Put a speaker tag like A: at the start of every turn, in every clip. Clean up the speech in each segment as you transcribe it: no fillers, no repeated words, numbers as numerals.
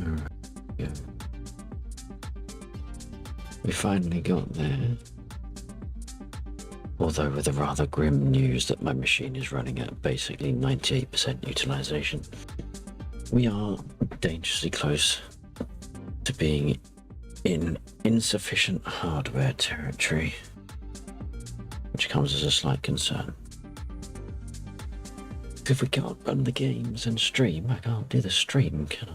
A: Alright, yeah. We finally got there. Although with the rather grim news that my machine is running at basically 98% utilization. We are dangerously close to being in insufficient hardware territory, which comes as a slight concern. If we can't run the games and stream, I can't do the stream, can I?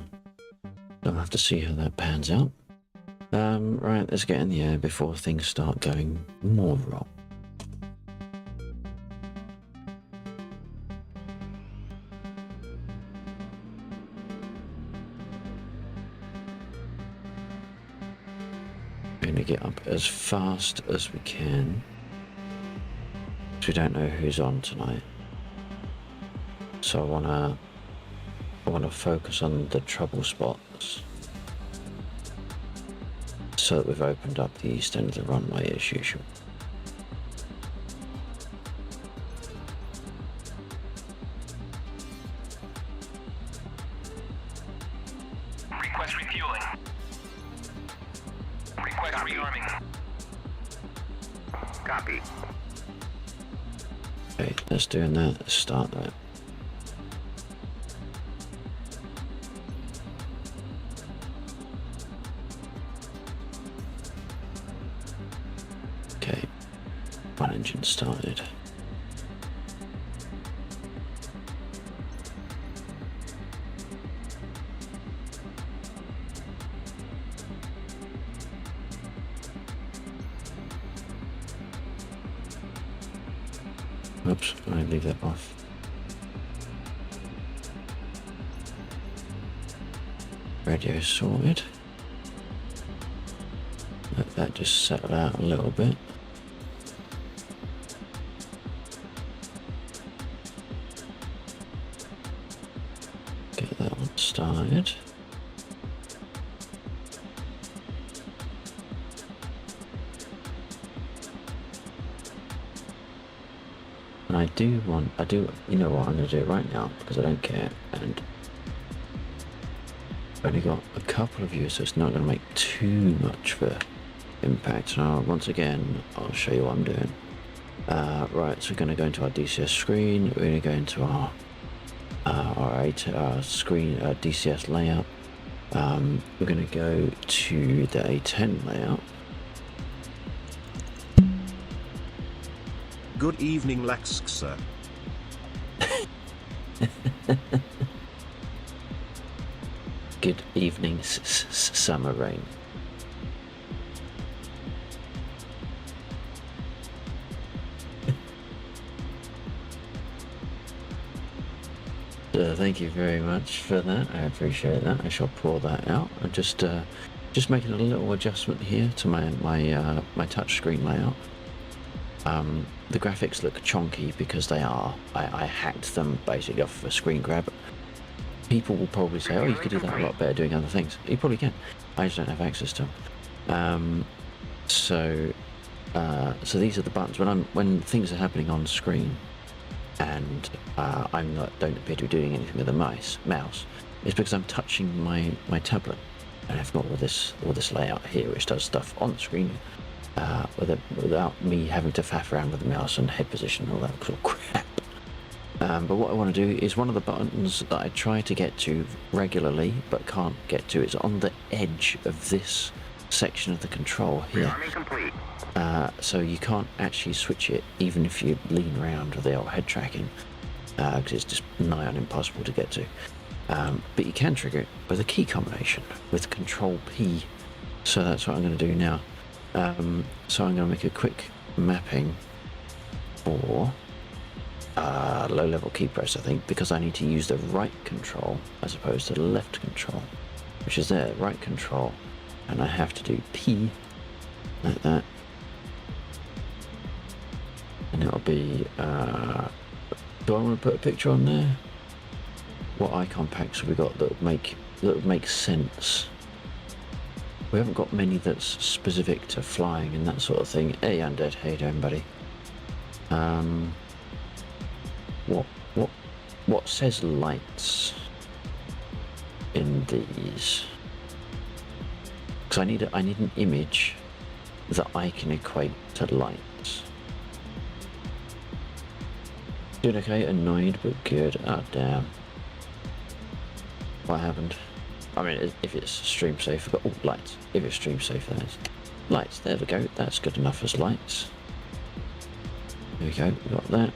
A: I'll have to see how that pans out. Right, let's get in the air before things start going more wrong. We're going to get up as fast as we can, because we don't know who's on tonight. So I wanna focus on the trouble spots, so that we've opened up the east end of the runway as usual.
B: Request refueling. Request rearming. Copy.
A: Okay, let's do that. Let's start that. Okay, one engine started. Oops, I leave that off. Radio sorted. Let that just settle out a little bit. Get that one started. And you know what, I'm going to do it right now because I don't care, and I've only got a couple of views, so it's not going to make too much of an impact. So once again, I'll show you what I'm doing. Right, so we're going to go into our DCS screen, we're going to go into our screen DCS layout. We're going to go to the A10 layout.
C: Good evening, Lax, sir.
A: Good evening, summer rain. Thank you very much for that. I appreciate that. I shall pour that out. I'm just making a little adjustment here to my touch screen layout. The graphics look chonky because they are. I hacked them basically off of a screen grab. People will probably say, oh, you could do that a lot better doing other things. You probably can. I just don't have access to them. So these are the buttons. When things are happening on screen and don't appear to be doing anything with the mouse, it's because I'm touching my tablet. And I've got all this layout here which does stuff on the screen without me having to faff around with the mouse and head position and all that sort of crap. But what I want to do is one of the buttons that I try to get to regularly but can't get to. It's on the edge of this section of the control here. So you can't actually switch it even if you lean around with the old head tracking, because it's just nigh on impossible to get to. But you can trigger it with a key combination with Control P. So that's what I'm going to do now. So I'm going to make a quick mapping for low level key press, I think, because I need to use the right control as opposed to the left control, which is there, right control, and I have to do P like that, and it'll be do I want to put a picture on there? What icon packs have we got that would make sense? We haven't got many that's specific to flying and that sort of thing. Hey, Undead, how you doing, buddy? What says lights in these? Because I need an image that I can equate to lights. Doing okay, annoyed but good. Oh damn. What happened? I mean, if it's stream safe, but oh, lights. If it's stream safe, that is. Lights, there we go. That's good enough as lights. There we go, we got that.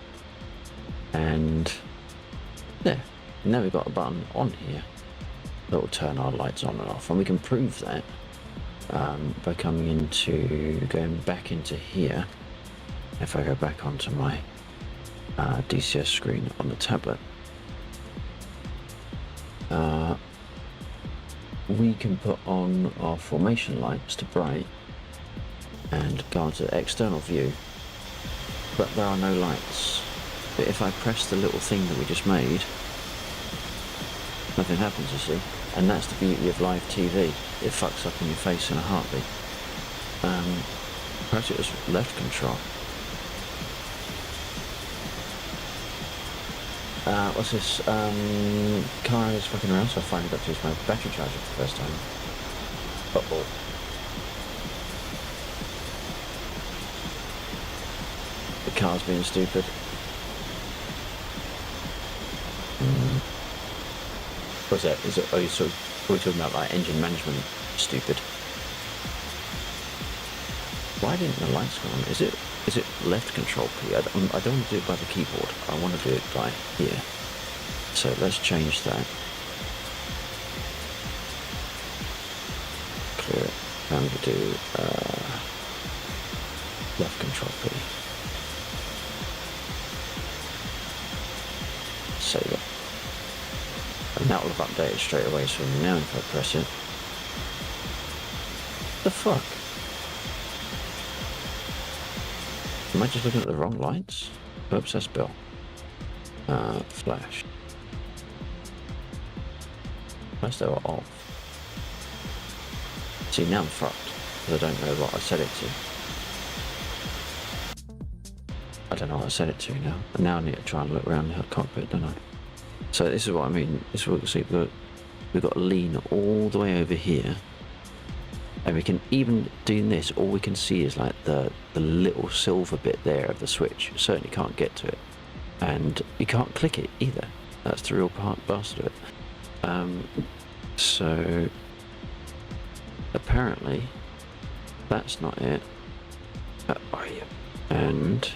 A: And there. Now we've got a button on here that will turn our lights on and off. And we can prove that by going back into here. If I go back onto my DCS screen on the tablet, we can put on our formation lights to bright and go onto external view, but there are no lights. But if I press the little thing that we just made, nothing happens, you see. And that's the beauty of live TV. It fucks up in your face in a heartbeat. Perhaps it was left control. What's this? Car is fucking around, so I finally got to use my battery charger for the first time. Uh-oh. The car's being stupid. What's that? Is it? Oh, we're talking about like engine management. Stupid. Why didn't the lights go on? Is it left control P? I don't want to do it by the keyboard. I want to do it by here. So let's change that. Clear it. I'm going to do left control P. Save it. And that will have updated straight away, so now if I press it... The fuck? Am I just looking at the wrong lights? Oops, that's Bill. Flash. Unless they were off. See, now I'm fucked, because I don't know what I set it to. I don't know what I set it to now. And now I need to try and look around the cockpit, don't I? So this is what I mean. This is what we see. We've got to lean all the way over here, and we can even do this. All we can see is like the little silver bit there of the switch. You certainly can't get to it, and you can't click it either. That's the real bastard of it. So apparently that's not it. And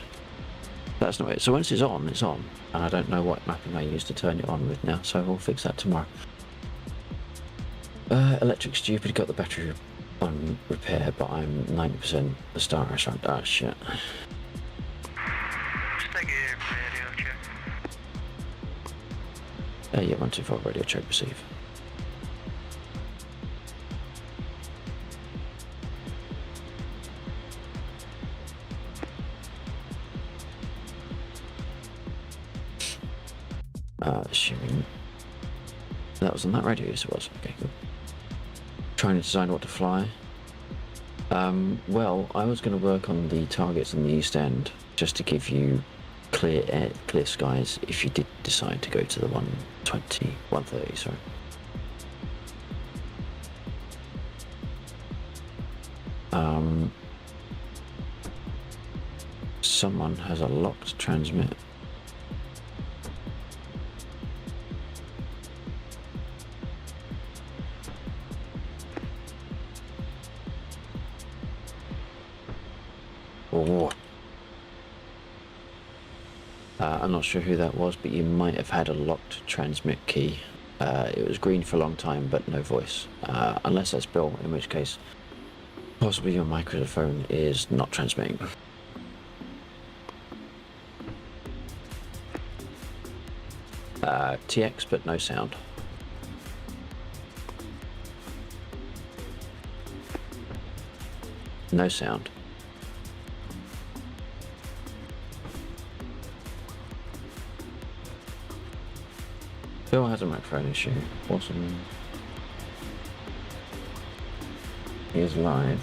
A: that's not it. So once it's on, it's on. And I don't know what mapping I use to turn it on with now, so we'll fix that tomorrow. Electric stupid, got the battery on repair, but I'm 90% the starter. So ah shit. Yeah, 124 radio check receive. Assuming that was on that radio, yes it was. Okay, good. Trying to decide what to fly. Well, I was going to work on the targets in the East End just to give you clear air, clear skies if you did decide to go to the 130, sorry. Someone has a locked transmit. Oh. I'm not sure who that was, but you might have had a locked transmit key. It was green for a long time, but no voice. Unless that's Bill, in which case possibly your microphone is not transmitting. TX, but no sound. No sound. Bill has a microphone issue. Awesome. He is live.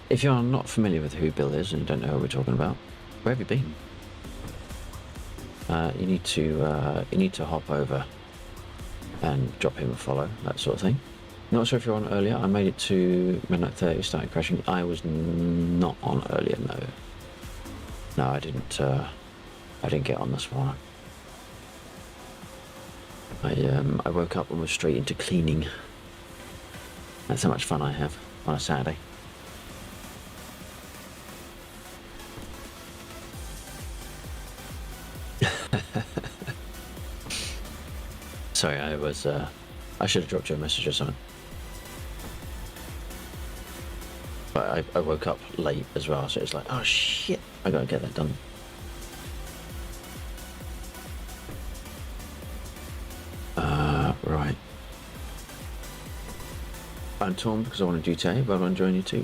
A: If you're not familiar with who Bill is and you don't know who we're talking about, where have you been? You need to hop over and drop him a follow, that sort of thing. Not sure if you're on earlier. I made it to midnight 30, started crashing. I was not on earlier, no. No, I didn't get on this morning. I woke up and was straight into cleaning. That's how much fun I have on a Saturday. Sorry, I should have dropped you a message or something. But I woke up late as well, so it's like, oh shit, I gotta get that done. Right. I'm torn because I want to GTA, but I want to join you too.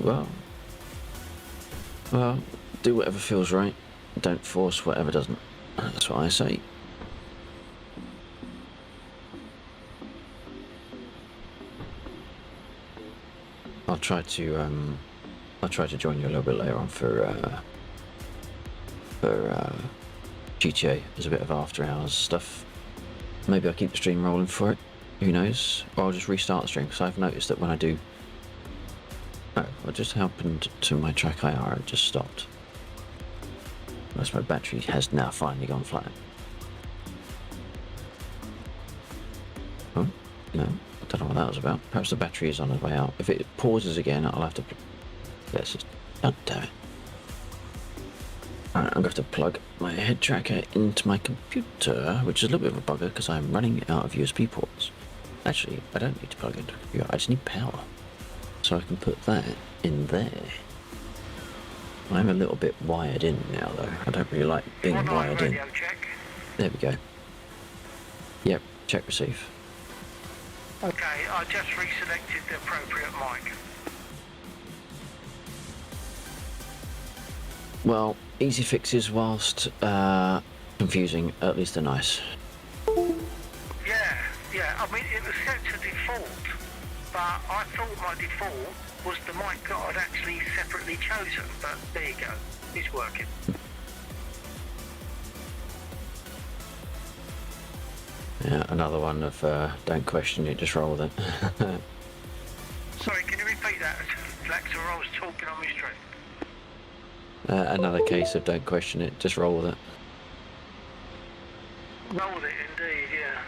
A: Well, do whatever feels right. Don't force whatever doesn't. That's what I say. I'll try to join you a little bit later on for GTA as a bit of after hours stuff. Maybe I'll keep the stream rolling for it. Who knows? Or I'll just restart the stream because I've noticed that when I do. Oh, what just happened to my track IR? It just stopped. Unless my battery has now finally gone flat. Oh, no. I don't know what that was about. Perhaps the battery is on its way out. If it pauses again, I'll have to... Let's just... God damn it. Alright, I'm going to have to plug my head tracker into my computer, which is a little bit of a bugger because I'm running out of USB ports. Actually, I don't need to plug into a computer. I just need power. So I can put that in there. I'm a little bit wired in now, though. I don't really like being wired in.
B: Check.
A: There we go. Yep, check receive.
B: Okay, I just reselected the appropriate mic.
A: Well, easy fixes whilst confusing, at least they're nice.
B: Yeah, I mean, it was set to default, but I thought my default was the mic that I'd actually separately chosen, but there you go, it's working.
A: Yeah, another one of don't question it, just roll with it.
B: Sorry, can you repeat that? Lexa, I was talking on my stream.
A: Another case of don't question it, just roll with it.
B: Roll with it, indeed, yeah.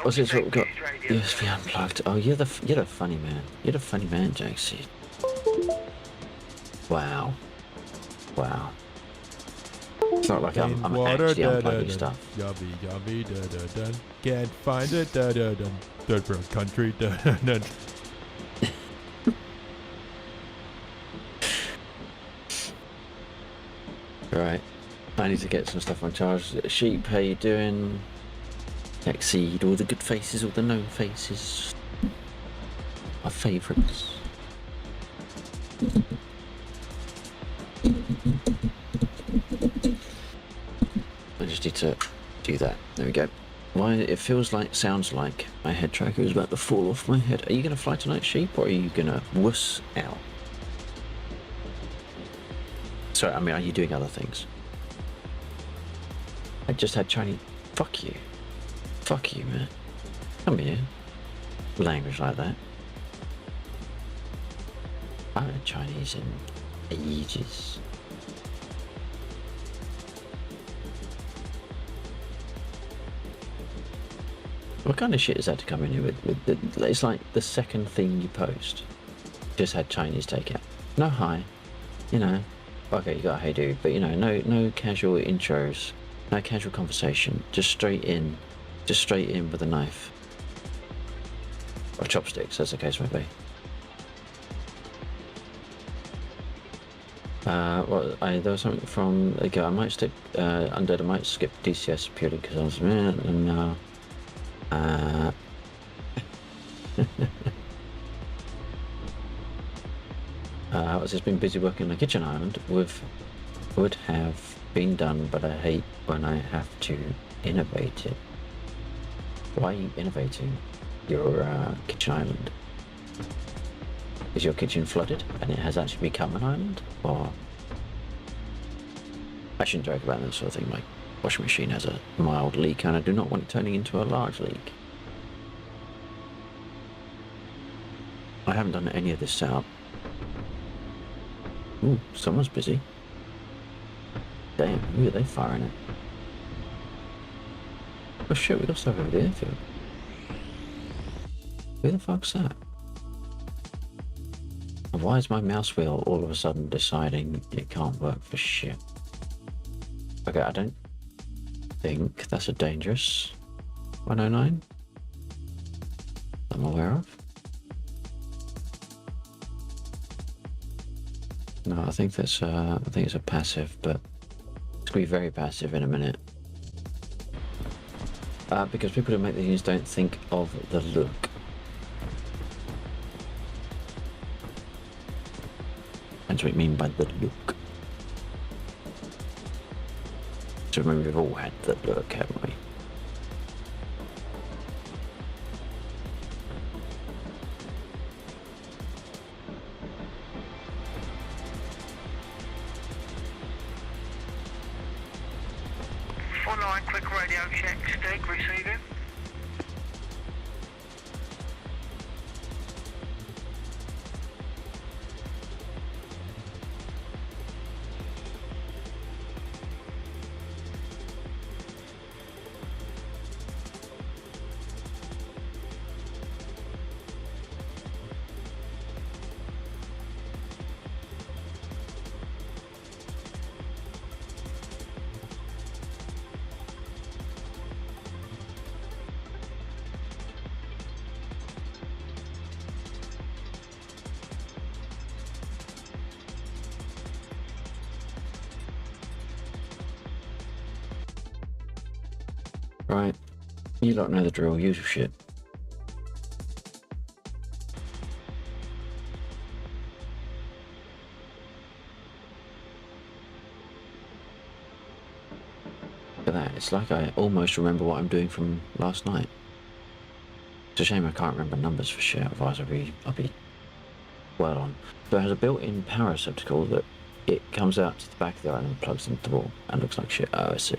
A: What's this? What we've got? USB unplugged. Oh, you're the funny man. You're the funny man, Jackson. Wow. Wow. It's not like I'm actually unplugging stuff.
D: Yummy, yummy, da da da. Can't find it, da da da. Third world country, da da da.
A: Right. I need to get some stuff on charge. Sheep, how you doing? Exceed all the good faces, all the no faces. My favourites. I just need to do that. There we go. Why it sounds like my head tracker is about to fall off my head. Are you gonna fly tonight, Sheep, or are you gonna wuss out? Sorry, I mean, are you doing other things? I just had Chinese. Fuck you. Fuck you, man. Come here. Language like that. I haven't had Chinese in ages. What kind of shit is that to come in here with it's like the second thing you post. Just had Chinese takeout. No hi. You know. Okay, you got a hey dude, but you know, no casual intros, no casual conversation, just straight in with a knife. Or chopsticks, as the case may be. There was something from, okay, I might stick, Undead, I might skip DCS purely because I was, and now, what's this, been busy working on the kitchen island would have been done, but I hate when I have to innovate it. Why are you innovating your kitchen island? Is your kitchen flooded and it has actually become an island? Or I shouldn't joke about that sort of thing. My washing machine has a mild leak and I do not want it turning into a large leak. I haven't done any of this setup. Ooh, someone's busy. Damn, who are they firing at? Oh shit, we got stuff over the airfield. Who the fuck's that? And why is my mouse wheel all of a sudden deciding it can't work for shit? Okay, I don't think that's a dangerous 109 I'm aware of. No, I think that's I think it's a passive, but it's gonna be very passive in a minute. Because people who make these don't think of the look. That's what I mean by the look. So remember, we've all had the look, haven't we?
B: Quick radio check, Stig, receiving.
A: Right, you lot know the drill, usual shit. Look at that, it's like I almost remember what I'm doing from last night. It's a shame I can't remember numbers for shit, otherwise I'll be well on. So it has a built-in power receptacle that it comes out to the back of the island and plugs into the wall and looks like shit. Oh, I see.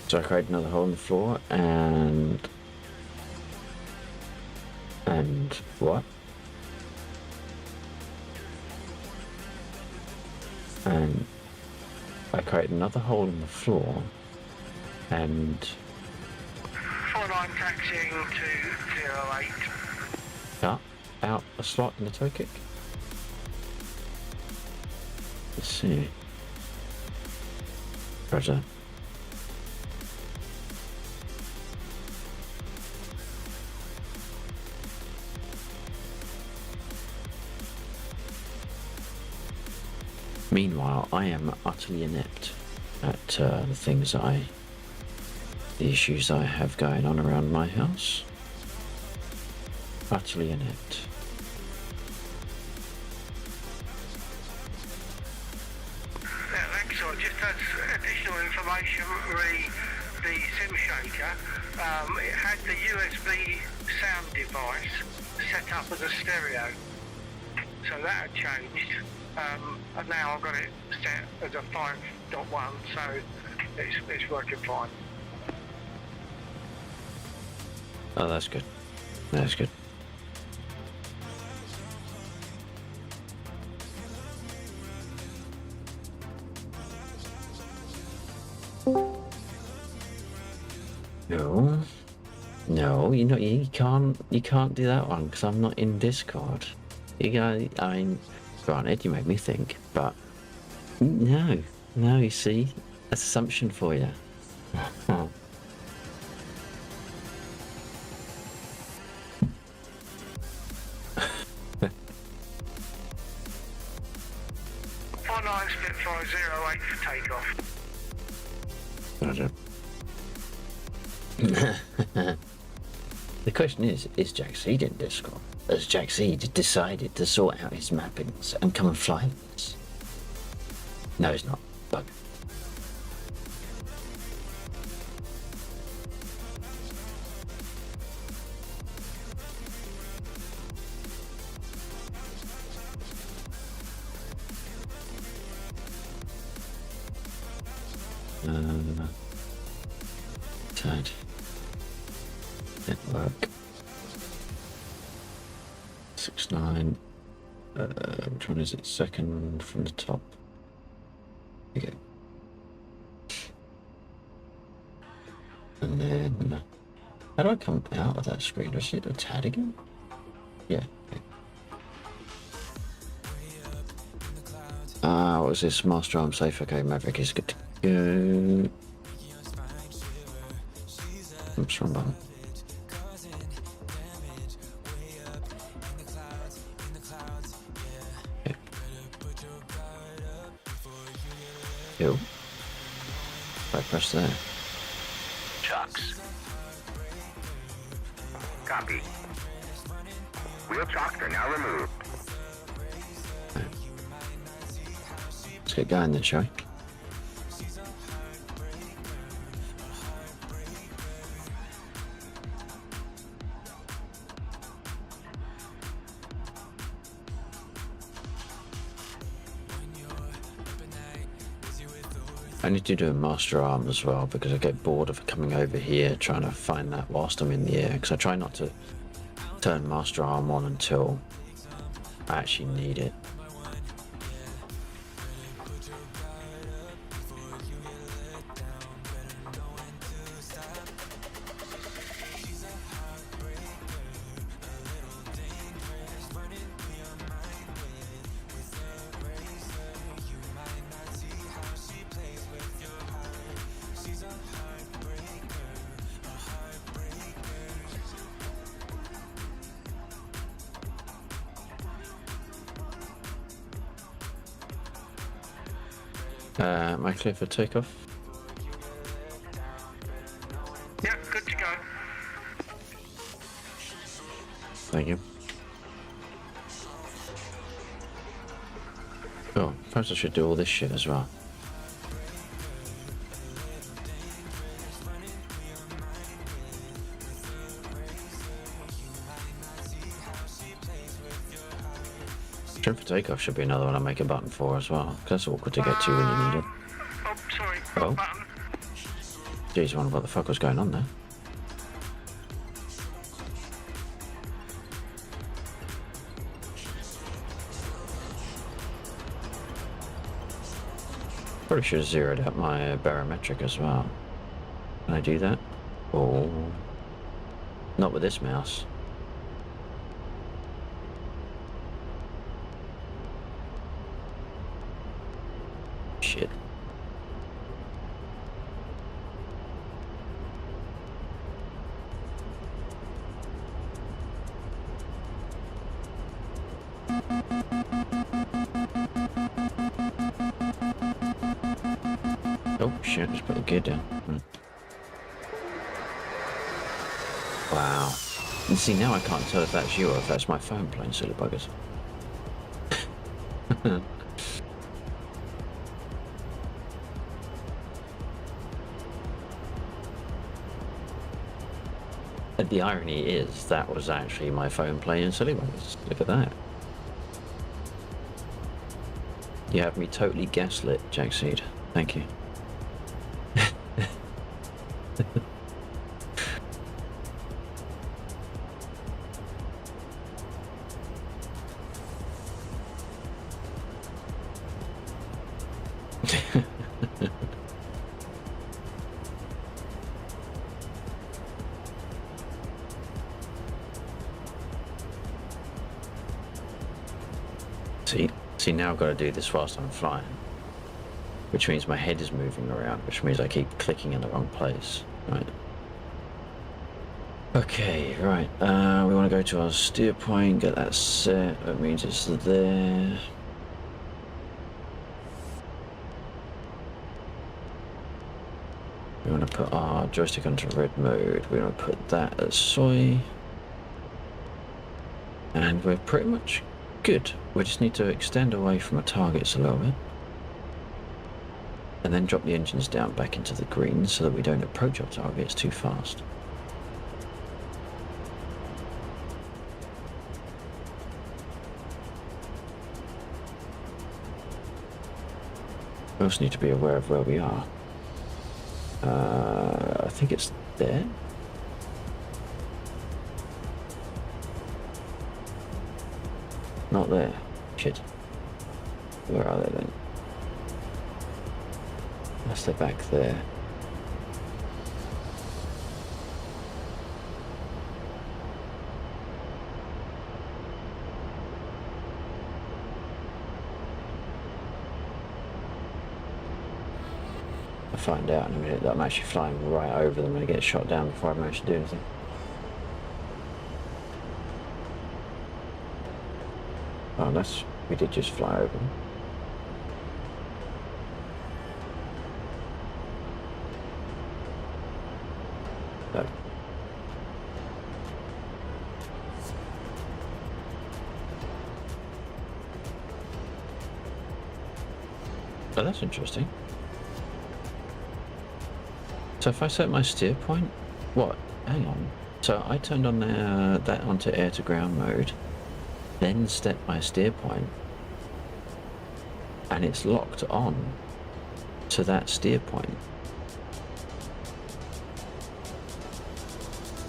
A: So I create another hole in the floor and what? And I create another hole in the floor and
B: 49 taxiing to 08.
A: cut out a slot in the toe kick. Let's see. Roger. Meanwhile, I am utterly inept at the issues I have going on around my house. Utterly inept.
B: Excellent. Just as additional information, the SIM shaker, it had the USB sound device set up as a stereo. So that had changed. And now I've got it set as a 5.1, so it's working fine.
A: Oh, that's good. That's good. No, you can't do that one because I'm not in Discord. I mean, granted, you made me think, but no, you see, that's assumption for you.
B: Spitfire 08 for takeoff.
A: Roger. The question is Jack Seed in Discord? Has Jack Seed decided to sort out his mappings and come and fly with us? No, he's not. Bug. Tied. Network. 6-9. Which one is it? Second from the top. Okay. And then, how do I come out of that screen? Do I see the tab again? Yeah. Okay. What was this? Master arm safe. Okay, Maverick is good to go. Oops, wrong button. Okay. Yo. I press there.
E: Chocks. Copy. Wheel chocks are now removed.
A: Right. Let's get going then, shall we? I need to do a master arm as well because I get bored of coming over here trying to find that whilst I'm in the air, because I try not to turn master arm on until I actually need it. Am I clear for takeoff?
B: Yep, good to go.
A: Thank you. Oh, perhaps I should do all this shit as well. Trim for takeoff should be another one I make a button for as well, because that's awkward to get to when you need it.
B: Oh, sorry.
A: Oh.
B: Button.
A: Jeez, I wonder what the fuck was going on there. Probably should have zeroed out my barometric as well. Can I do that? Oh, not with this mouse. Shit. Oh shit, just put the gear down. Wow. And see, now I can't tell if that's you or if that's my phone playing silly buggers. And the irony is that was actually my phone playing silly buggers. Look at that. You have me totally gaslit, Jackseed. Thank you. See, now I've got to do this whilst I'm flying, which means my head is moving around, which means I keep clicking in the wrong place. Right. Okay, right. We want to go to our steer point, get that set. That means it's there. We want to put our joystick onto red mode. We want to put that as soy. And we're pretty much good. We just need to extend away from our targets a little bit. And then drop the engines down back into the green so that we don't approach our targets too fast. We also need to be aware of where we are. I think it's there. Not there. Shit. Where are they then? Unless they're back there. I'll find out in a minute that I'm actually flying right over them and I get shot down before I manage to do anything. Oh, unless we did just fly over them. No. Oh, that's interesting. So if I set my steer point, what? Hang on. So I turned on that onto air to ground mode, then set my steer point, and it's locked on to that steer point.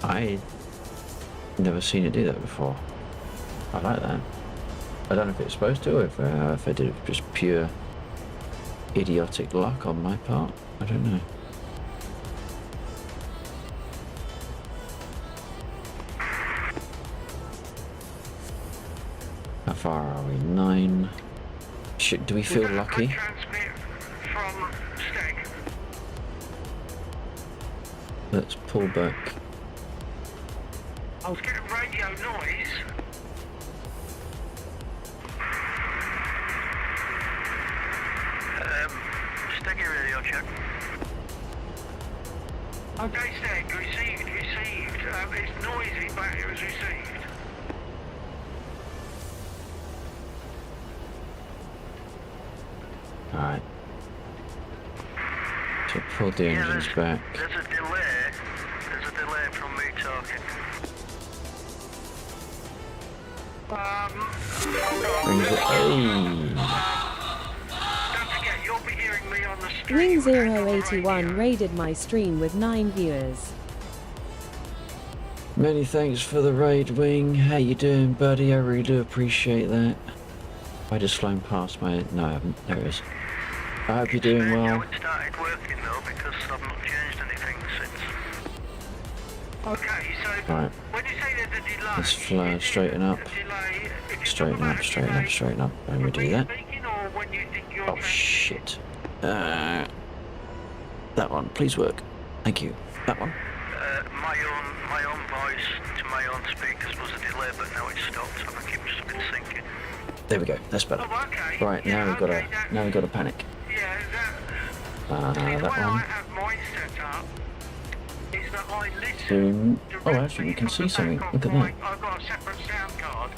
A: I never seen it do that before. I like that. I don't know if it's supposed to, or if I did it just pure idiotic luck on my part. I don't know. How far are we? 9. Do we feel lucky?
B: Transmit from Steg.
A: Let's pull back.
B: I was getting radio noise. Steg radio check. Okay, Steg, received. It's noisy, but it was received.
A: Alright. So pull the engines back.
B: There's a delay. There's a delay from me talking.
A: Brings it. Hey.
B: Don't forget, you'll be hearing me on the stream.
F: Wing
B: and on the
F: 081
B: radio.
F: raided my stream with 9 viewers.
A: Many thanks for the raid, Wing. How you doing, buddy? I really do appreciate that. I just flown past my... No, I haven't. There it is. I hope you're doing well.
B: It started working though because I've not changed anything since. Okay, so
A: Right.
B: when you say there's a delay,
A: Let's fly, straighten up. Straighten up, straighten up, straighten up. When we do that. Oh, shit. That one, please work. Thank you. That one.
B: My own voice to my own speakers was a delay, but now it's stopped. So I think it must have been syncing.
A: There we go. That's better.
B: Oh, okay.
A: Right,
B: Yeah,
A: now we've got to panic.
B: Yeah,
A: That
B: the way I
A: one.
B: have mine set up is that I listen
A: Zoom. Oh,
B: directly
A: actually, you can
B: from
A: see
B: the
A: something.
B: back
A: Look
B: of
A: at
B: my-
A: that.
B: I've got a separate sound card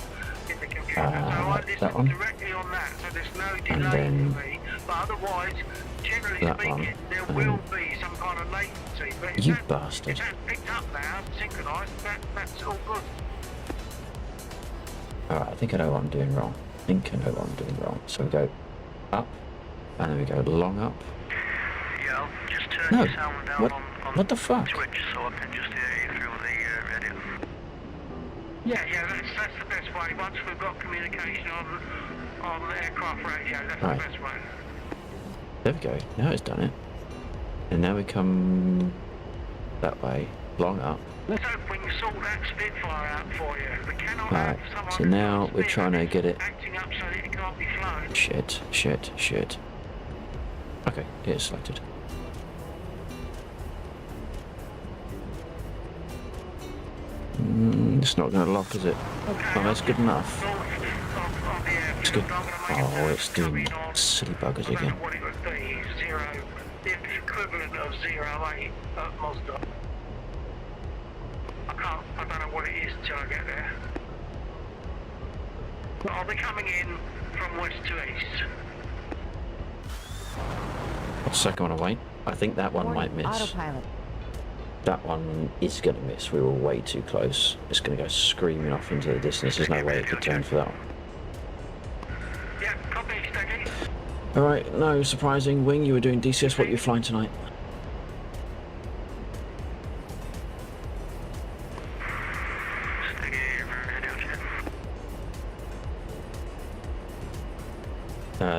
B: in the computer, so I listen
A: that one.
B: directly on that, so there's no
A: And
B: delay
A: then
B: for me. But otherwise, generally
A: that
B: speaking,
A: one.
B: there will be some kind of latency. But if
A: You
B: that,
A: bastard.
B: if that's picked up now, synchronised, that's all good.
A: Alright, I think I know what I'm doing wrong. So we go up, and then we go long up.
B: Yeah, I'll just turn
A: No,
B: the sound down
A: what-
B: on
A: what the fuck?
B: Twitch so I can just hear you through the radio. Yeah, that's the best way. Once we've got communication on the aircraft radio, that's
A: Right.
B: the best way.
A: There we go. Now it's done it. And now we come that way, long up.
B: Let's hope we can sort that Spitfire out for you. We cannot
A: Right,
B: have someone
A: so now
B: who's
A: we're trying to get it.
B: acting up so that it can't be flown.
A: Shit. Okay, it is selected. It's not going to lock, is it? Oh, that's good enough.
B: North of the airfield.
A: It's good.
B: I'm gonna make a
A: Oh,
B: note
A: it's doing
B: coming on.
A: silly buggers
B: I don't
A: again.
B: know what it would be. 0 the equivalent of 08 at Mazda. I don't know what it is until I get there. But I'll be coming in from west to east.
A: One second, I want to wait. I think that one might miss.
F: Autopilot.
A: That one is going to miss. We were way too close. It's going to go screaming off into the distance. There's no way it could turn for that one.
B: Yeah, copy, Steggy.
A: Alright, no surprising. Wing, you were doing DCS. What are you flying tonight?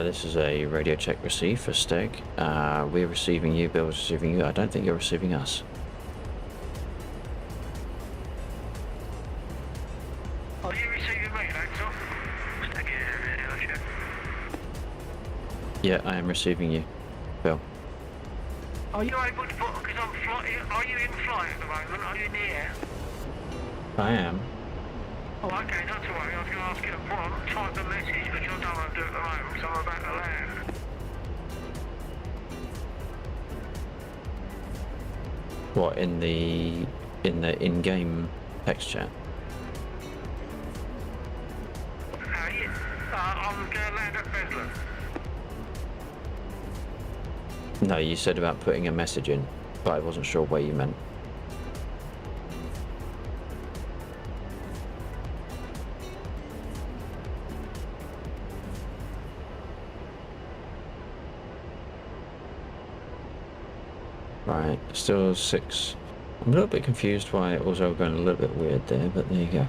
A: This is a radio check receive for Steg. We're receiving you, Bill's receiving you. I don't think you're receiving us.
B: Are you receiving me, Axel? Steggy, radio check.
A: Yeah, I am receiving you, Bill.
B: Are you able to put, because I'm flying, are you in flight at the moment? Are you in the air?
A: I am.
B: Oh, okay, not to worry. I was going to ask you to put on, type a message, which I don't want to do at the moment, because I'm about to land.
A: What, in the in-game text chat?
B: I'm going to land at Bedlam.
A: No, you said about putting a message in, but I wasn't sure where you meant. Right, still 6. I'm a little bit confused why it was all going a little bit weird there, but there you go.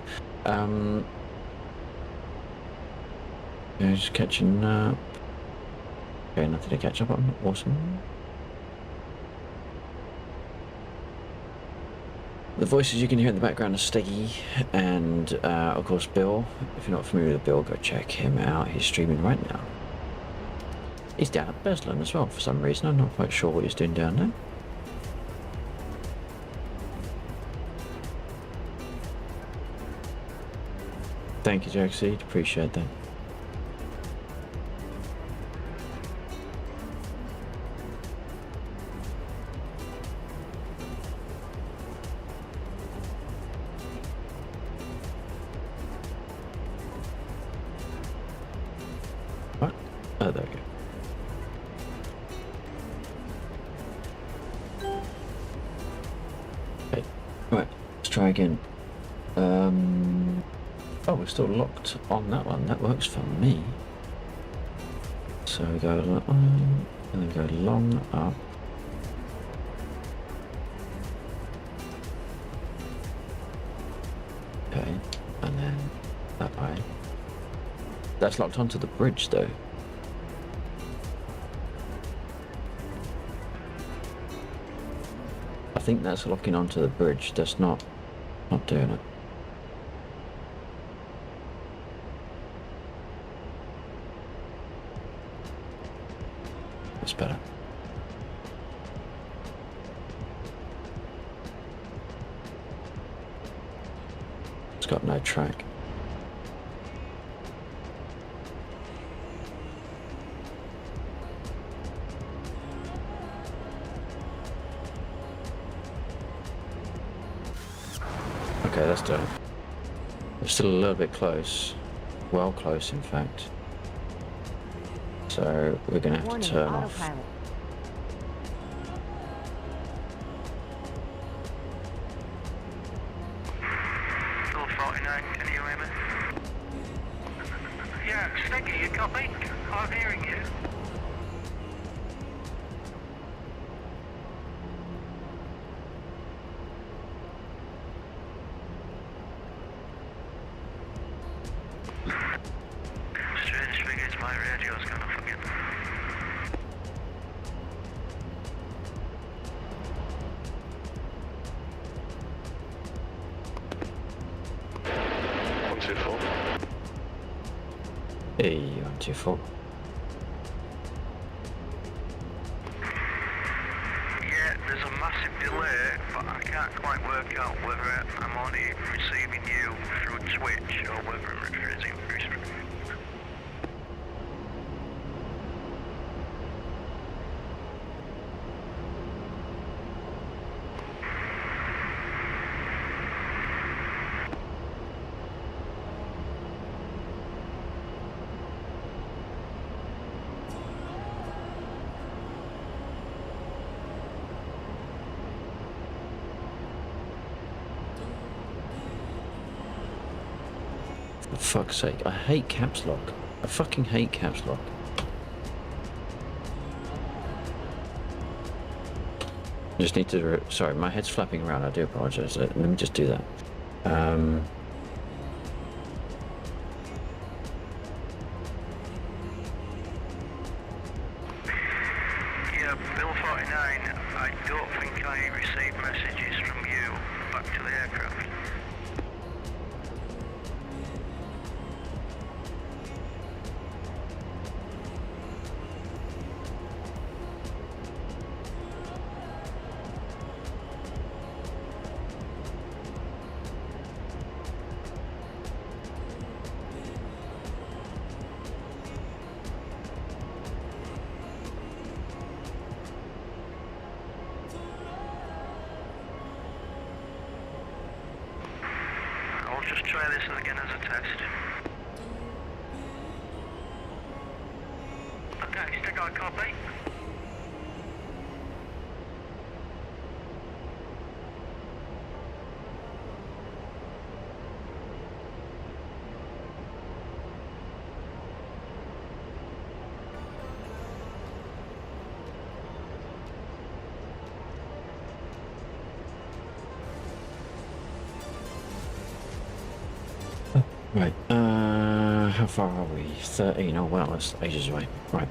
A: Yeah, just catching up. Okay, nothing to catch up on. Awesome. The voices you can hear in the background are Steggy and, of course, Bill. If you're not familiar with Bill, go check him out. He's streaming right now. He's down at Beslan as well for some reason. I'm not quite sure what he's doing down there. Thank you, Jackseed. Appreciate that. What? Oh, there we go. Okay. Right. Let's try again. Oh, we're still locked on that one. That works for me. So we go long, and then go long up. Okay, and then that way. That's locked onto the bridge, though. I think that's locking onto the bridge. That's not doing it. It's better. It's got no track. Okay, that's done. We're still a little bit close. Well close, in fact. So we're going to have to turn off.
F: Autopilot.
B: Full 49, can you hear me? Yeah, Steggy, you copy? I'm hearing you. Strange figures, my radio's gonna fucking...
A: Hey, 124.
B: Yeah, there's a massive delay, but I can't quite work out whether I'm only receiving you through Twitch or whether I'm receiving through...
A: fuck's sake, I hate caps lock. I fucking hate caps lock. I just need to... sorry, my head's flapping around. I do apologise. Let me just do that.
B: Yeah, Bill 49, I don't think I received messages from you back to the aircraft. I'll just try this again as a test. Okay, stick on copy.
A: Right, how far are we? 13, oh well, that's ages away. Right.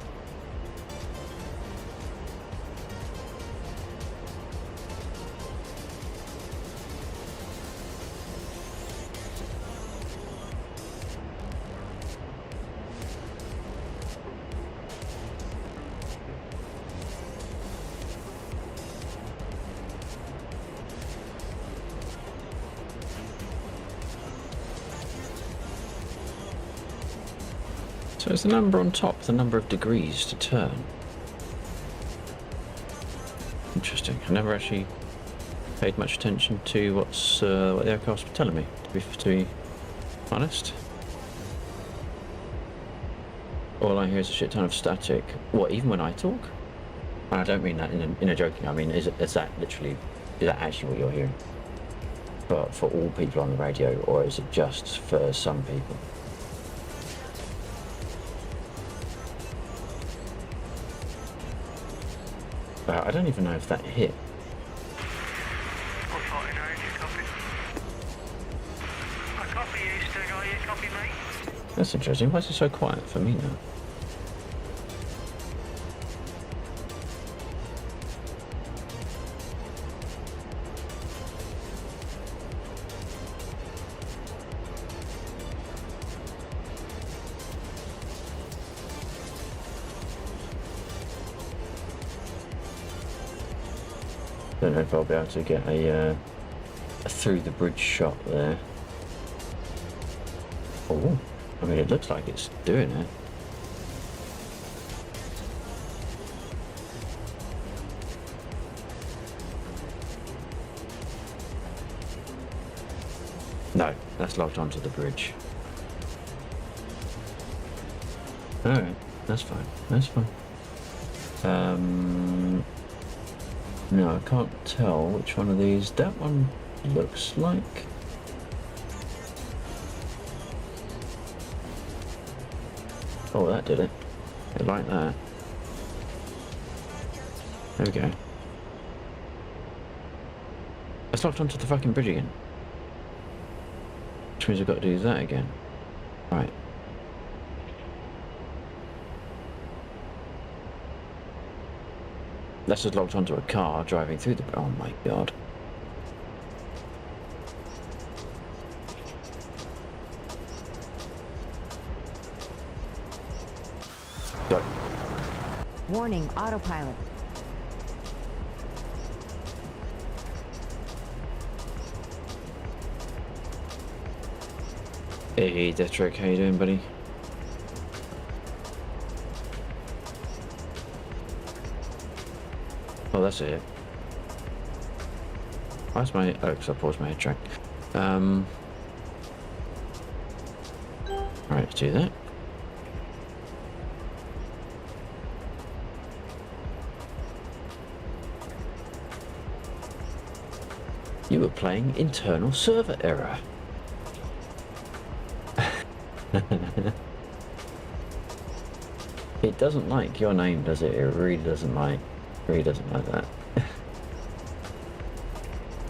A: So is the number on top the number of degrees to turn? Interesting. I never actually paid much attention to what the aircraft were telling me, to be honest. All I hear is a shit ton of static. What, even when I talk? And I don't mean that in a joking. I mean, is that actually what you're hearing? But for all people on the radio, or is it just for some people? I don't even know if that hit.
B: 49, you copy? I copy you, Stig, you copy me?
A: That's interesting. Why is it so quiet for me now? Don't know if I'll be able to get a through the bridge shot there. Oh, I mean, it looks like it's doing it. No, that's locked onto the bridge. Alright, that's fine. That's fine. No, I can't tell which one of these. That one looks like... Oh, that did it. I like that. There we go. It's locked onto the fucking bridge again. Which means I've got to do that again. Right. That's just locked onto a car driving through the... Oh my god. Go.
G: Warning, autopilot.
A: Hey, Detrick, how you doing, buddy? Oh, that's it. Why's my... Oh, because I paused my head track. Right, let's do that. You were playing internal server error. doesn't like your name, does it? It really doesn't like that.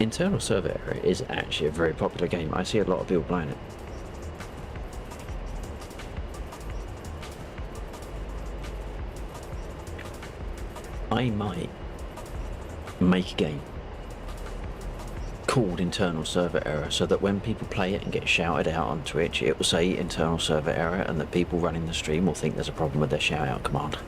A: Internal server area is actually a very popular game. I see a lot of people playing it. I might make a game called Internal Server Error so that when people play it and get shouted out on Twitch, it will say Internal Server Error, and that people running the stream will think there's a problem with their shout out command.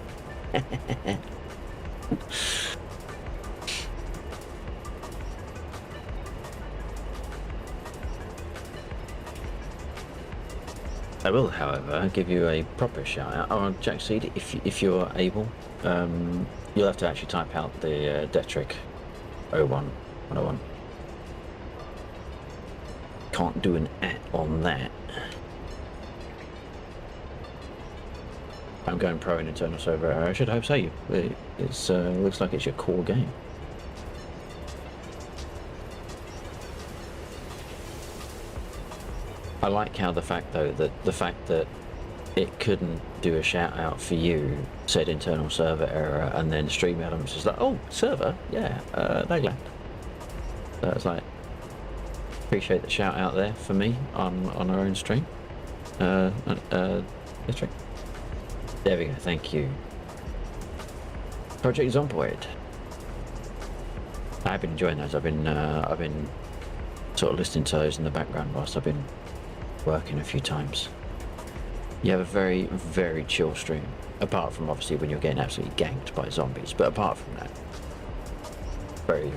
A: I will, however, give you a proper shout out. Oh, Jack Seed, if you're able, you'll have to actually type out the Detrick 101. Can't do an @ on that. I'm going pro in Internal Server Error. I should hope so. It's looks like it's your core game. I like how the fact that it couldn't do a shout out for you said Internal Server Error, and then Stream Elements is like, oh, server, yeah, they left. So it's like, appreciate the shout out there for me on our own stream. That's right. There we go. Thank you. Project Zomboid. I've been enjoying those. I've been sort of listening to those in the background whilst I've been working a few times. You have a very, very chill stream. Apart from obviously when you're getting absolutely ganked by zombies, but apart from that, very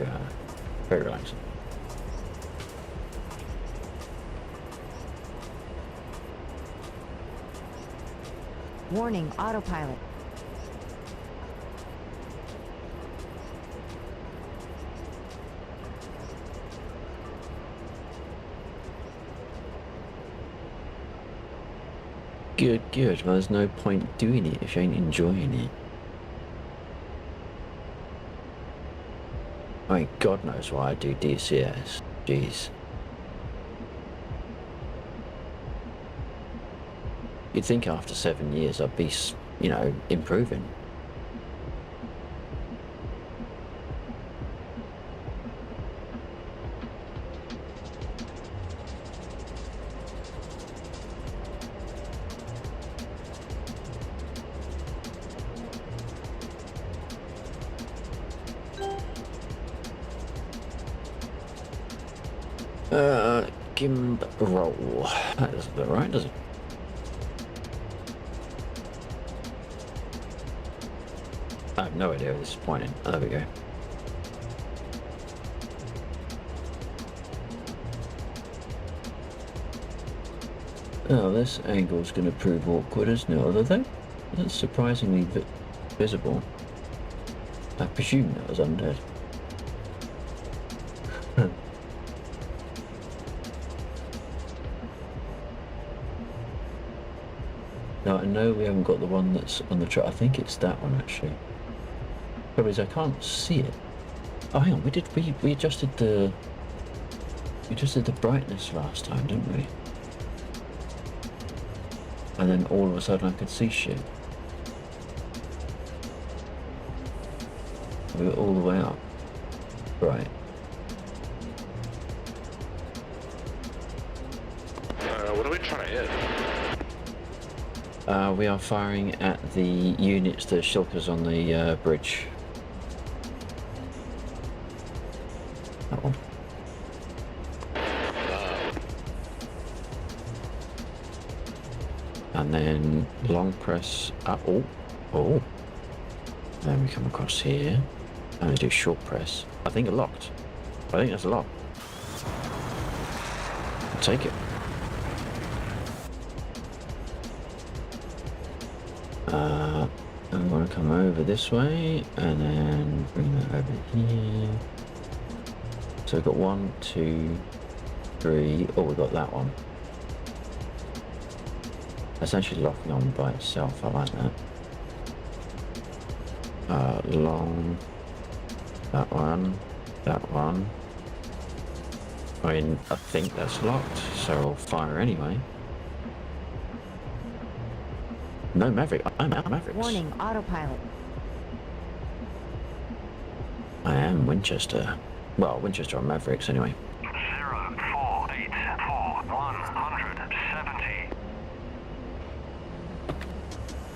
A: relaxing.
G: Warning, autopilot.
A: Good. Well, there's no point doing it if you ain't enjoying it. I mean, God knows why I do DCS. Jeez. You'd think after 7 years I'd be, you know, improving. Gimp roll. That doesn't look right, does it? I have no idea where this is pointing. Oh, there we go. Oh, this angle's going to prove awkward, isn't it? Although that's surprisingly visible. I presume that was undead. Now, I know we haven't got the one that's on the truck. I think it's that one, actually. Problem is, I can't see it. Oh, hang on. We adjusted the brightness last time, didn't we? And then all of a sudden I could see shit. We were all the way up. Right.
E: What are we trying to hit?
A: We are firing at the units, the shulkers on the bridge. That one. And then long press up. Oh. Then we come across here. And we do short press. I think it locked. I think that's a lock. I'll take it. I'm going to come over this way and then bring that over here. So we've got 1, 2, 3. Oh, we've got that one. That's actually locking on by itself. I like that. Long. That one. That one. I mean, I think that's locked, so I'll fire anyway. No, Maverick. I'm out Mavericks.
G: Warning, autopilot.
A: I am Winchester. Well, Winchester on Mavericks anyway.
E: 0484170.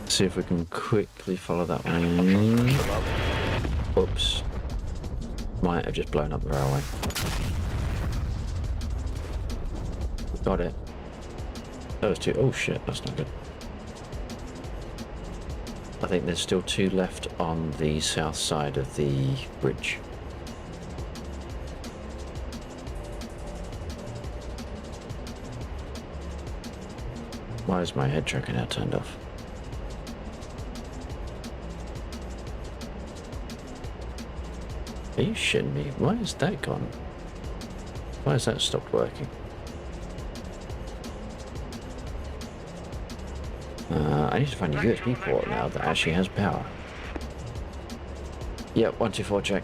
A: See if we can quickly follow that one. Oops. Might have just blown up the railway. Got it. Those two. Oh shit, that's not good. I think there's still two left on the south side of the bridge. Why is my head tracker now turned off? Are you shitting me? Why is that gone? Why has that stopped working? I need to find a USB port now that actually has power. Yep, 124 check.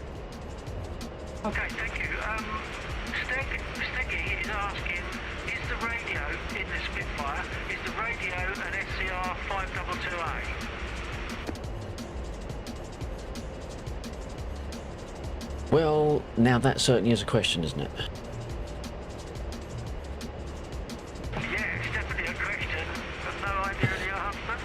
B: Okay, thank you. Steggy is asking, is the radio in the Spitfire, is the radio an SCR 522A?
A: Well, now that certainly is a question, isn't it?
B: Yeah, it's definitely a question, but no idea the answer.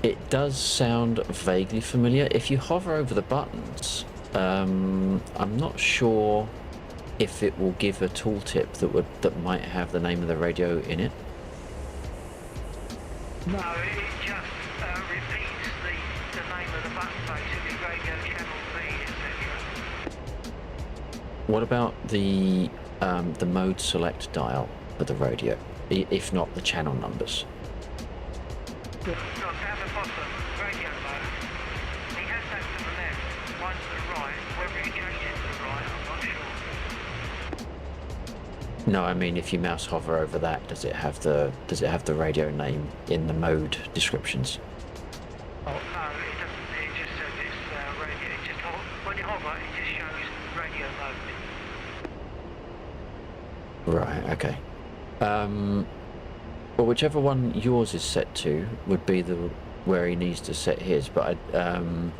A: It does sound vaguely familiar. If you hover over the buttons, I'm not sure if it will give a tooltip that might have the name of the radio in it.
B: No, it just repeats the name of the button, basically, radio channel B, etc.
A: What about the mode select dial for the radio, if not the channel numbers?
B: No, down the bottom, radio mode. He has that to the left, one to the right. Whether he changes to the right, I'm not sure.
A: No, I mean if you mouse hover over that, does it have the radio name in the mode descriptions?
B: Oh, no, it doesn't. It just says it's radio. It just when you hover, it just shows radio mode.
A: Right. Okay. Well, whichever one yours is set to would be the where he needs to set his. But I'm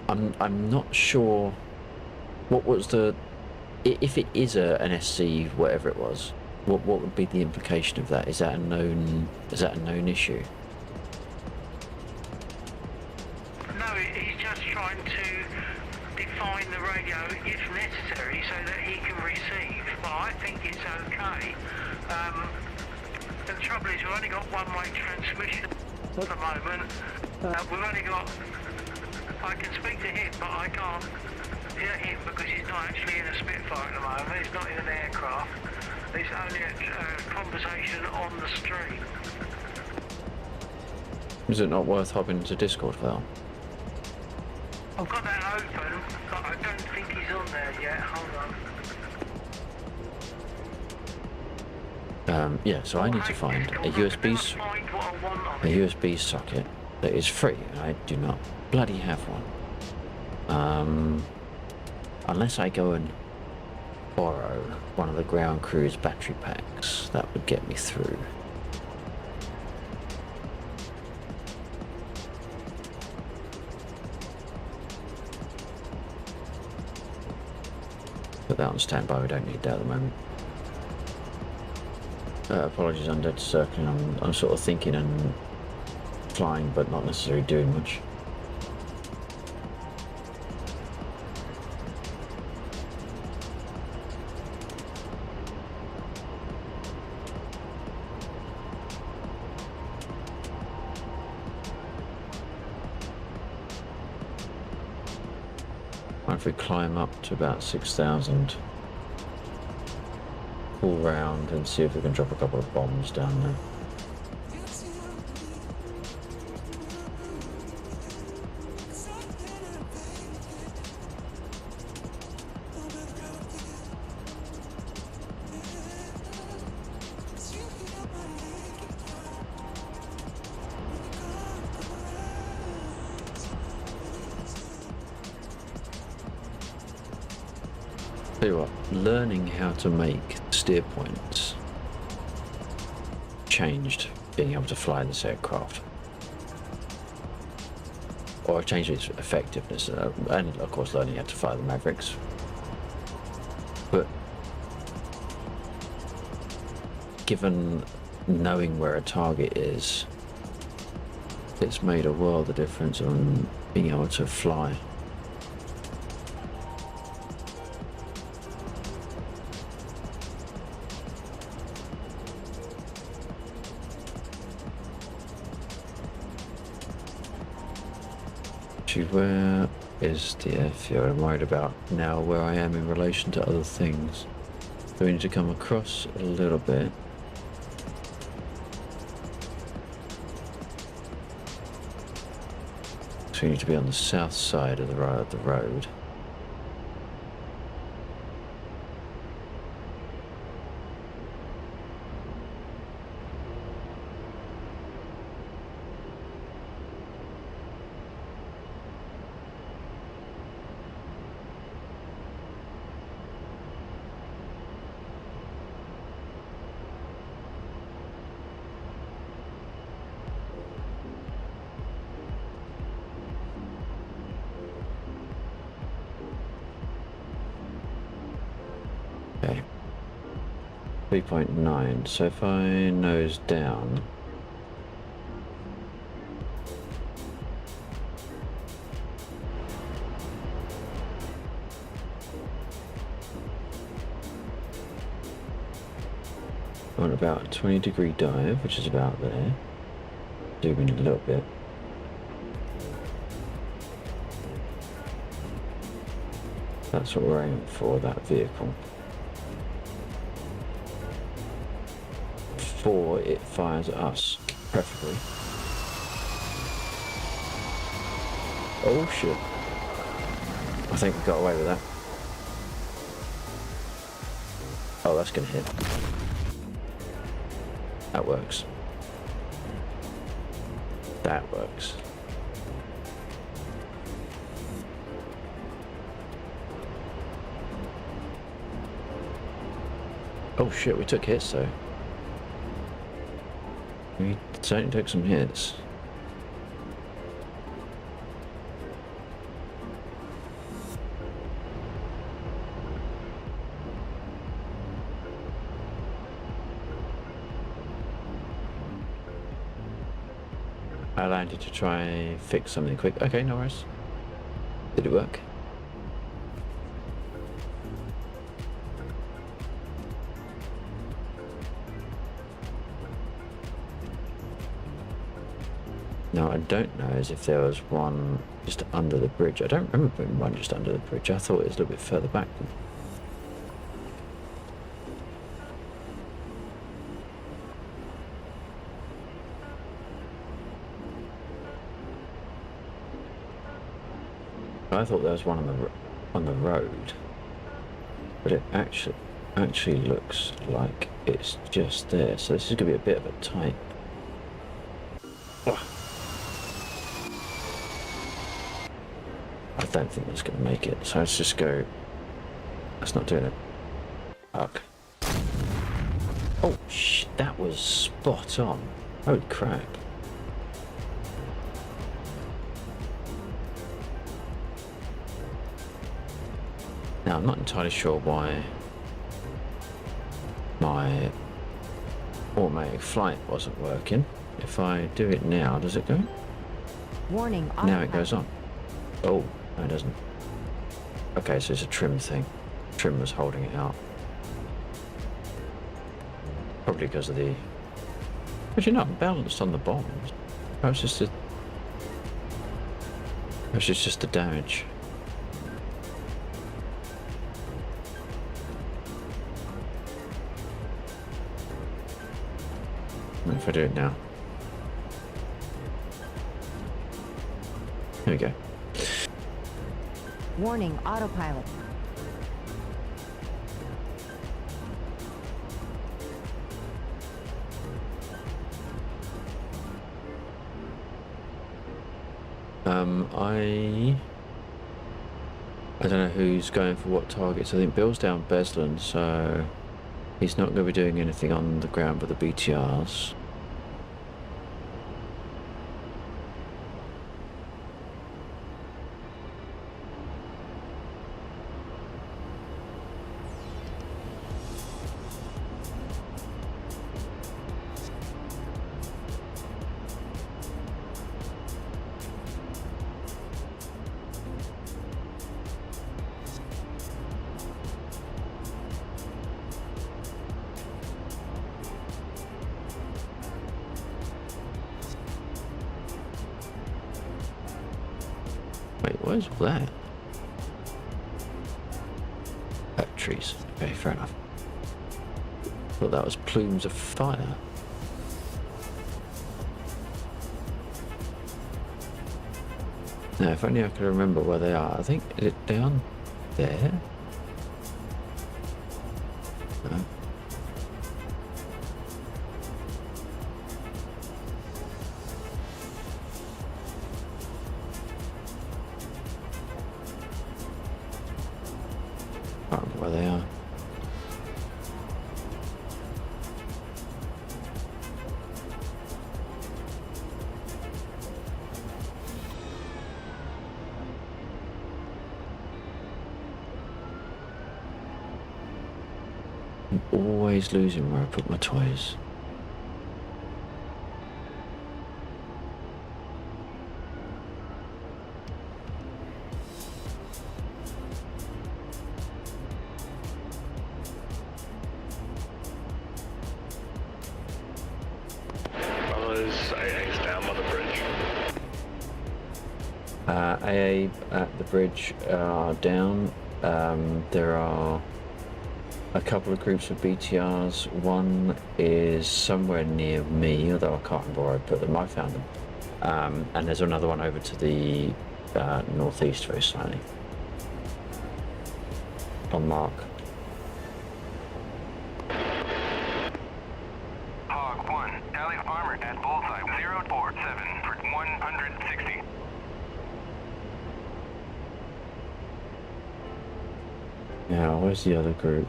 A: not sure what was the if it is an SC whatever it was. What would be the implication of that? Is that a known issue?
B: No, he's just trying to define the radio if necessary so that he can receive. But I think it's okay. The trouble is we've only got one-way transmission at the moment. We've only got... I can speak to him, but I can't hear him because he's not actually in a Spitfire at the moment. He's not in an aircraft. It's only a conversation on the stream.
A: Is it not worth hopping to Discord for that?
B: I've got that open, but I don't think he's on there yet. Hold on.
A: Yeah, so I need to find a USB socket that is free. I do not bloody have one. Unless I go and borrow one of the ground crew's battery packs, that would get me through. Put that on standby, we don't need that at the moment. Apologies, I'm dead circling. I'm sort of thinking and flying, but not necessarily doing much. If we climb up to about 6,000, pull round and see if we can drop a couple of bombs down there. Tell you what, learning how to make steer points changed being able to fly this aircraft. Or change its effectiveness, and of course learning how to fly the Mavericks. But given knowing where a target is, it's made a world of difference on being able to fly. Where is the airfield? I'm worried about now where I am in relation to other things. So we need to come across a little bit. So we need to be on the south side of the road. Okay. 3.9. So if I nose down, on about a 20-degree dive, which is about there. Zoom in a little bit. That's what we're aiming for, that vehicle. Before it fires at us, preferably. Oh shit. I think we got away with that. Oh, that's gonna hit. That works. That works. Oh shit, we took hits though. We certainly took some hits. I landed to try and fix something quick. Okay, no worries. Did it work? Now, I don't know as if there was one just under the bridge. I don't remember being one just under the bridge. I thought it was a little bit further back. I thought there was one on the road, but it actually looks like it's just there. So this is going to be a bit of a tight. I don't think that's going to make it. So let's just go. That's not doing it. Fuck. Oh shit! That was spot on. Holy crap. Now, I'm not entirely sure why my automatic flight wasn't working. If I do it now, does it go?
G: Warning.
A: Now it goes on. Oh, no it doesn't. Okay, so it's a trim thing. Trim was holding it out. Probably because of the... Actually not balanced on the bombs. Perhaps it's just Perhaps it's just the damage. If I do it now. There we go.
G: Warning, autopilot.
A: I don't know who's going for what targets. I think Bill's down Beslan, so he's not going to be doing anything on the ground with the BTRs. Wait, where's all that? Trees. Okay, fair enough. Thought that was plumes of fire. Now, if only I could remember where they are. I think, is it down there? No. Can't remember where they are. I'm always losing where I put my toys.
E: AA's down by the bridge.
A: AA at the bridge are down. There are a couple of groups of BTRs. One is somewhere near me, although I can't remember where I put them. I found them. And there's another one over to the northeast very slightly. On mark.
E: Hog 1, tally armor at bullseye 047 for 160.
A: Now, where's the other group?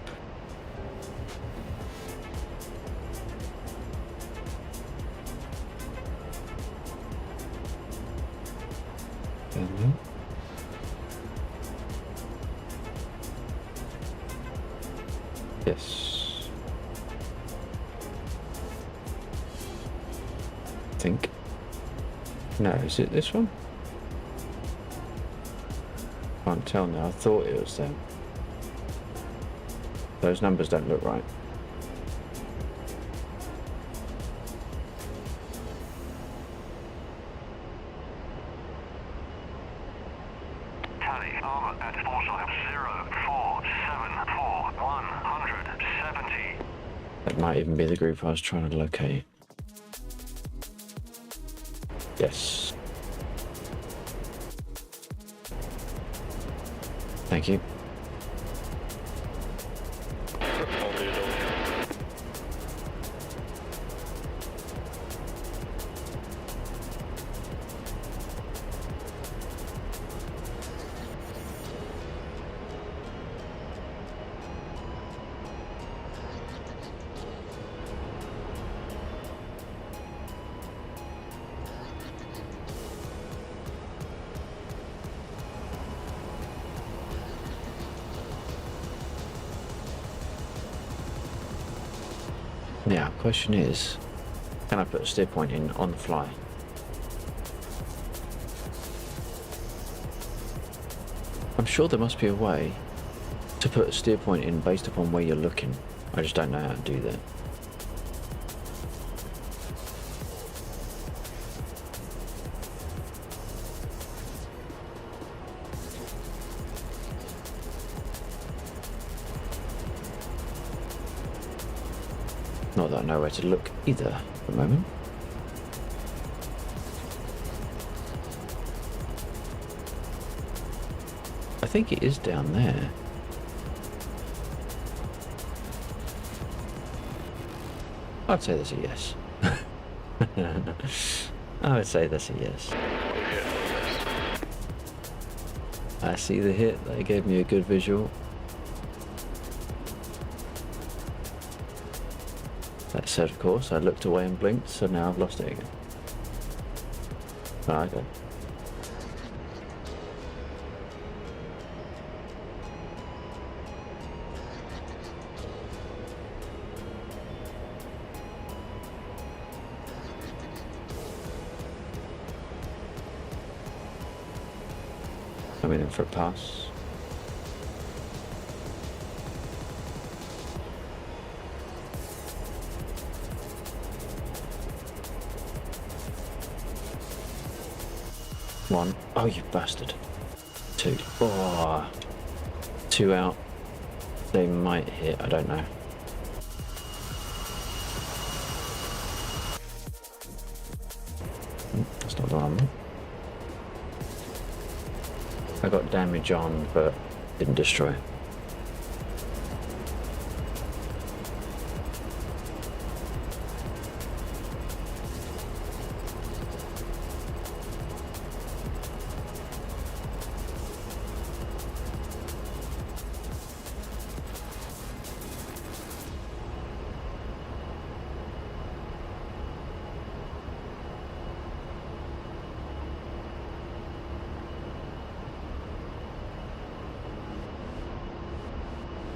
A: Yes. I think. No, is it this one? Can't tell now. I thought it was them. Those numbers don't look right.
E: Tally armor at bullseye 047 for 170.
A: That might even be the group I was trying to locate. Yes. Thank you. Now, question is, can I put a steer point in on the fly? I'm sure there must be a way to put a steer point in based upon where you're looking. I just don't know how to do that. Not that I know where to look either at the moment. I think it is down there. I'd say that's a yes. I would say that's a yes. I see the hit. They gave me a good visual. That said, of course, I looked away and blinked, so now I've lost it again. Oh, okay. Coming in for a pass. One. Oh, you bastard. 2. Oh, 2 out. They might hit, I don't know. That's not the one. I got damage on, but didn't destroy.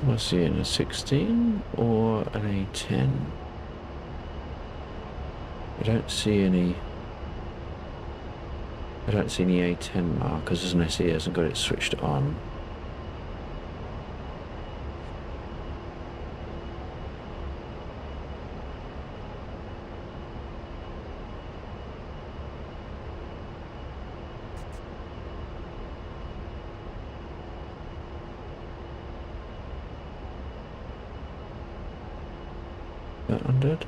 A: Was he in a 16 or an A10? I don't see any A10 markers as an SE hasn't got it switched on. Undead?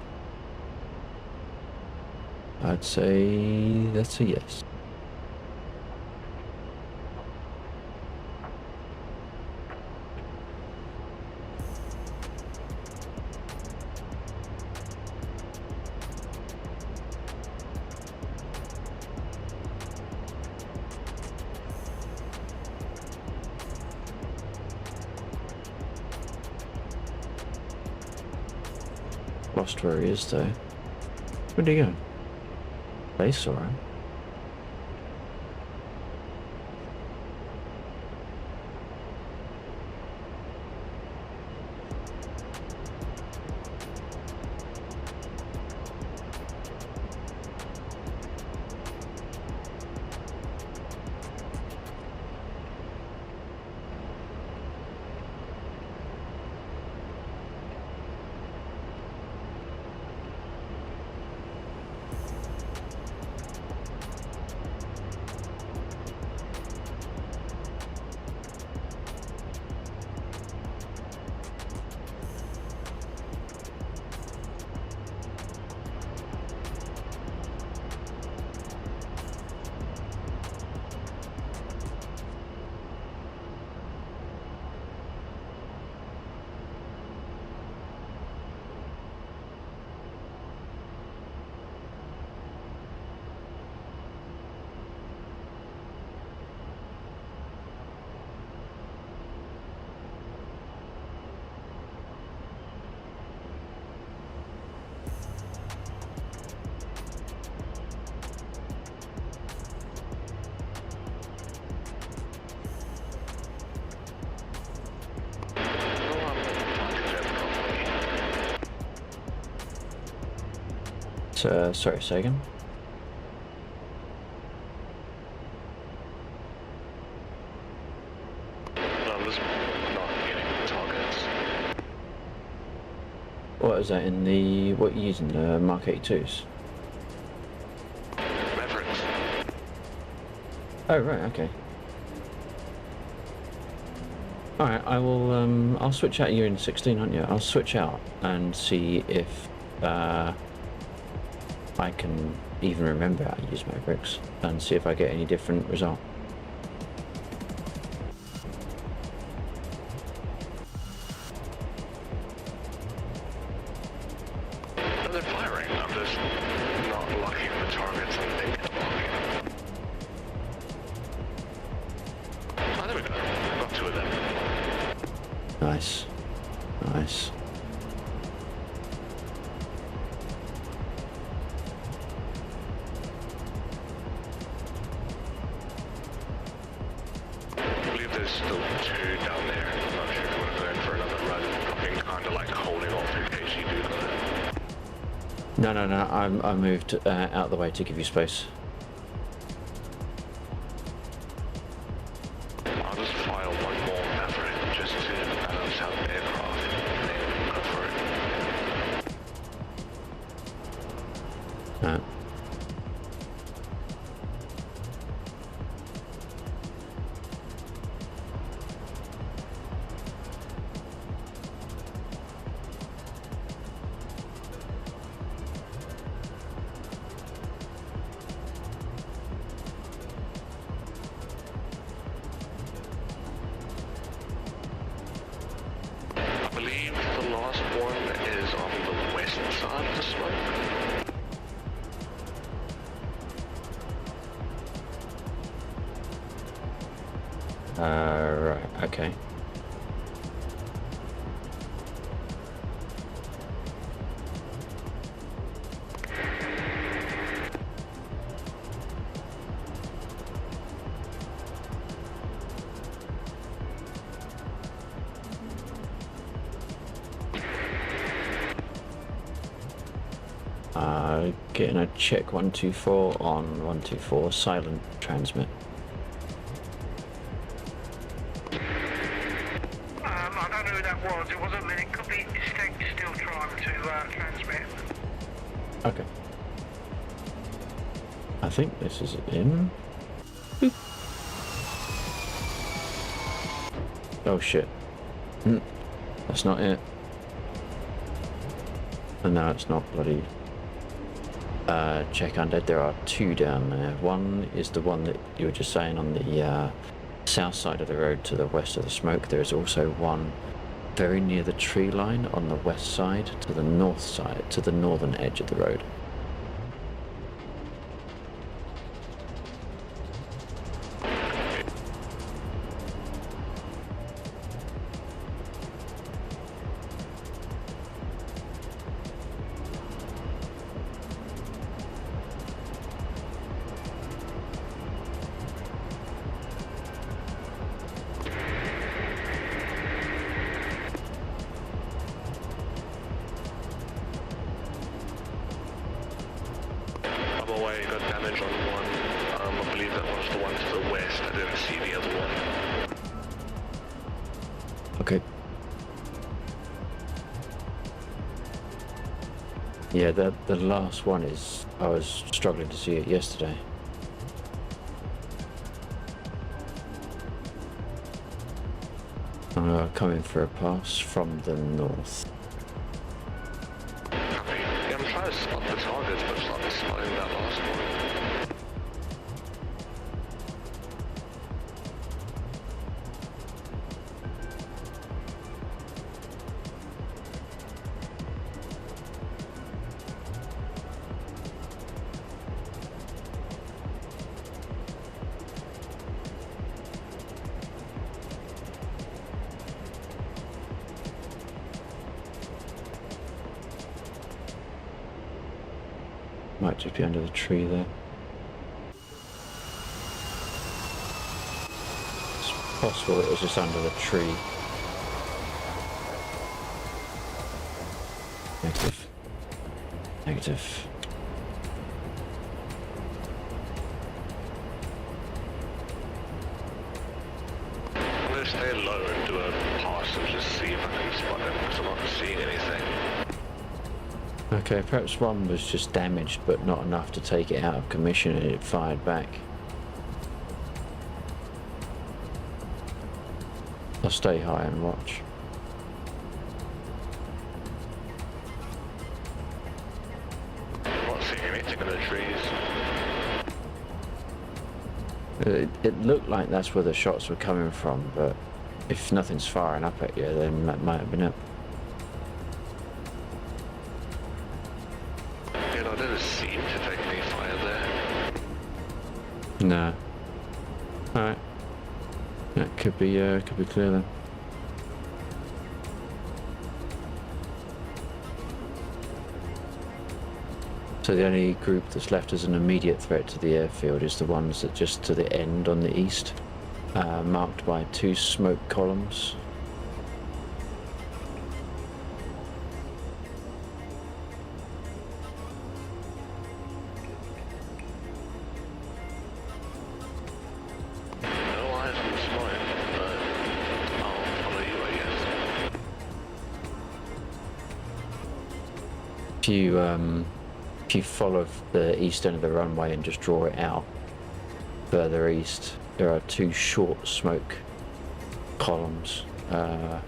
A: I'd say that's a yes. Lost where he is though. Where'd he go? Base, alright. Sorry, say again?
H: I'm just not getting targets.
A: What is that in the, what are you using, the Mark 82s?
H: Mavericks.
A: Oh right, okay. Alright, I will, I'll switch out, you're in 16, aren't you? I'll switch out and see if, I can even remember how to use Mavericks and see if I get any different result.
H: They're firing. I'm just not locking the targets and they get locking. Oh, there we go. Got 2 of them.
A: Nice. Nice.
H: I believe there's still 2 down there. I'm not sure if you want to go in for another run. I've been kind of like holding off in case you do that.
A: No, I moved out of the way to give you space.
H: I'll just file 1 more Maverick just to balance out the aircraft and then go for it. side of the smoke.
A: Right, okay. Getting a check 124 on 124 silent transmit.
B: I don't know who that was. It wasn't me. It could be Steg still trying to transmit.
A: Okay. I think this is him. Oh shit. That's not it. And no, it's not bloody. Check undead. There are two down there. One is the one that you were just saying on the south side of the road to the west of the smoke. There is also one very near the tree line on the west side to the north side, to the northern edge of the road.
H: Other way, got damage on one. I believe that was the one to the west. I didn't see the other one.
A: Okay. Yeah, the last one is, I was struggling to see it yesterday. Coming for a pass from the north.
H: Okay. Yeah, I'm trying to spot the targets, but it's not spotting that last one.
A: Might just be under the tree there. It's possible it was just under the tree. Negative. Negative.
H: I'm going to stay low and do a pass and just see if I can spot them because I'm not seeing anything.
A: Okay, perhaps one was just damaged but not enough to take it out of commission and it fired back. I'll stay high and watch.
H: I'm not seeing anything in the trees.
A: It looked like that's where the shots were coming from, but if nothing's firing up at you, then that might have been it.
H: Yeah, I didn't seem to take any fire there.
A: No. Alright. That could be clear then. So the only group that's left as an immediate threat to the airfield is the ones that just to the end on the east, marked by two smoke columns.
H: No eyes on the smoke, but I'll follow you, I guess.
A: If you follow the east end of the runway and just draw it out further east, there are two short smoke columns a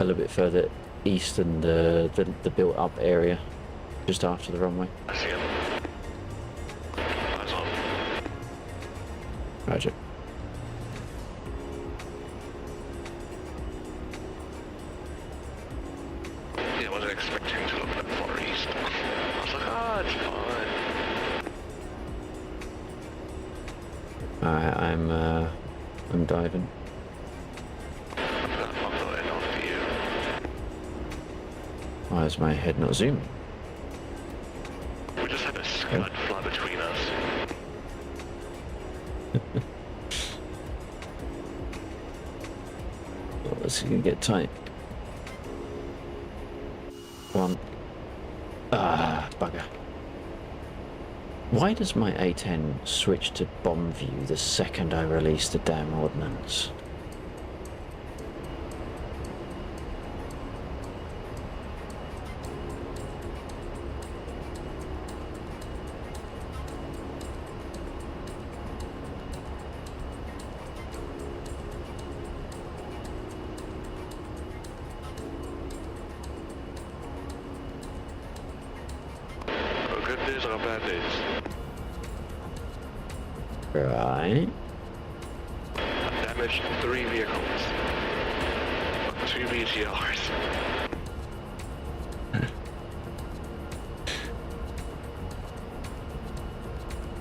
A: little bit further east than the built up area just after the runway.
H: I see him. Eyes on.
A: Roger.
H: Yeah, was
A: Alright, I'm diving.
H: I'm not in after you.
A: Why is my head not zooming?
H: We just had a scud fly between us.
A: Oh, this is gonna get tight. One. Ah, bugger. Why does my A10 switch to bomb view the second I release the damn ordnance?
H: Got good news or bad news?
A: Right.
H: Damaged 3 vehicles. 2 BTRs.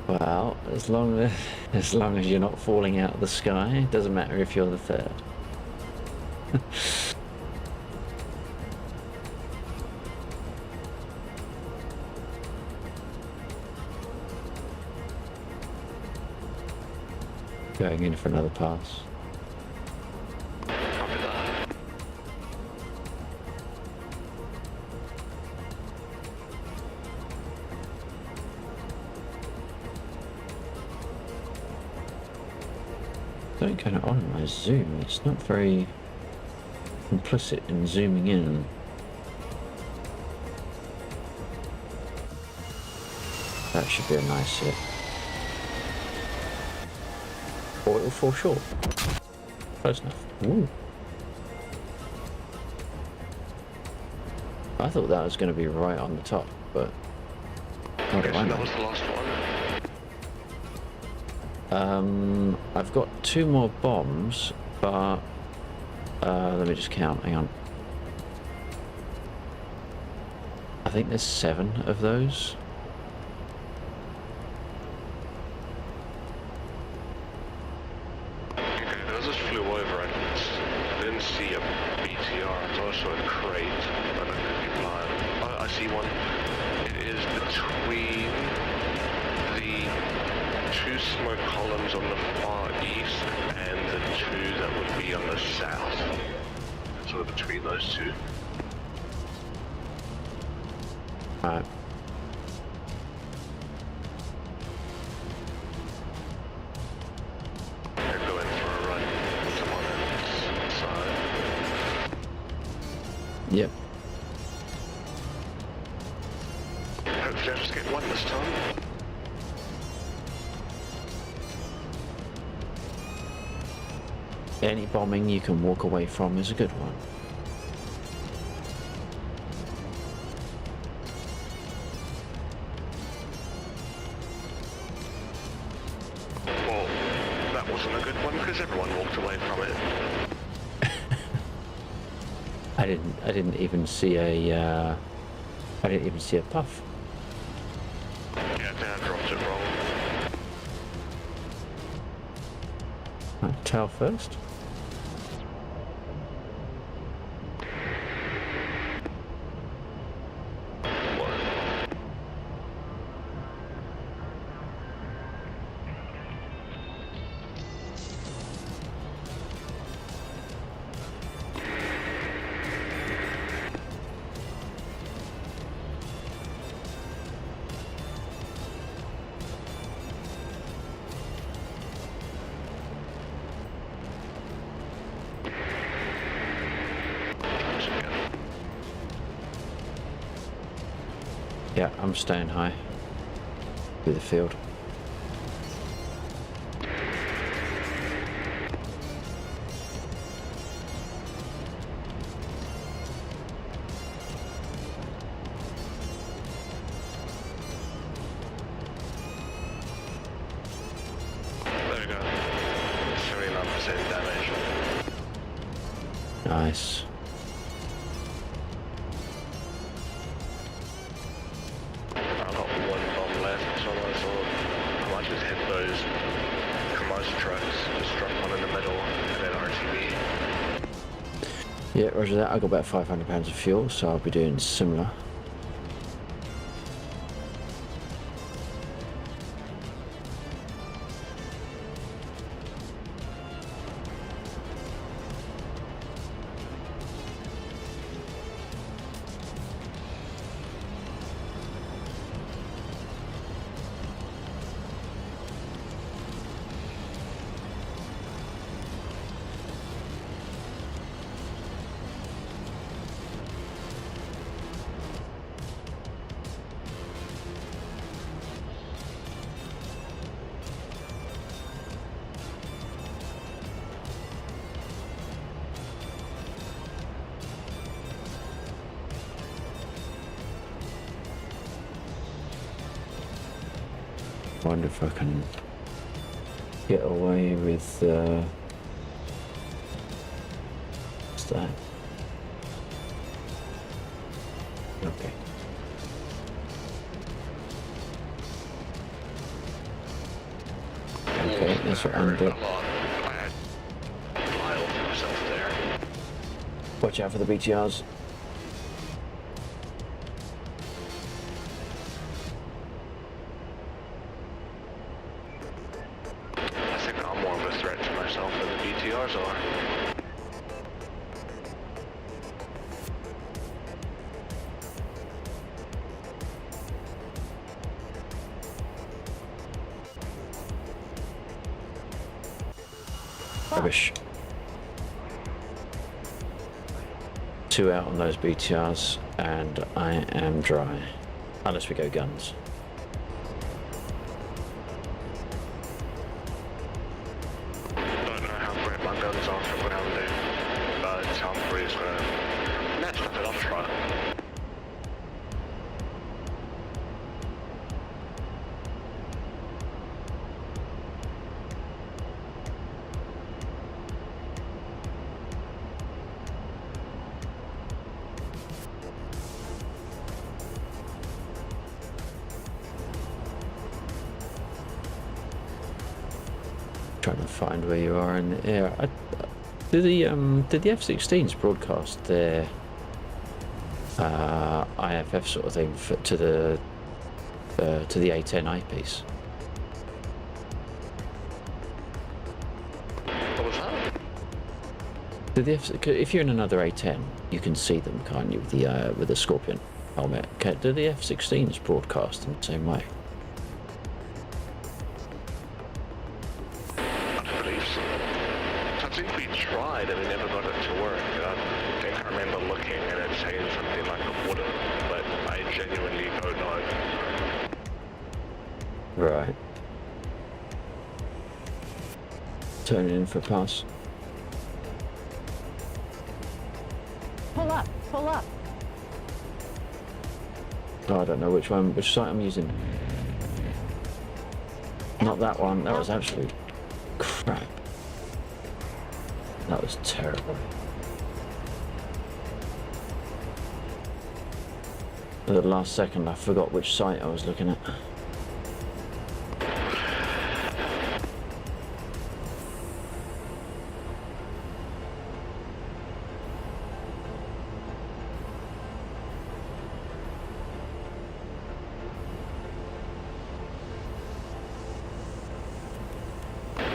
A: Well, as long as you're not falling out of the sky, it doesn't matter if you're the third. Going in for another pass.
H: Copy that.
A: Don't get it on my zoom. It's not very implicit in zooming in. That should be a nice hit. Or it'll fall short. Close enough. Ooh. I thought that was going to be right on the top, but how do
H: Okay,
A: I
H: so
A: know?
H: that was the last one.
A: I've got 2 more bombs, but let me just count. Hang on. I think there's 7 of those.
H: Okay, those just flew over and I didn't see a BTR. It's also a crate, but I could be blind. Oh, I see one. It is between the 2 smoke columns on the far east and the 2 that would be on the south. Sort of between those 2.
A: Alright.
H: They're going for a run. Someone inside.
A: Yep.
H: Hopefully I just get one this time.
A: Any bombing you can walk away from is a good one.
H: Well, that wasn't a good one because everyone walked away from it.
A: I didn't even see a puff.
H: Yeah, I think I dropped it wrong.
A: Right, tail first. Yeah, I'm staying high through the field.
H: There we go. 39% damage.
A: Nice.
H: I've got 1 bomb left, so I might just hit those
A: Yeah, roger that. I got about £500 of fuel, so I'll be doing similar. Wonder if I can get away with what's that? Okay. Okay, that's what I'm doing. Watch out for the BTRs.
H: I think I'm more of a threat to myself than the BTRs are.
A: Rubbish. 2 out on those BTRs, and I am dry. Unless we go guns.
H: Don't know how great my guns are for grounding, but I'm pretty gonna match up it off try.
A: Trying to find where you are in the air. Did the F-16s broadcast their IFF sort of thing to the A10 eyepiece?
H: What was that?
A: Did the if you're in another A10, you can see them, can't you, with the Scorpion helmet? Do the F-16s broadcast in the same way?
H: I believe so. I think we tried and we never got it to work. I think I remember looking and it saying something like it wouldn't, but I genuinely don't know.
A: Right. Turning in for a pass.
G: Pull up, pull up.
A: Oh, I don't know which site I'm using. Not that one. That was absolute crap. That was terrible. At the last second, I forgot which site I was looking at.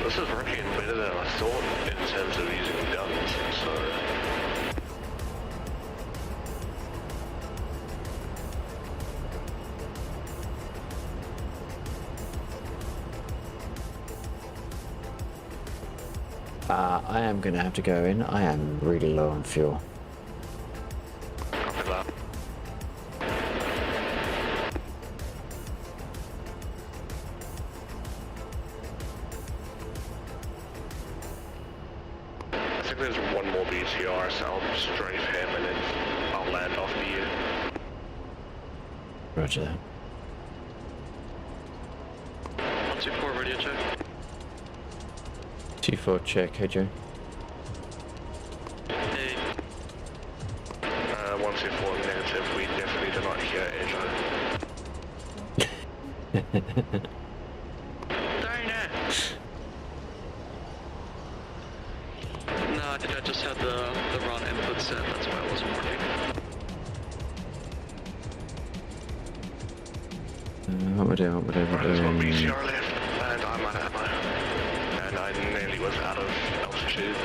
H: This is working better than I thought in terms of using guns, so...
A: I am going to have to go in. I am really low on fuel.
H: Copy that. I think there's one more BTR, so I'll strafe him and then I'll land after you.
A: Roger that.
I: 124 radio check.
A: 2-4 check, hey Joe.
I: Hey,
H: 124 negative, we definitely do not hear Asia.
I: darn it! No, I think I just had the wrong inputs reset, that's why it wasn't working.
A: What we're doing,
H: There's one BTR left, and I'm out of ammo. And I nearly was out of altitude.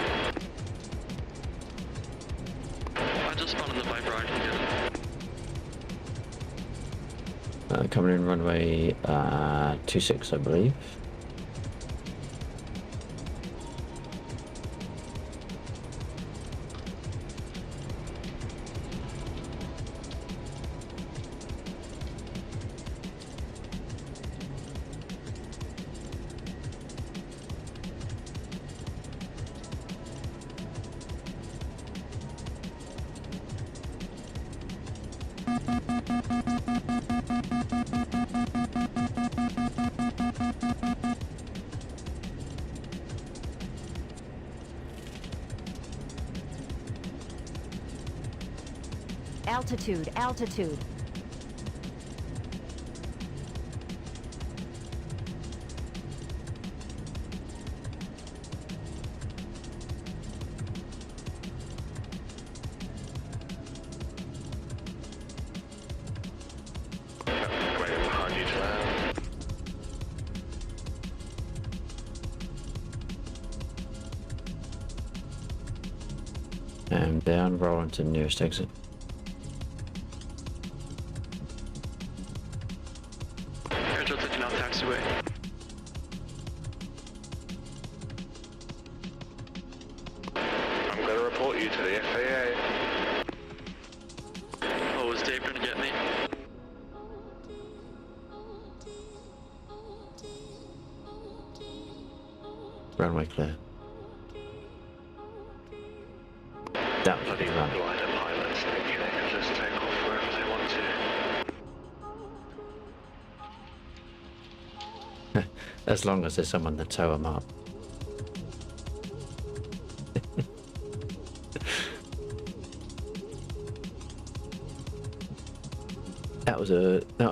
I: I just spawned in the Viper, I can get it.
A: Coming in runway 26, I believe.
G: Altitude, altitude.
H: Waiting behind you to land.
A: And down, roll into nearest exit.
I: Airjoe taking out taxiway.
H: I'm going to report you to the FAA.
I: Oh, is Dave gonna get me?
A: Runway clear. That was a big run.
H: Glider pilots, they can just take off wherever they want to.
A: As long as there's someone to tow them up. That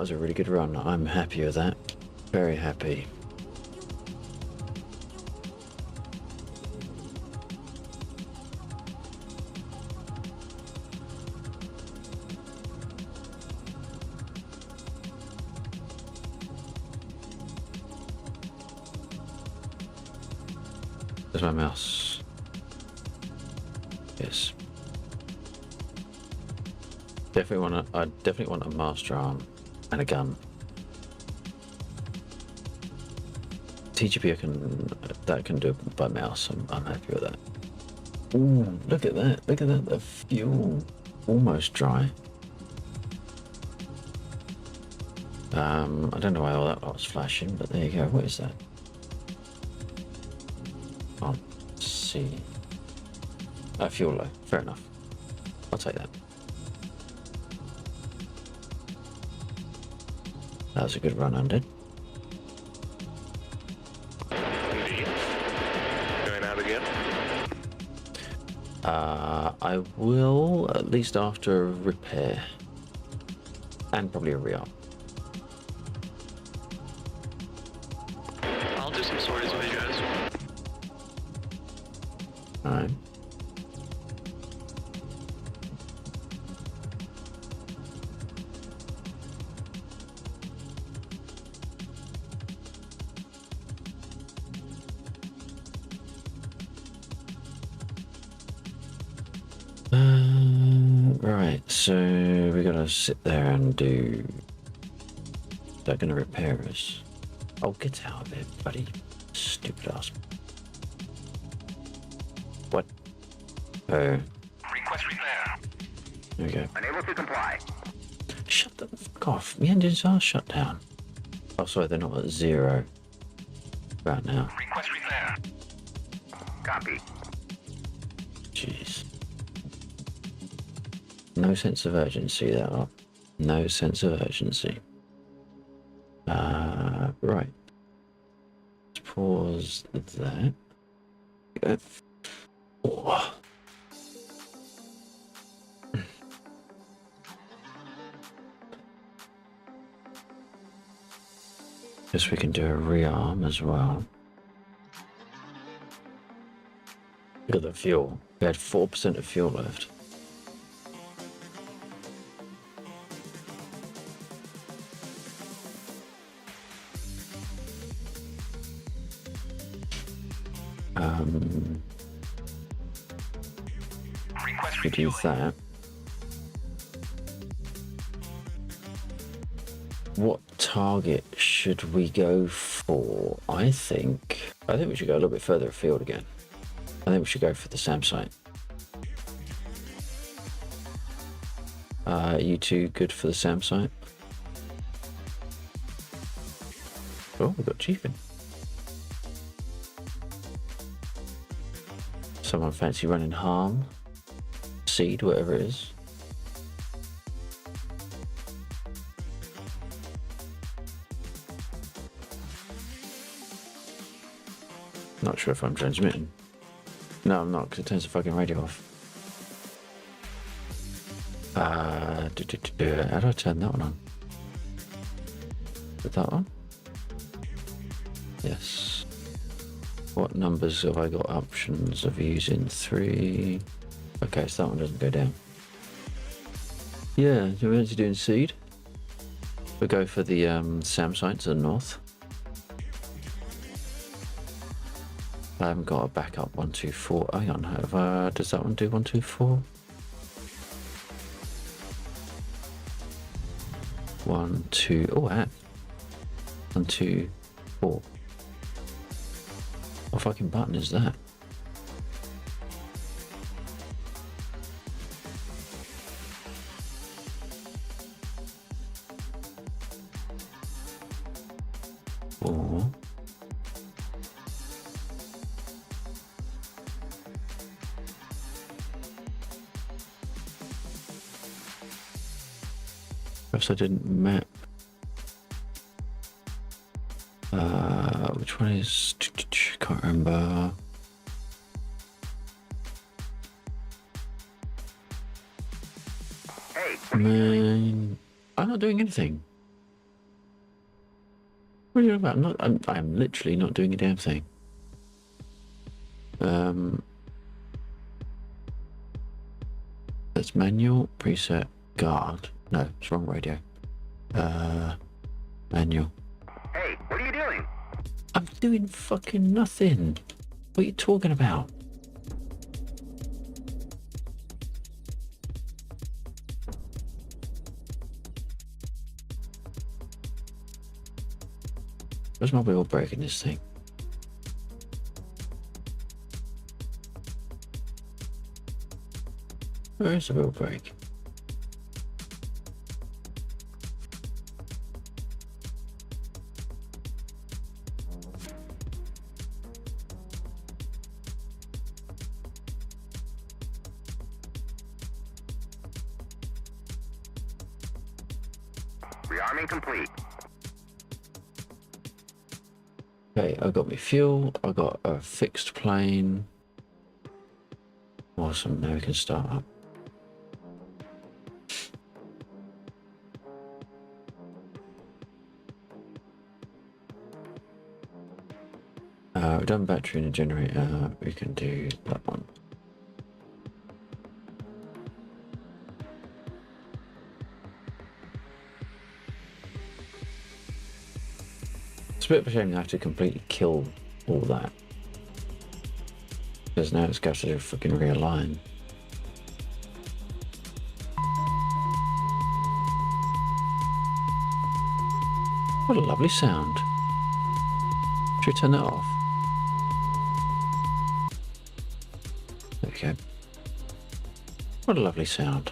A: was a really good run. I'm happy with that. Very happy. There's my mouse. Yes. I definitely want a master arm and a gun. TGP can do it by mouse. I'm happy with that. Ooh, look at that! Look at that! The fuel almost dry. I don't know why all that was flashing, but there you go. What is that? Can't see. Fuel low. Fair enough. I'll take that. That was a good run, Undead.
H: Indeed. Going out again?
A: I will, at least after a repair. And probably a re-up.
I: I'll do some sorties with you guys.
A: Alright. Right, so we gotta sit there and do. They're gonna repair us. Oh, get out of it, buddy. Stupid ass. What? Oh.
E: Request repair.
A: There we go.
E: Unable to comply.
A: Shut the fuck off. The engines are shut down. Oh, sorry, they're not at 0. Right now.
E: Request repair. Copy.
A: Jeez. No sense of urgency, that lot. No sense of urgency. Right. Let's pause that. Go. Oh. Guess we can do a rearm as well. Look at the fuel. We had 4% of fuel left.
E: Request
A: Could use
E: refueling.
A: that. What target should we go for? I think we should go a little bit further afield again. I think we should go for the SAM site. You two good for the SAM site? Oh, we got Chiefin. Someone fancy running harm? Seed, whatever it is. Not sure if I'm transmitting. No, I'm not, because it turns the fucking radio off. How do I turn that one on? Is that one? Yes. What numbers have I got options of using? 3. Okay, so that one doesn't go down. Yeah, do we want to do seed? We'll go for the SAM site to the north. I haven't got a backup 1, 2, 4. Hang on, does that one do 1, 2, 4? 1, 2. Oh, 1, 2, 4. What fucking button is that? Four. Perhaps I didn't map. Which one is? Can't remember. Man, I'm not doing anything. What are you about? I'm literally not doing a damn thing. That's manual, preset, guard. No, it's wrong radio. Manual.
E: Hey, what are you doing?
A: I'm doing fucking nothing. What are you talking about? Where's my wheel brake in this thing? Where is the wheel brake?
E: Rearming complete.
A: Okay, I got my fuel, I got a fixed plane. Awesome, now we can start up. We've done battery and a generator, we can do that one. It's a bit of a shame to have to completely kill all that. Because now it's got to fucking realign. What a lovely sound. Should we turn that off? There we go. What a lovely sound.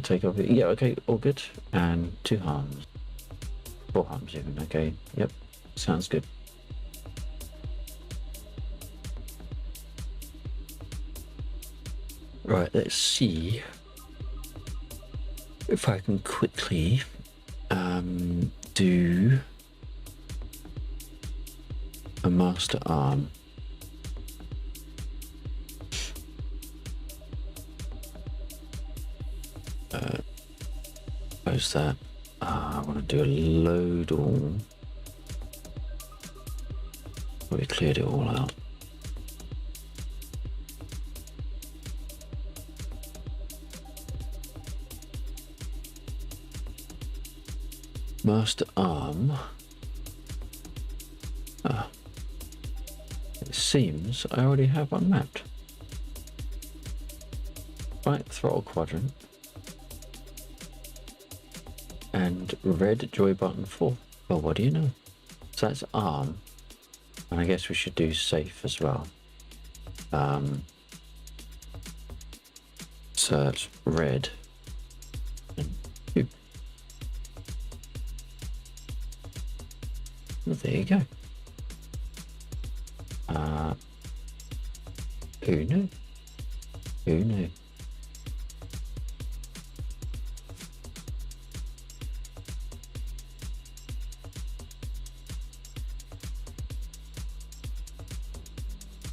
A: Take off. Yeah, okay, all good. And 2 harms. 4 harms even, okay. Yep, sounds good. Right, let's see if I can quickly do a master arm. Close that. I want to do a load all. We cleared it all out. Master arm. Ah. It seems I already have one mapped. Right throttle quadrant. And red joy button 4. Well, what do you know? So that's arm. And I guess we should do safe as well. So that's red. And 2. Well, there you go. Who knew? Who knew?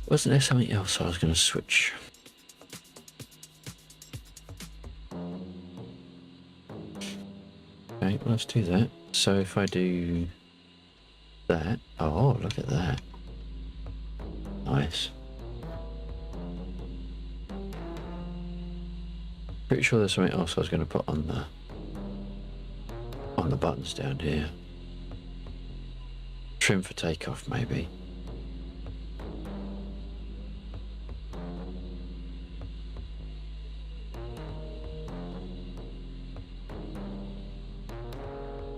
A: Wasn't there something else I was going to switch? Okay, well, let's do that. So if I do that, oh, look at that. Nice. Pretty sure there's something else I was going to put on the buttons down here. Trim for takeoff, maybe.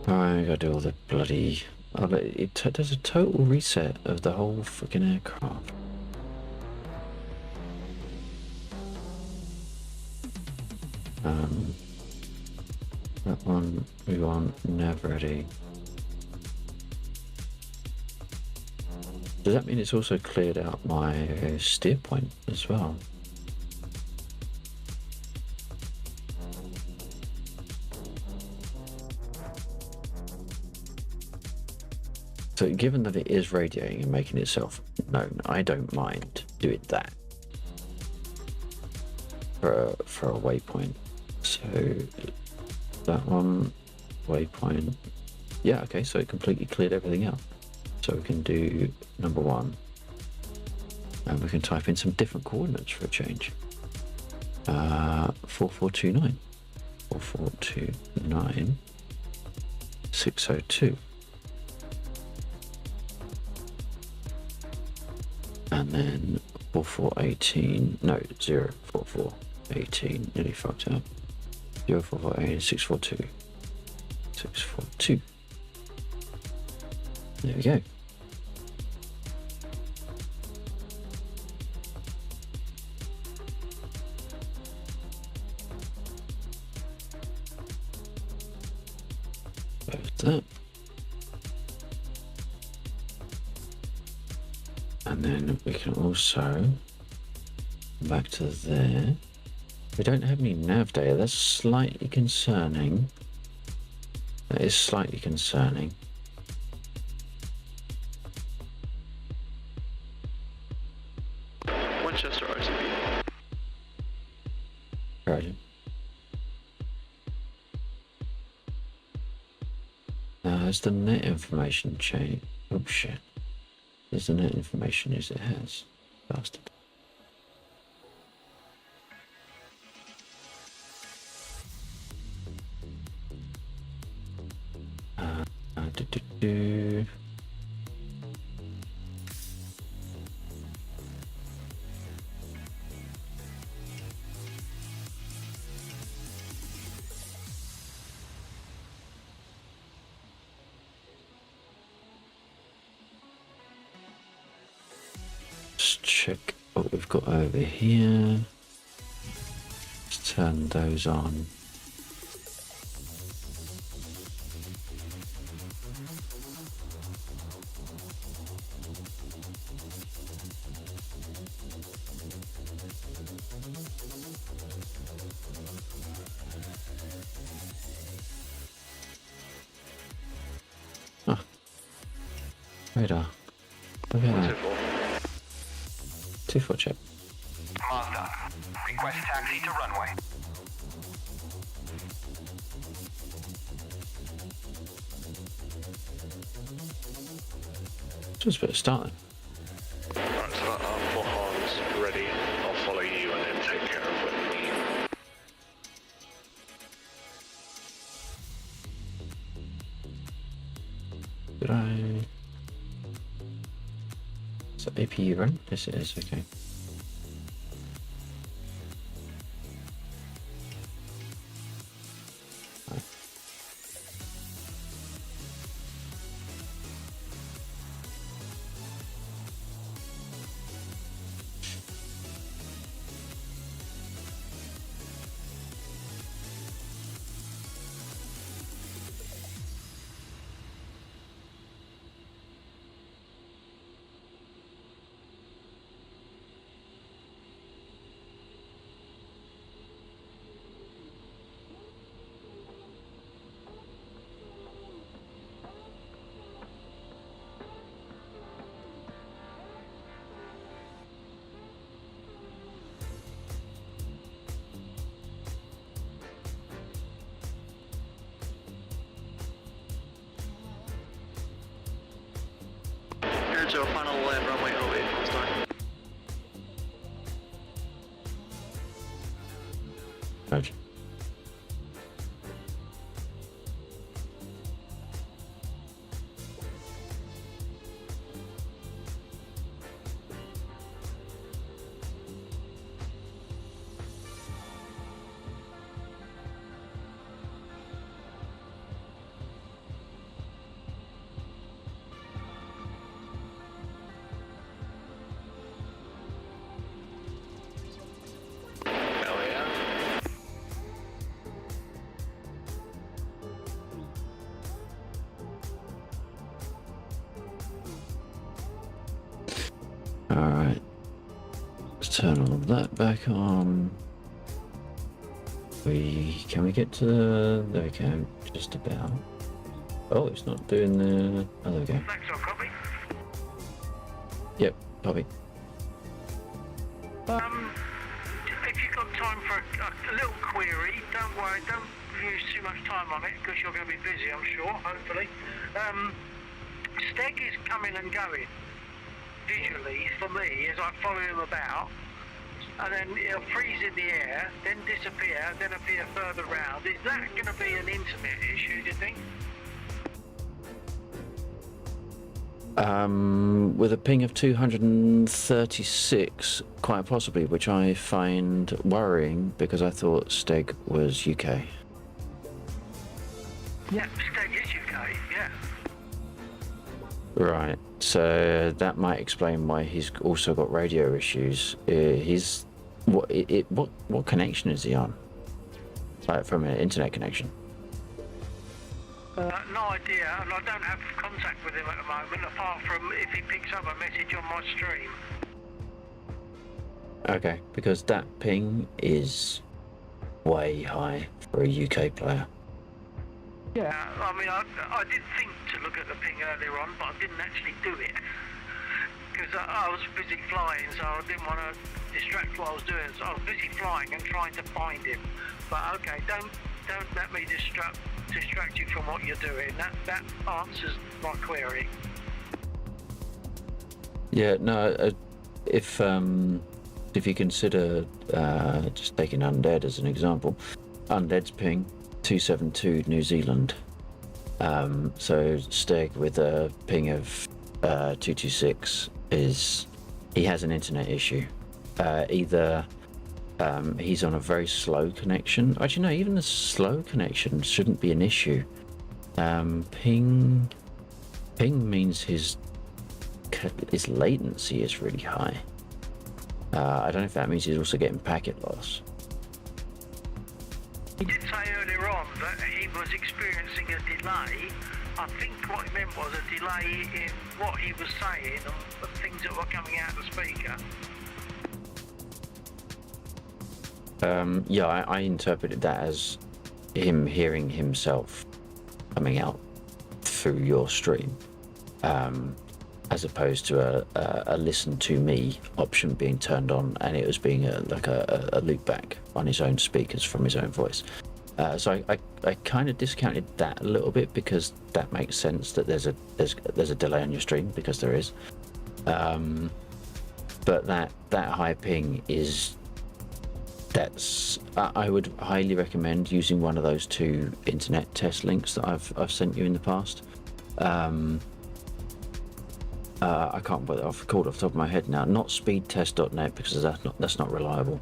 A: I gotta do all the bloody... Oh, it does a total reset of the whole freaking aircraft. That one we want nav ready. Does that mean it's also cleared out my steer point as well? So given that it is radiating and making itself known, I don't mind doing that for a waypoint. So that one, waypoint, yeah, okay, so it completely cleared everything out. So we can do number 1, and we can type in some different coordinates for a change. 4429, 4429, 602. And then 4418, no, 04418, nearly fucked up. 0448, 642. 642. There we go. There's that. And then we can also come back to there. We don't have any nav data. That's slightly concerning. That is slightly concerning.
I: Winchester RTB.
A: Right. Now, has the net information changed? Oh shit. Is the net information as it has? Bastard. Do. Let's check what we've got over here. Let's turn those on. Radar. Look at that. 2-4 check.
E: Mazda, request taxi to runway.
A: Just a bit of starting.
H: Right, so I'll put Hans ready. I'll follow you and then take care of what you need.
A: Did I? Is that APU run? Yes, it is. Okay.
I: Here, Joe, final land, runway 08, full start.
A: Roger.
H: Hell yeah.
A: Alright. Let's turn all of that back on. Can we get to the... There we go, just about. Oh, it's not doing the... Oh, there we go.
B: Thanks, I'll copy.
A: Yep, copy.
B: If you've got time for a little query, don't worry, don't use too much time on it because you're going to be busy, I'm sure, hopefully. Steg is coming and going visually for me as I follow him about, and then he'll freeze in the air, then disappear, then appear further round. Is that going to be an internet issue, do you think?
A: With a ping of 236, quite possibly, which I find worrying because I thought Steg was UK.
B: Yeah, Steg is UK, yeah.
A: Right, so that might explain why he's also got radio issues. What connection is he on? Like from an internet connection?
B: No idea, and I don't have contact with him at the moment, apart from if he picks up a message on my stream.
A: Okay, because that ping is way high for a UK player.
B: Yeah, I mean, I did think to look at the ping earlier on, but I didn't actually do it. Because I was busy flying, so I didn't want to distract what I was doing. So I was busy flying and trying to find him. But okay, don't let me distract you from what you're doing. That answers my query.
A: Yeah, no, if you consider just taking Undead as an example, Undead's ping 272 New Zealand. So Steg with a ping of 226 he has an internet issue. Either he's on a very slow connection. Actually, no, even the slow connection shouldn't be an issue. Ping means his latency is really high. I don't know if that means he's also getting packet loss.
B: He did say earlier on that he was experiencing a delay. I think what he meant was a delay in what he was saying and the things that were coming out of the speaker.
A: Yeah, I interpreted that as him hearing himself coming out through your stream, as opposed to a listen to me option being turned on, and it was being like a loop back on his own speakers from his own voice. So I kind of discounted that a little bit because that makes sense that there's a delay on your stream, because there is. But that high ping is. I would highly recommend using one of those two internet test links that I've sent you in the past. I can't put it off the top of my head now. Not speedtest.net because that's not reliable.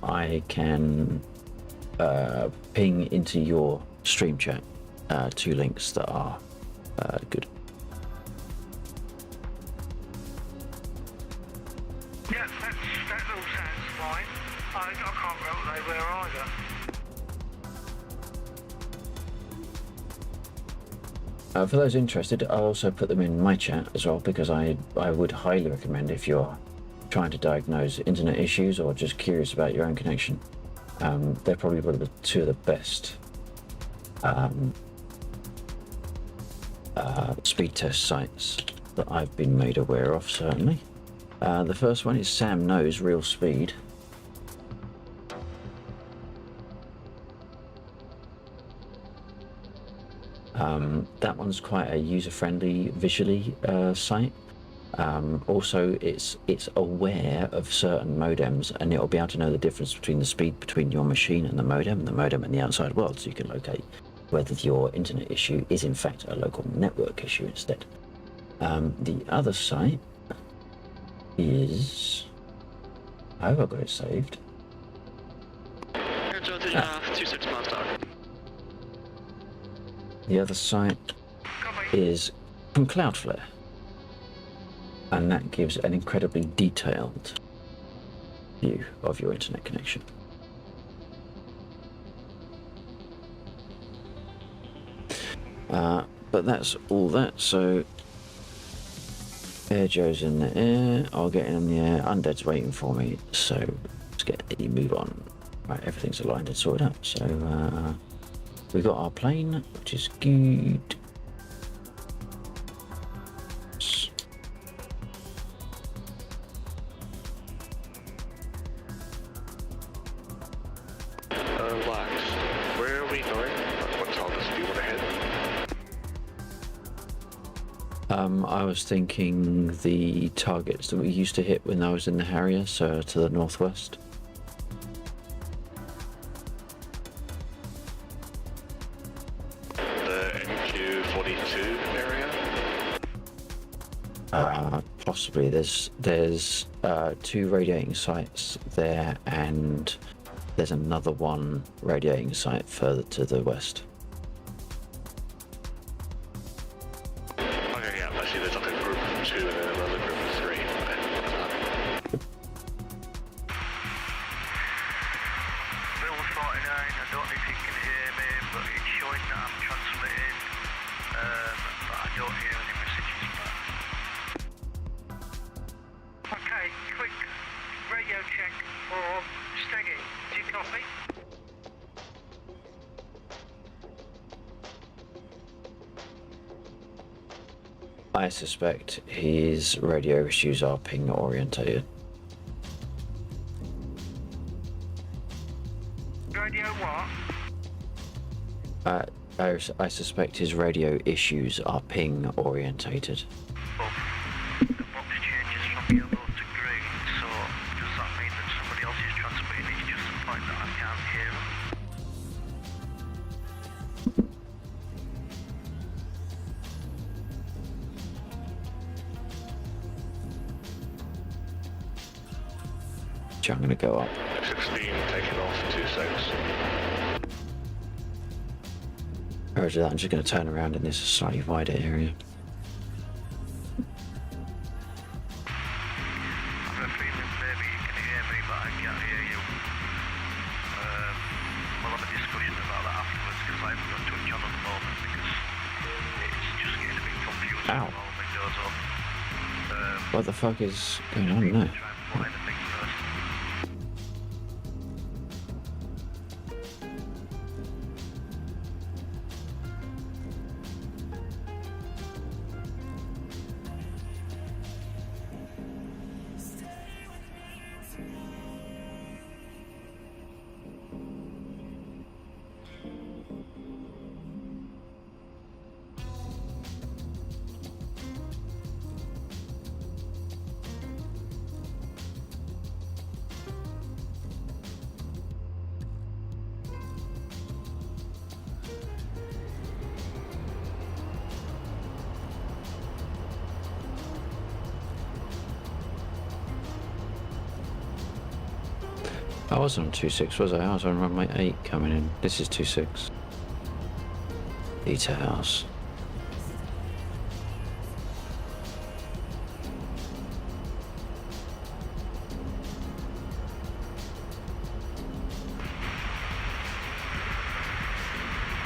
A: I can ping into your stream chat 2 links that are good.
B: Yeah, that all sounds fine. I can't remember what they were either.
A: For those interested, I'll also put them in my chat as well, because I would highly recommend, if you're trying to diagnose internet issues or just curious about your own connection, they're probably one of the 2 of the best speed test sites that I've been made aware of, certainly. The first one is Sam Knows Real Speed. That one's quite a user-friendly visually site. Also, it's aware of certain modems, and it'll be able to know the difference between the speed between your machine and the modem and the outside world, so you can locate whether your internet issue is in fact a local network issue instead. The other site is... I hope I've got it saved.
I: Air Joe 26 miles per hour.
A: The other site is from Cloudflare, and that gives an incredibly detailed view of your internet connection. But that's all that, so Air Joe's in the air, I'll get in the air, Undead's waiting for me, so let's get a move on. Right, everything's aligned and sorted out, so we've got our plane, which is good.
H: Lax, where are we going? What targets do you want to hit?
A: I was thinking the targets that we used to hit when I was in the Harrier, so to the northwest.
H: The MQ-42 area?
A: Possibly. There's 2 radiating sites there, and there's another one radiating site further to the west.
H: Okay, yeah, I see there's like a group of 2 and then another group of 3. Okay.
B: Bill 49, I don't know if you can hear me, but it's showing that I'm transmitting, but I don't hear any messages back. Okay, quick radio check for Steggy. Do you copy?
A: I suspect his radio issues are ping orientated.
B: Radio what?
A: I suspect his radio issues are ping orientated.
B: Oh, the box changes from yellow to green, so does that mean that somebody else is transmitting? It's just the point that I can't hear them.
A: I'm going to go up.
H: 16 taking off 26.
A: Roger that, I'm just going to turn around in this slightly wider area.
B: I've a feeling maybe you can hear me, but I can't hear you. We'll have a discussion about that afterwards, because I haven't got touch on at the moment, because it's just getting a bit confusing.
A: Ow.
B: When it goes up.
A: What the fuck is going on there?
B: Try and pull anything first.
A: I wasn't on 2.6, was I? I was on runway 8 coming in. This is 2.6. Details.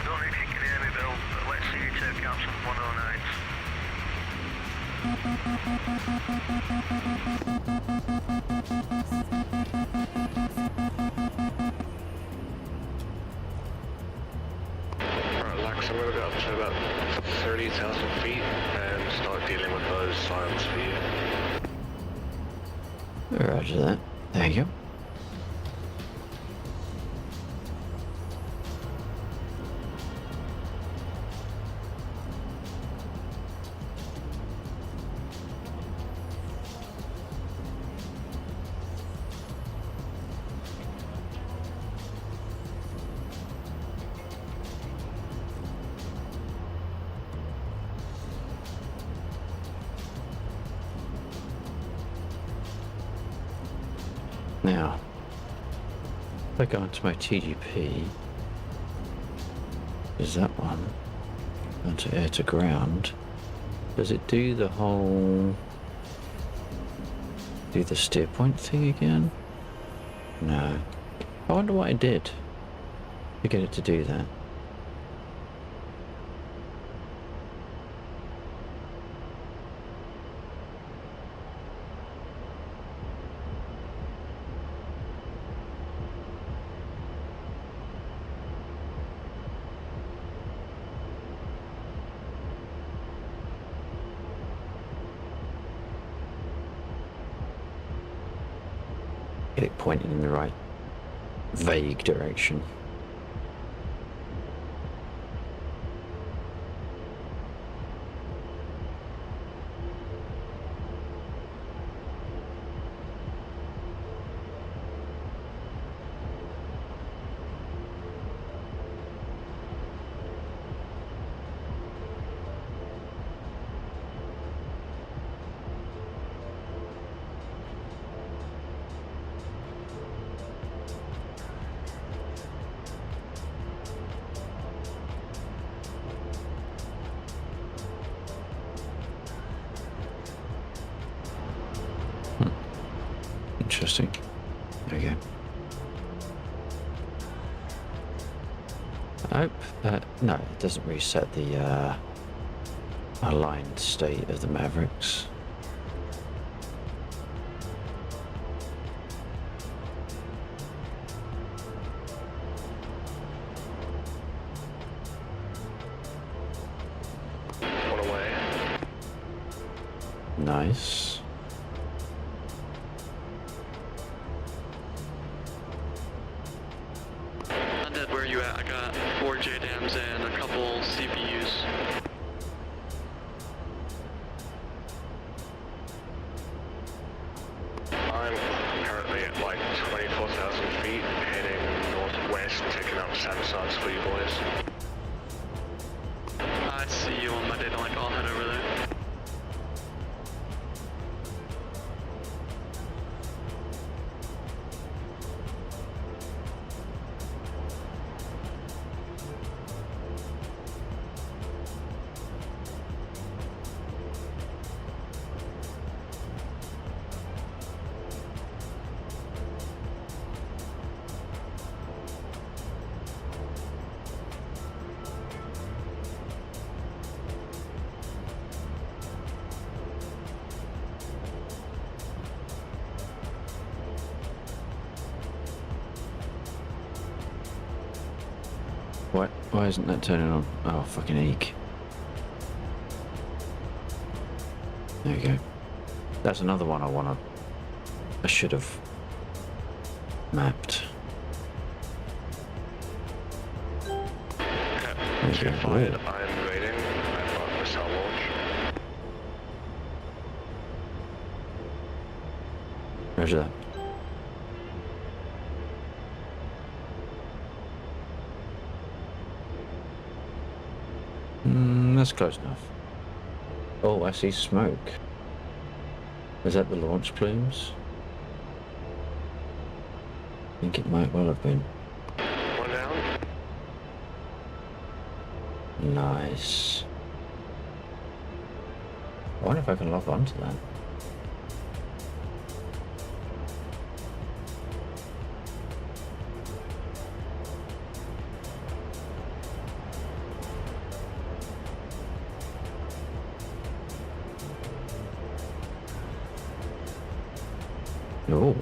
B: Don't know if you can hear me, Bill, but let's see you take out some 109s.
H: Alright, Lax, I'm gonna go up to about 30,000 feet and start dealing with those signs for you.
A: Roger that. Thank you. Now, if I go into my TGP, is that one? Onto air to ground. Does it do the whole... do the steer point thing again? No. I wonder what I did to get it to do that. Get it pointing in the right vague direction. Interesting. There we go. I hope that... no, it doesn't reset the aligned state of the Mavericks.
H: One away.
A: Nice.
I: Undead, where are you at? I got 4 JDAMs and a couple CPUs.
H: I'm currently at like 24,000 feet, heading northwest, taking up Samson's for you boys.
I: I see you on my data link. I'll head over there.
A: What? Why isn't that turning on? Oh, fucking eek. There you go. That's another one I should have mapped.
H: Okay, you're fine. I'm waiting. I've got missile launch.
A: Roger that. That's close enough. Oh, I see smoke. Is that the launch plumes? think it might well have been.
H: One down.
A: Nice. I wonder if I can log on to that. Oh.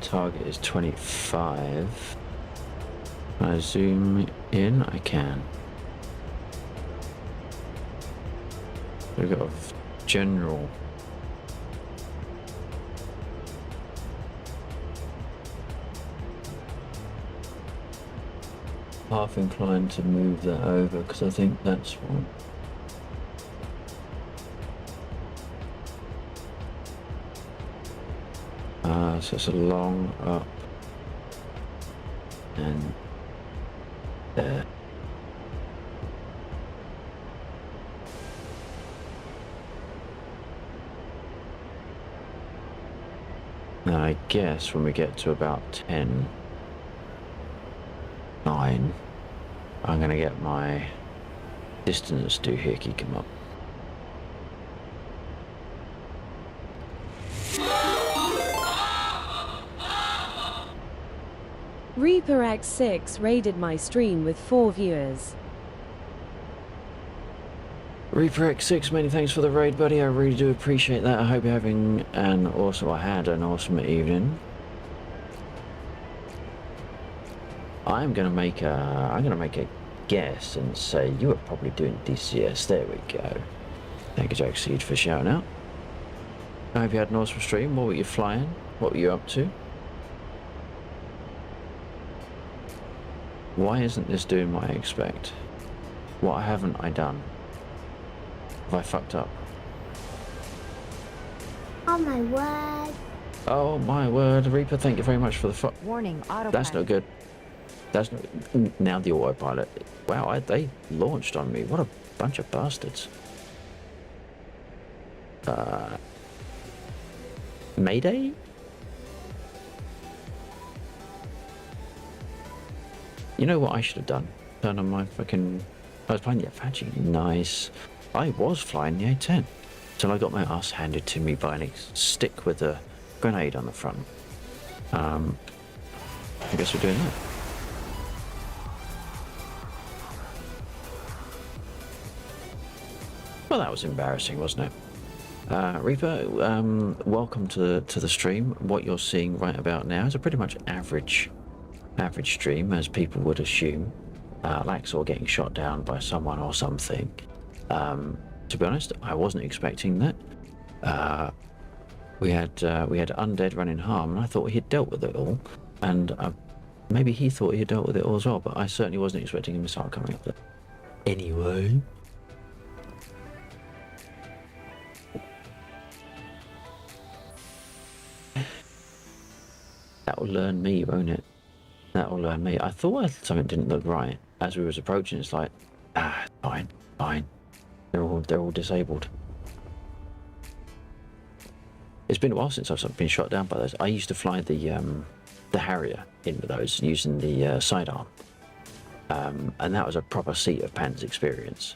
A: Target is 25. Can I zoom in? I can. We've got a general. Half inclined to move that over because I think that's one. So it's a long up and there. Now I guess when we get to about 10, 9, I'm going to get my distance doohickey come up.
F: Reaper X6 raided my stream with 4 viewers.
A: Reaper X6, many thanks for the raid, buddy. I really do appreciate that. I hope you're having an awesome, I had an awesome evening. I'm gonna make a guess and say you were probably doing DCS. There we go. Thank you, Jack Seed, for shouting out. I hope you had an awesome stream. What were you flying? What were you up to? Why isn't this doing what I expect? What haven't I done? Have I fucked up?
J: Oh my word.
A: Oh my word, Reaper, thank you very much for the
G: Warning, autopilot.
A: That's not good. That's not... Now the autopilot. Wow, they launched on me. What a bunch of bastards. Mayday? You know what I should have done? Turn on my fucking... I was flying the Apache. Nice. I was flying the A10 till I got my ass handed to me by a stick with a grenade on the front. I guess we're doing that. Well, that was embarrassing, wasn't it? Reaper, welcome to the stream. What you're seeing right about now is a pretty much average stream, as people would assume. Laxor getting shot down by someone or something. To be honest, I wasn't expecting that. We had undead running harm, and I thought he had dealt with it all. And maybe he thought he had dealt with it all as well, but I certainly wasn't expecting a missile coming up there. Anyway. That'll learn me, won't it? That'll learn me. I thought something didn't look right as we was approaching. It's like, fine. They're all disabled. It's been a while since I've been shot down by those. I used to fly the Harrier in with those using the sidearm, and that was a proper seat of pants experience.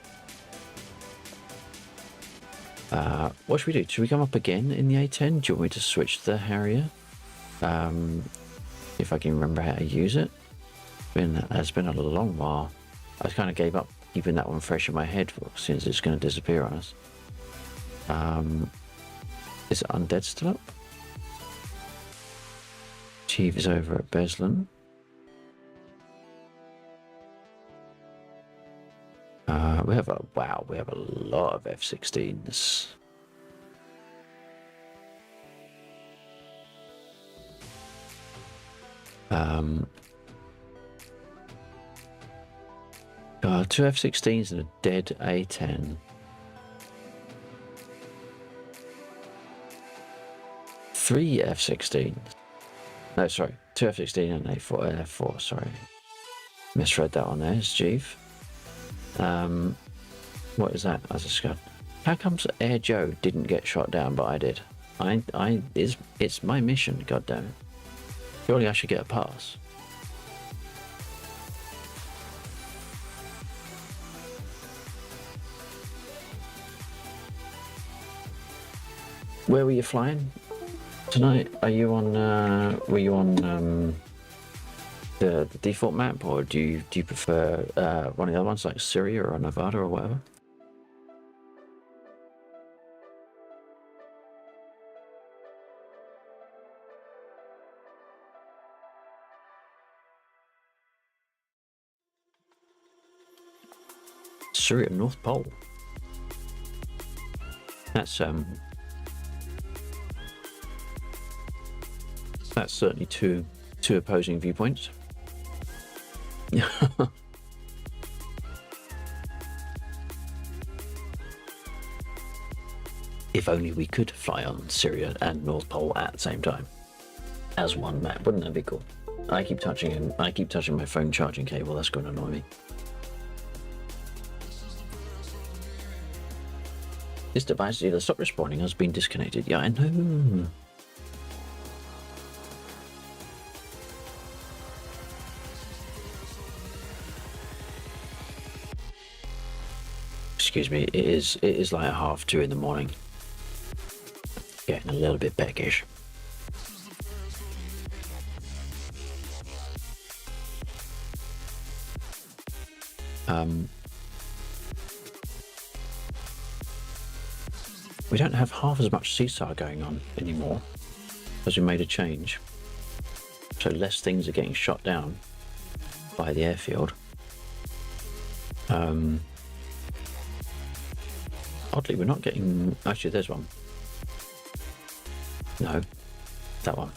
A: What should we do? Should we come up again in the A10? Do you want me to switch to the Harrier? If I can remember how to use it. It's been a long while. I kind of gave up keeping that one fresh in my head since it's going to disappear on us. Is Undead still up? Chief is over at Beslan. We have a lot of F-16s. Two F-16s and a dead A-10. 3 F-16s. No, sorry. 2 F-16 and A4, F4, sorry. Misread that one there, Steve. What is that as a scud? How comes Air Joe didn't get shot down, but I did? It's my mission, goddammit. Surely I should get a pass. Where were you flying tonight? Are you on? Were you on the default map, or do you prefer one of the other ones like Syria or Nevada or whatever? Syria, North Pole. That's certainly two opposing viewpoints. If only we could fly on Syria and North Pole at the same time as one map, wouldn't that be cool? I keep touching my phone charging cable. That's going to annoy me. This device either stopped responding or has been disconnected. Yeah, I know. Excuse me, it is like 2:30 in the morning. Getting a little bit peckish. We don't have half as much seesaw going on anymore as we made a change. So less things are getting shot down by the airfield. Oddly, we're not getting... Actually, there's one. No, that one.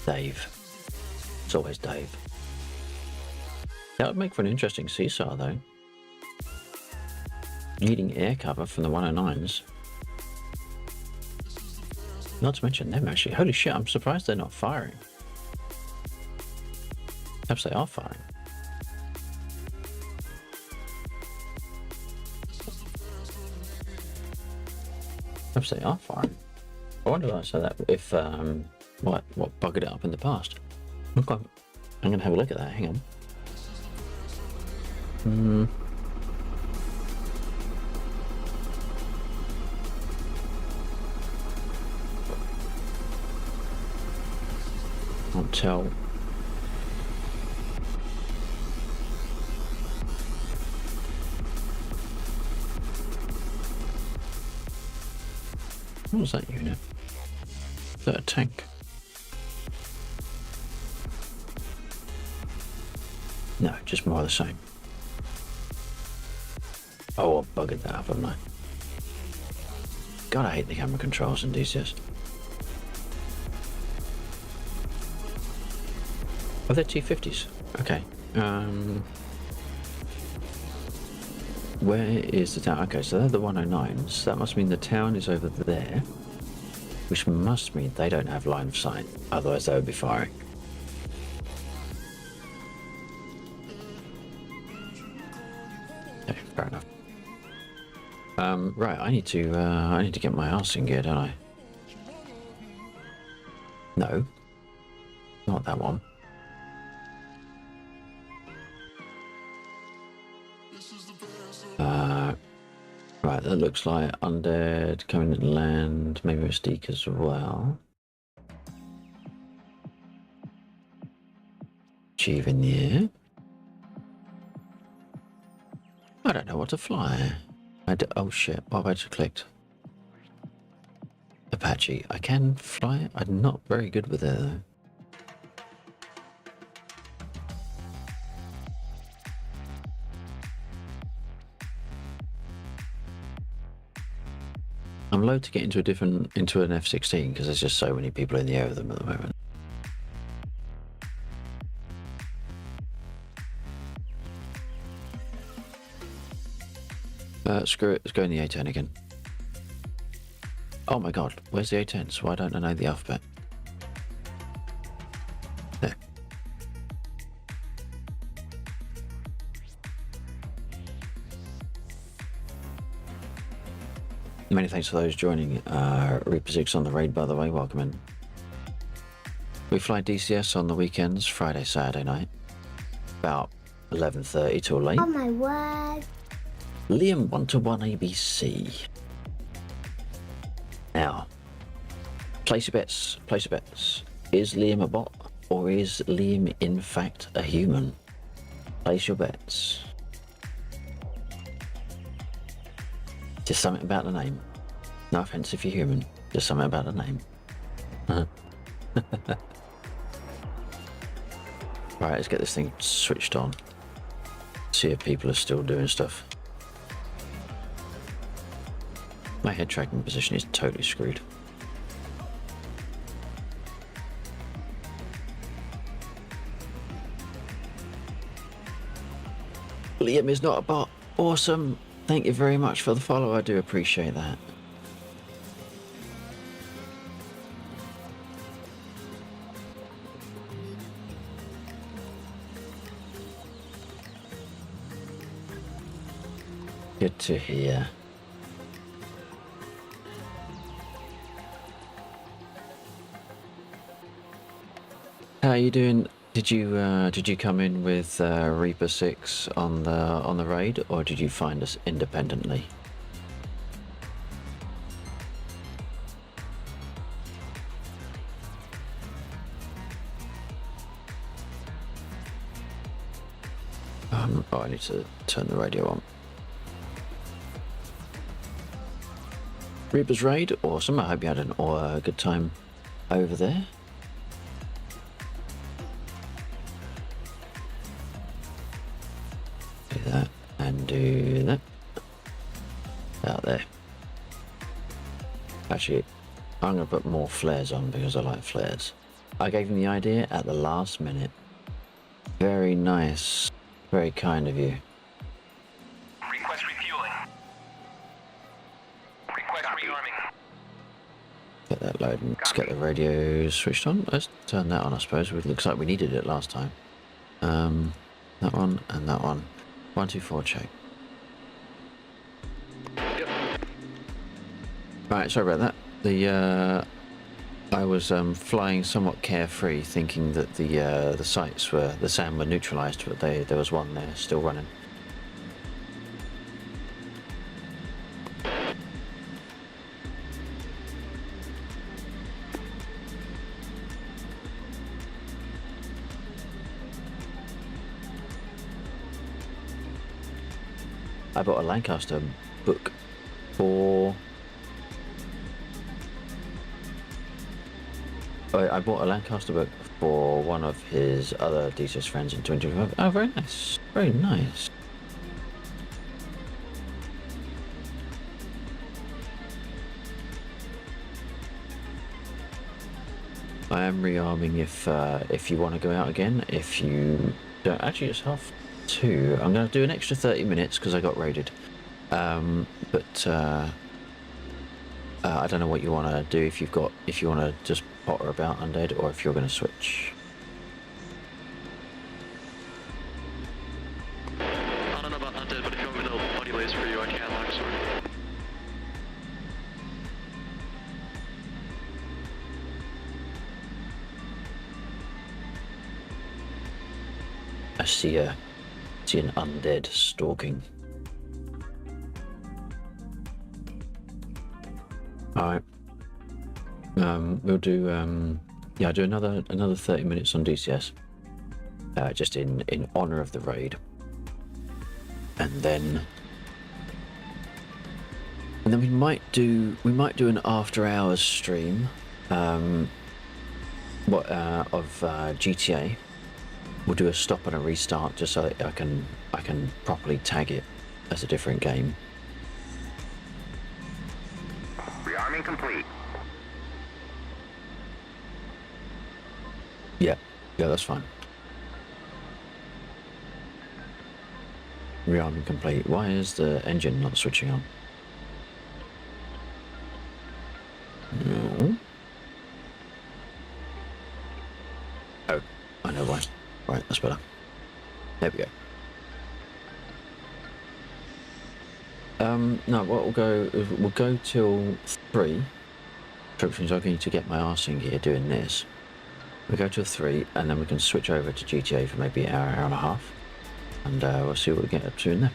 A: Dave. It's always Dave. That would make for an interesting seesaw, though. Needing air cover from the 109s. Not to mention them, actually. Holy shit, I'm surprised they're not firing. Perhaps they are firing. Perhaps they are firing. I wonder if I said that if what buggered it up in the past. Okay. I'm gonna have a look at that. Hang on. Can't tell. What was that unit? Is that a tank? No, just more of the same. Oh, I buggered that up, haven't I? God, I hate the camera controls in DCS. Oh, they're T-50s. Okay. Where is the town? Okay, so they're the 109s. That must mean the town is over there, which must mean they don't have line of sight. Otherwise, they would be firing. Okay, fair enough. Right, I need to get my arse in gear, don't I? No, not that one. Right, that looks like undead coming to land, maybe a steak as well. Achieve in the air. I don't know what to fly. Oh shit, what have I just clicked? Apache. I can fly it. I'm not very good with it though. I'm loath to get into an F-16 because there's just so many people in the air with them at the moment. Screw it. Let's go in the A10 again. Oh my god, where's the A10s? Why don't I know the alphabet? There. Many thanks for those joining. Reaper 6 on the raid, by the way. Welcome in. We fly DCS on the weekends, Friday, Saturday night. About 11:30 till late.
J: Oh my word.
A: Liam 1-1 ABC. Now, place your bets. Place your bets. Is Liam a bot or is Liam in fact a human? Place your bets. Just something about the name. No offense if you're human. Just something about the name. Right, let's get this thing switched on. See if people are still doing stuff. My head tracking position is totally screwed. Liam is not a bot. Awesome. Thank you very much for the follow. I do appreciate that. Good to hear. How are you doing? Did you come in with Reaper 6 on the raid, or did you find us independently? Oh, I need to turn the radio on. Reaper's raid, awesome. I hope you had a good time over there. Do that and do that. Out there. Actually, I'm going to put more flares on because I like flares. I gave him the idea at the last minute. Very nice. Very kind of you.
E: Request refueling. Request rearming.
A: Get that loading. Let's get the radio switched on. Let's turn that on, I suppose. It looks like we needed it last time. That one and that one. 1, 2, 4, check.
I: Yep.
A: Right, sorry about that. I was flying somewhat carefree, thinking that the sights were, the sound were neutralised, but there was one there still running. I bought a Lancaster book for... I bought a Lancaster book for one of his other DCS friends in 2025. Oh, very nice. Very nice. I am rearming if you want to go out again. If you don't... Actually, it's 2:30. I'm going to do an extra 30 minutes because I got raided. But I don't know what you want to do. If you want to just potter about undead, or if you're going to switch.
I: I don't know about undead, but if you want me to buddy lays for you, I can, Luxor.
A: I see an undead stalking. Alright. We'll do yeah, do another 30 minutes on DCS. Just in honour of the raid. And then we might do an after hours stream of GTA. We'll do a stop and a restart just so that I can properly tag it as a different game.
E: Rearming complete.
A: Yeah, that's fine. Rearming complete. Why is the engine not switching on? No. Oh, I know why. Right, that's better. There we go. No, what we'll go till 3, which means I need to get my arse in gear doing this. We go till 3, and then we can switch over to GTA for maybe an hour, hour and a half, and we'll see what we get up to in there.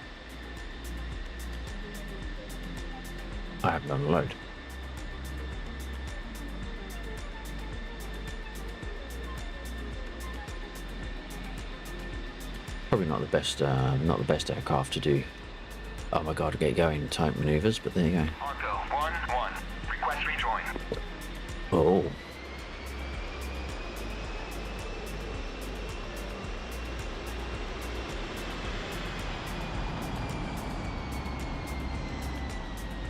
A: I haven't done a load. Probably not the best aircraft to do. Oh my god, get going type maneuvers, but there you go.
E: Arco 1-1. Request rejoin.
A: Oh.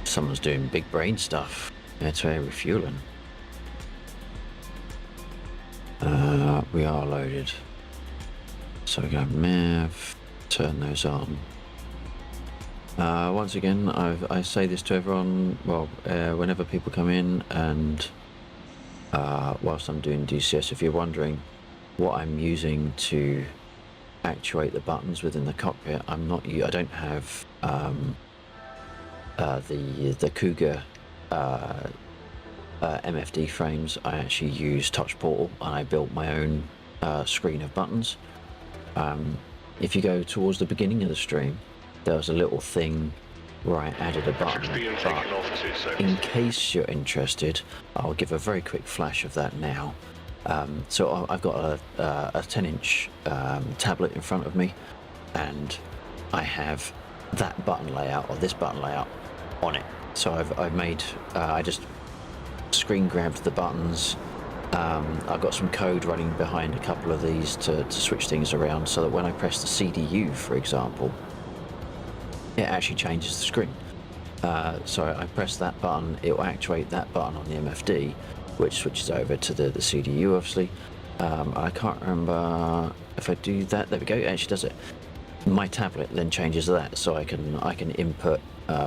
A: Someone's doing big brain stuff. It's air refueling. We are loaded. So we go Mav, turn those on. Once again, I say this to everyone, well, whenever people come in, and whilst I'm doing DCS, if you're wondering what I'm using to actuate the buttons within the cockpit, I don't have the Cougar MFD frames. I actually use Touch Portal, and I built my own screen of buttons. If you go towards the beginning of the stream, there was a little thing where I added a button, but in case you're interested, I'll give a very quick flash of that now. So I've got a 10-inch tablet in front of me, and I have that button layout, or this button layout, on it. So I've made, I just screen grabbed the buttons. I've got some code running behind a couple of these to switch things around, so that when I press the CDU, for example, it actually changes the screen. So I press that button, it will actuate that button on the MFD, which switches over to the CDU, obviously. I can't remember if I do that. There we go, it actually does it. My tablet then changes that, so I can input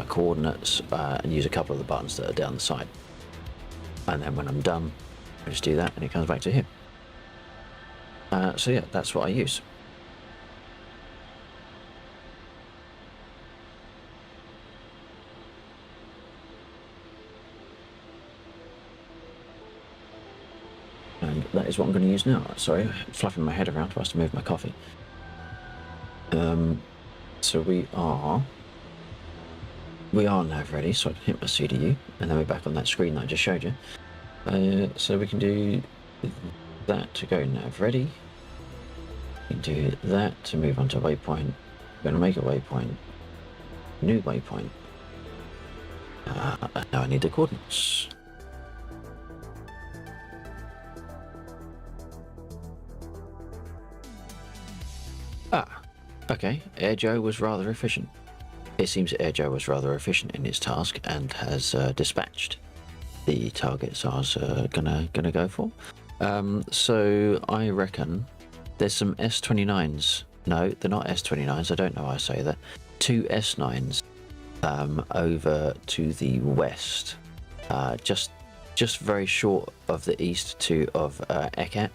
A: coordinates and use a couple of the buttons that are down the side. And then when I'm done, I just do that and it comes back to here. So yeah, that's what I use. And that is what I'm going to use now. Sorry, fluffing my head around whilst I move my coffee. So we are nav ready, so I can hit my CDU, and then we're back on that screen that I just showed you. So we can do that to go nav ready. We can do that to move on to waypoint. We're going to make a waypoint. New waypoint. And now I need the coordinates. Okay, AirJoe was rather efficient. It seems AirJoe was rather efficient in its task and has dispatched the targets I was gonna go for. So I reckon there's some S29s. No, they're not S29s. I don't know why I say that. 2 S9s over to the west, just very short of the east of Ekat,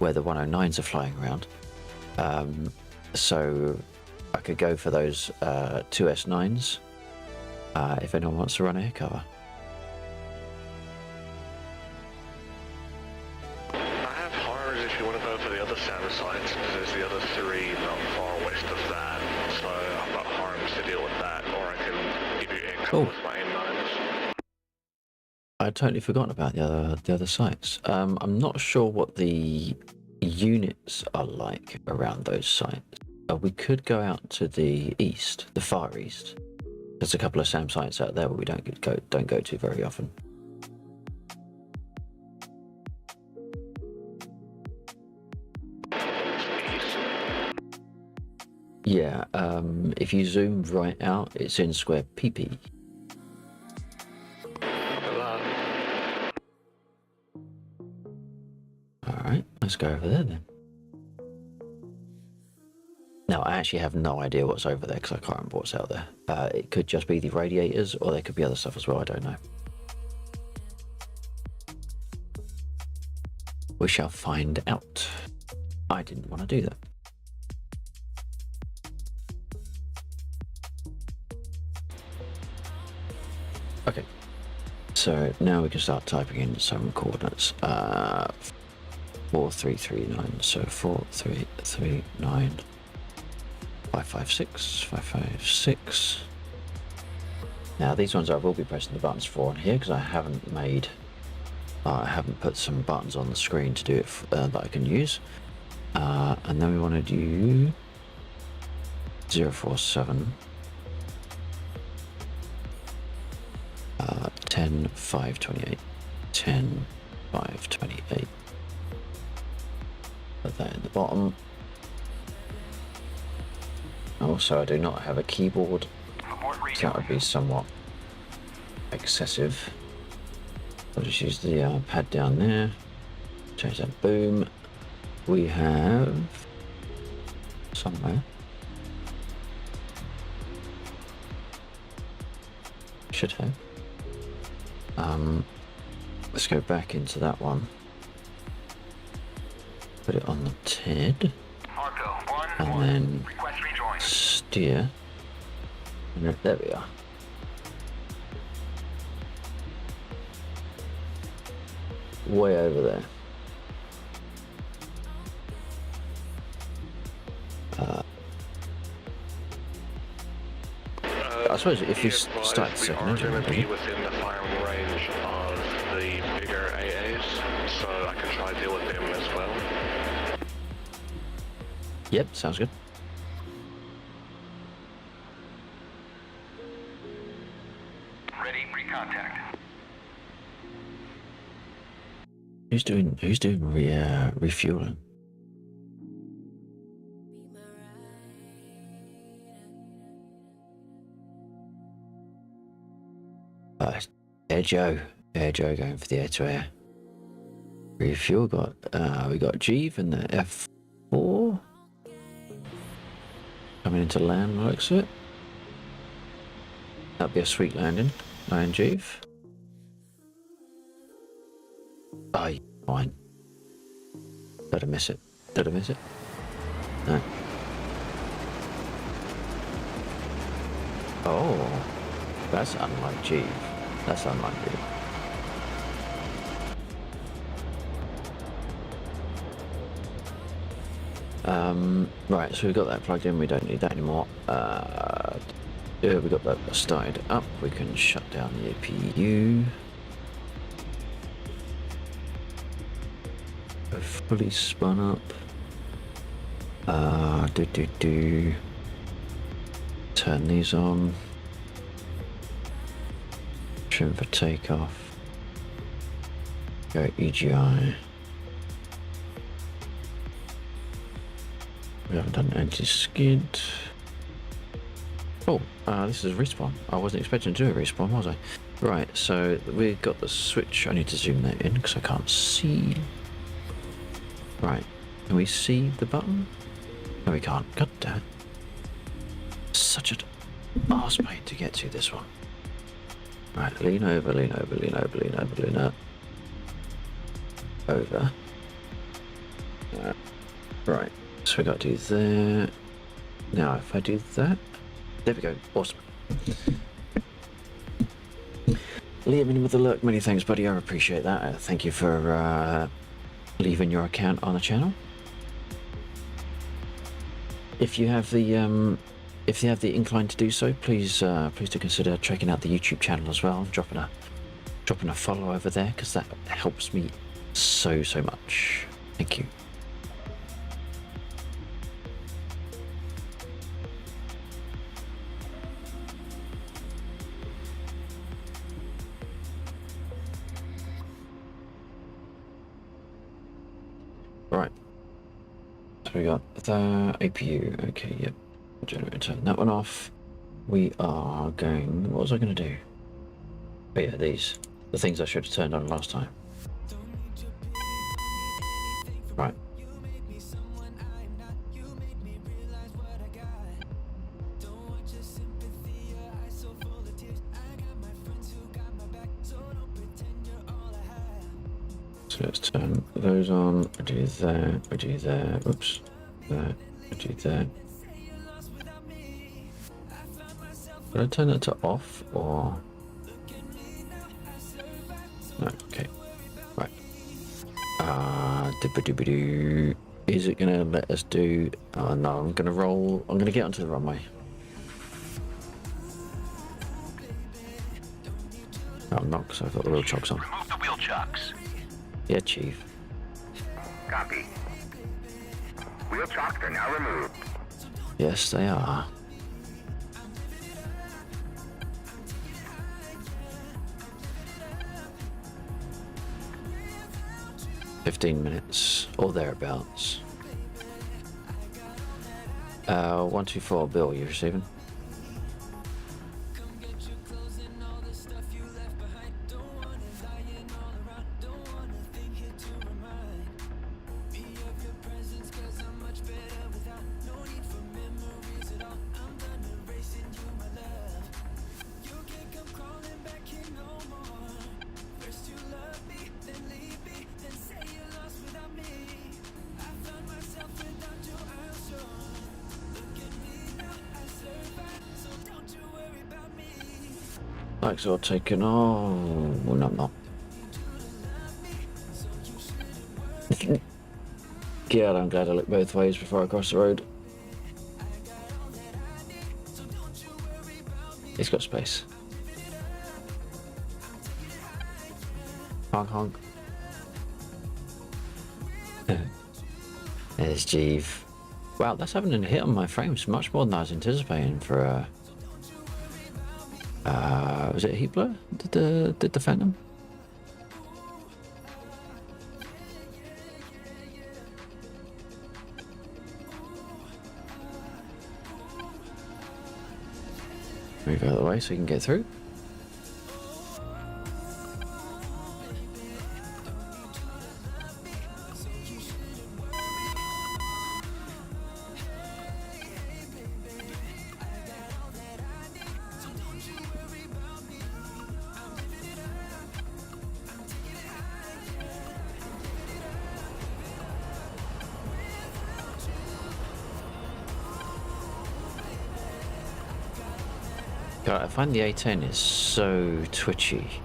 A: where the 109s are flying around. So I could go for those 2 S9s if anyone wants to run air cover.
H: I have HARS if you want to go for the other SAM sites, because there's the other 3 not far west of that. So I've got HARS to deal with that, or I can give you air cover with my M9s.
A: I'd totally forgotten about the other sites. I'm not sure what the units are like around those sites. We could go out to the east, the far east. There's a couple of SAM sites out there where we don't go to very often. Yeah, if you zoom right out, it's in square PP. Alright, let's go over there then. Now, I actually have no idea what's over there because I can't remember what's out there. It could just be the radiators, or there could be other stuff as well, I don't know. We shall find out. I didn't want to do that. Okay, so now we can start typing in some coordinates. 4339, so 4339, 556, 556. Now these ones I will be pressing the buttons for on here because I haven't put some buttons on the screen to do it that I can use. And then we want to do 047 10 528 10 528. Put that in the bottom. Also, I do not have a keyboard, so that would be somewhat excessive. I'll just use the pad down there. Change that. Boom. We have somewhere. Should have. Let's go back into that one. Put it on the TED. And then steer. And there we are. Way over there. I suppose if you start the second engine,
H: are going to be within the firing range of the bigger AAs, so I can try to deal with them as well.
A: Yep, sounds good.
E: Ready, recontact.
A: Who's doing refueling? Air Joe going for the air to air. Refuel we got Jeeve in the F4 coming into land, looks it. That'd be a sweet landing, Iron Jeeve. Oh, fine. Did I miss it? Did I miss it? No. Oh, that's unlike Jeeve. That's unlike Jeeve. Right, so we've got that plugged in, we don't need that anymore. We've got that started up, we can shut down the APU. We're fully spun up. Turn these on. Trim for takeoff. Go EGI. We haven't done anti-skid. Oh, this is a respawn. I wasn't expecting to do a respawn, was I? Right, so we've got the switch. I need to zoom that in because I can't see. Right, can we see the button? No, we can't. God damn it. Such an arse pain to get to this one. Right, lean over, lean over, lean over, lean over, lean up. Over. Right, so we got to do that. Now, if I do that, there we go. Awesome. Liam in with the lurk, many thanks, buddy. I appreciate that. Thank you for leaving your account on the channel. If you have the incline to do so, please do consider checking out the YouTube channel as well. Dropping a follow over there because that helps me so much. Thank you. Right. So we got the APU. Okay, yep. Generator, turn that one off. We are going. What was I going to do? Oh yeah, these. The things I should have turned on last time. Right. So let's turn those on. I do that. I do that. Oops. That. I do that. Did I turn it to off or? No. Okay. Right. Dibba-dibba-doo. Is it gonna let us do? Oh no! I'm gonna roll. I'm gonna get onto the runway. Oh, I'm not, because I've got the wheel chocks on.
E: Remove the wheel chocks.
A: Yeah, Chief.
E: Copy. Wheel chocks are now removed.
A: Yes, they are. "15 minutes or thereabouts." 124 bill you're receiving. Lights are taken. Oh, no, I'm not. God, I'm glad I looked both ways before I crossed the road. It's got space. Honk honk. There's Jeeve. Wow, that's having a hit on my frames much more than I was anticipating for a. Was it heat blur? Did the Phantom? Move out of the way so you can get through. God, I find the A10 is so twitchy.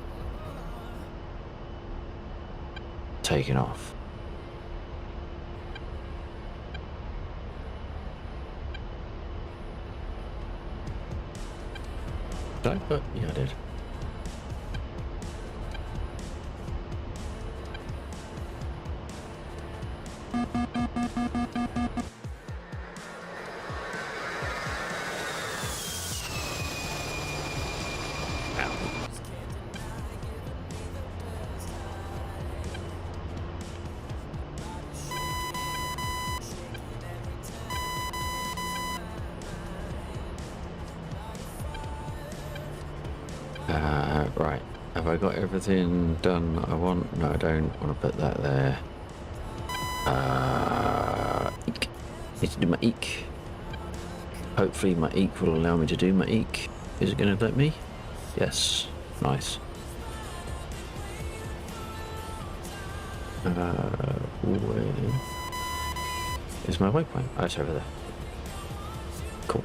A: Taking off. Did I put? Yeah, I did. Right, have I got everything done I want? No, I don't want to put that there. Eek. Need to do my eek. Hopefully my eek will allow me to do my eek. Is it going to let me? Yes, nice. Where is my waypoint? Oh, it's over there. Cool.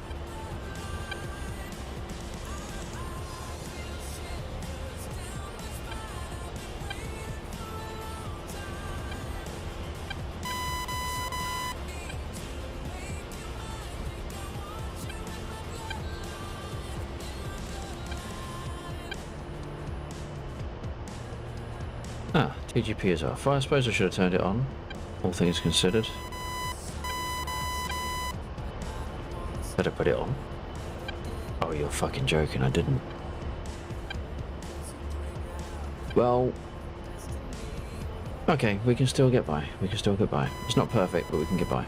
A: Ah, TGP is off. Well, I suppose I should have turned it on, all things considered. Better put it on. Oh, you're fucking joking, I didn't. Well, okay, we can still get by. We can still get by. It's not perfect, but we can get by.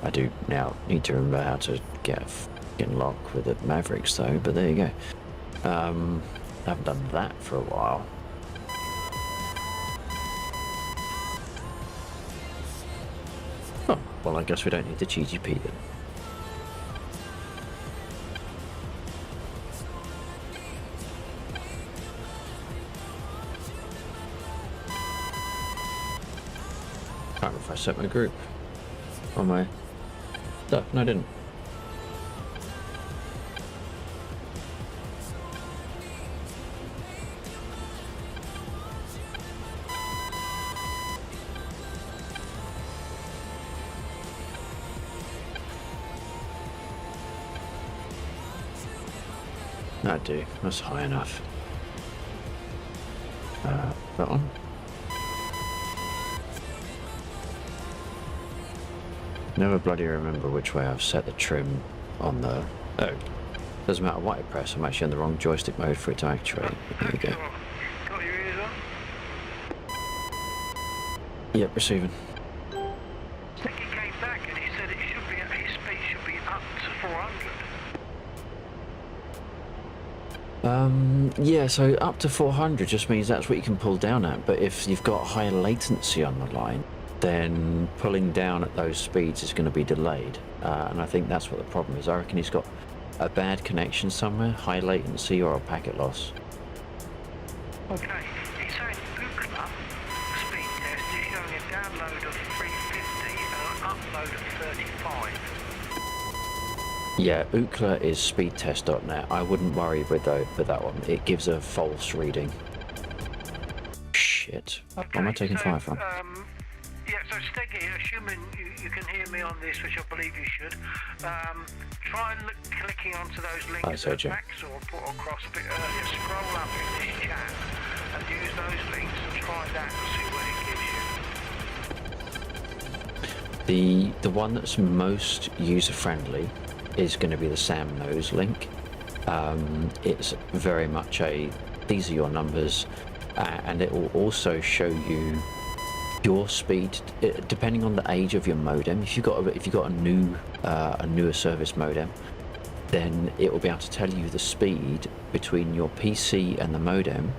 A: I do now need to remember how to get a fucking lock with the Mavericks though, but there you go. I haven't done that for a while. Oh, well, I guess we don't need the GGP then. remember if I set my group on my stuff. No, I didn't. I do. That's high enough. That one. Never bloody remember which way I've set the trim on the... Oh, doesn't matter what I press, I'm actually in the wrong joystick mode for it to actuate. There we go.
B: Got your ears on?
A: Yep, receiving.
B: Sticky came back and he said his speed should be up to 400.
A: Yeah, so up to 400 just means that's what you can pull down at, but if you've got high latency on the line, then pulling down at those speeds is going to be delayed, and I think that's what the problem is. I reckon he's got a bad connection somewhere, high latency or a packet loss.
B: Okay, he's saying Ookla speed test is showing a download of 350 and an upload of 35.
A: Yeah, Ookla is speedtest.net. I wouldn't worry with that one. It gives a false reading. Shit.
B: Okay,
A: Where am I taking fire from?
B: Yeah, so Steggy, assuming you can hear me on this, which I believe you should, try and clicking onto those links that Maxwell put across a bit earlier. Scroll up in this chat and use those links and try that and see what it gives you.
A: The one that's most user-friendly is going to be the Sam Knows link. It's very much these are your numbers, and it will also show you your speed depending on the age of your modem. If you've got a newer service modem, then it will be able to tell you the speed between your PC and the modem,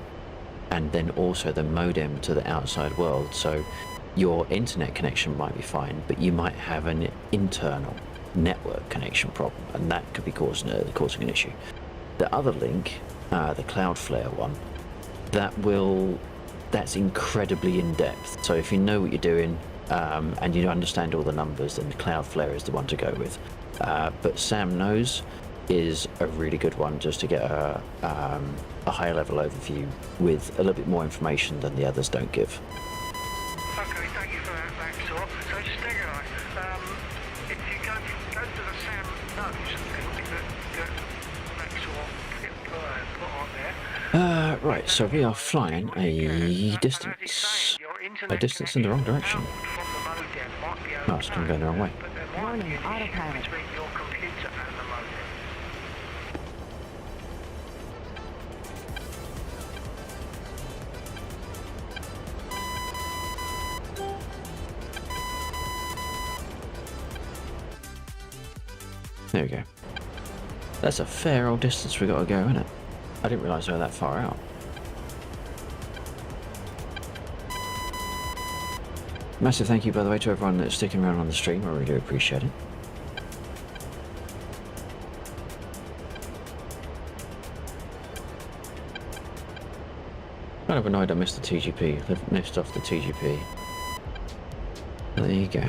A: and then also the modem to the outside world. So your internet connection might be fine, but you might have an internal network connection problem, and that could be causing an issue. The other link, the Cloudflare one, that's incredibly in depth. So if you know what you're doing and you understand all the numbers, then Cloudflare is the one to go with. But Sam Knows is a really good one just to get a higher level overview with a little bit more information than the others don't give.
B: Okay, thank you for that, Maxwell. So Steggy, if you go to the Sam Knows link that Maxwell put on there.
A: Right, so we are flying a distance in the wrong direction. No, it's going the wrong way.
G: Warning, autopilot.
B: Between your computer and the modem.
A: There we go. That's a fair old distance we got to go, isn't it? I didn't realise they were that far out. Massive thank you, by the way, to everyone that's sticking around on the stream. I really do appreciate it. Kind of annoyed I missed the TGP. I've missed off the TGP. There you go.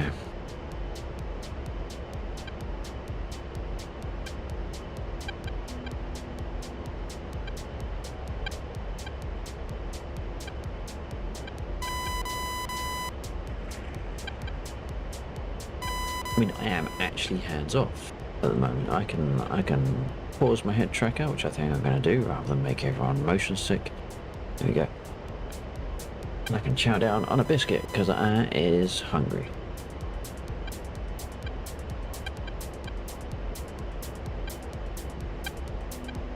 A: I mean, I am actually hands off at the moment. I can pause my head tracker, which I think I'm going to do, rather than make everyone motion sick. There we go. And I can chow down on a biscuit because I is hungry.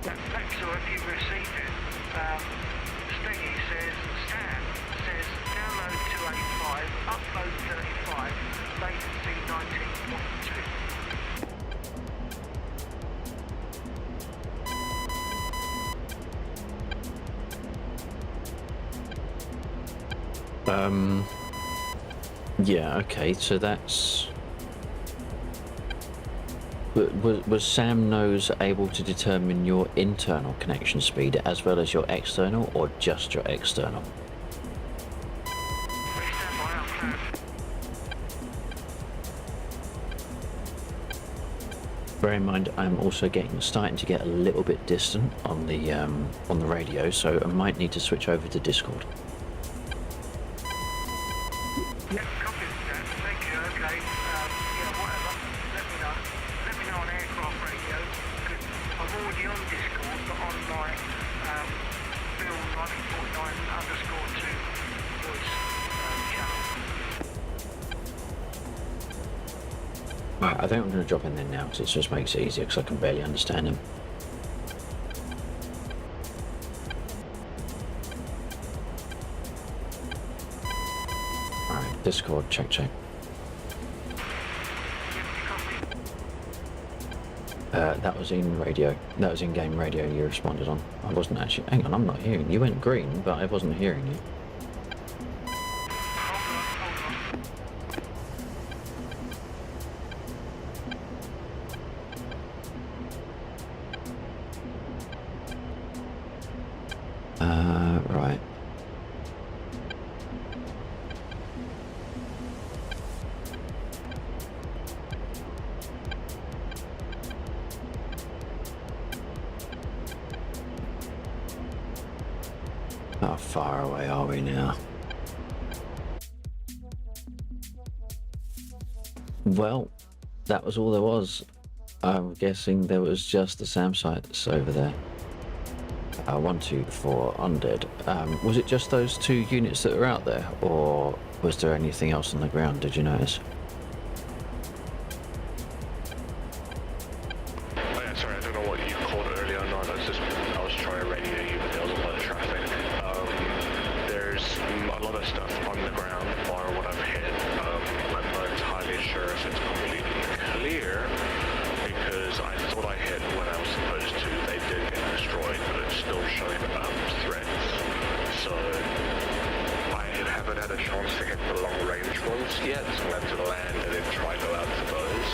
B: Maxwell, if you've received it, Steggy says, Sam says, download 285, upload 35, latency 19.2.
A: Yeah, okay, so that's... Was Sam Knows able to determine your internal connection speed as well as your external, or just your external? Bear in mind, I'm also starting to get a little bit distant on the radio, so I might need to switch over to Discord.
B: Yeah, copy that. Thank you. Okay. Yeah, whatever. Let me know. Let me know on aircraft radio, because I'm already on Discord, but on my Bill 1949_2 voice channel.
A: Right, I think I'm going to drop in there now because it just makes it easier because I can barely understand him. Alright, Discord, check. That was in radio. That was in game radio you responded on. I wasn't actually... Hang on, I'm not hearing you. You went green, but I wasn't hearing you. Right. How far away are we now? Well, that was all there was. I'm guessing there was just the SAM sites over there. 1, 2, 4, undead. Was it just those 2 units that were out there, or was there anything else on the ground? Did you notice?
H: Oh yeah, sorry, I don't know what you called it earlier on. I was trying to radio you, but there was a lot of traffic. There's a lot of stuff on the ground, bar what I've hit. I'm not entirely sure if it's completely clear, because I thought I hit when I was supposed to. They did get destroyed, but it's still showing threats. So I haven't had a chance to hit the long-range ones yet, so I'm going to have to land and then try to go out to those.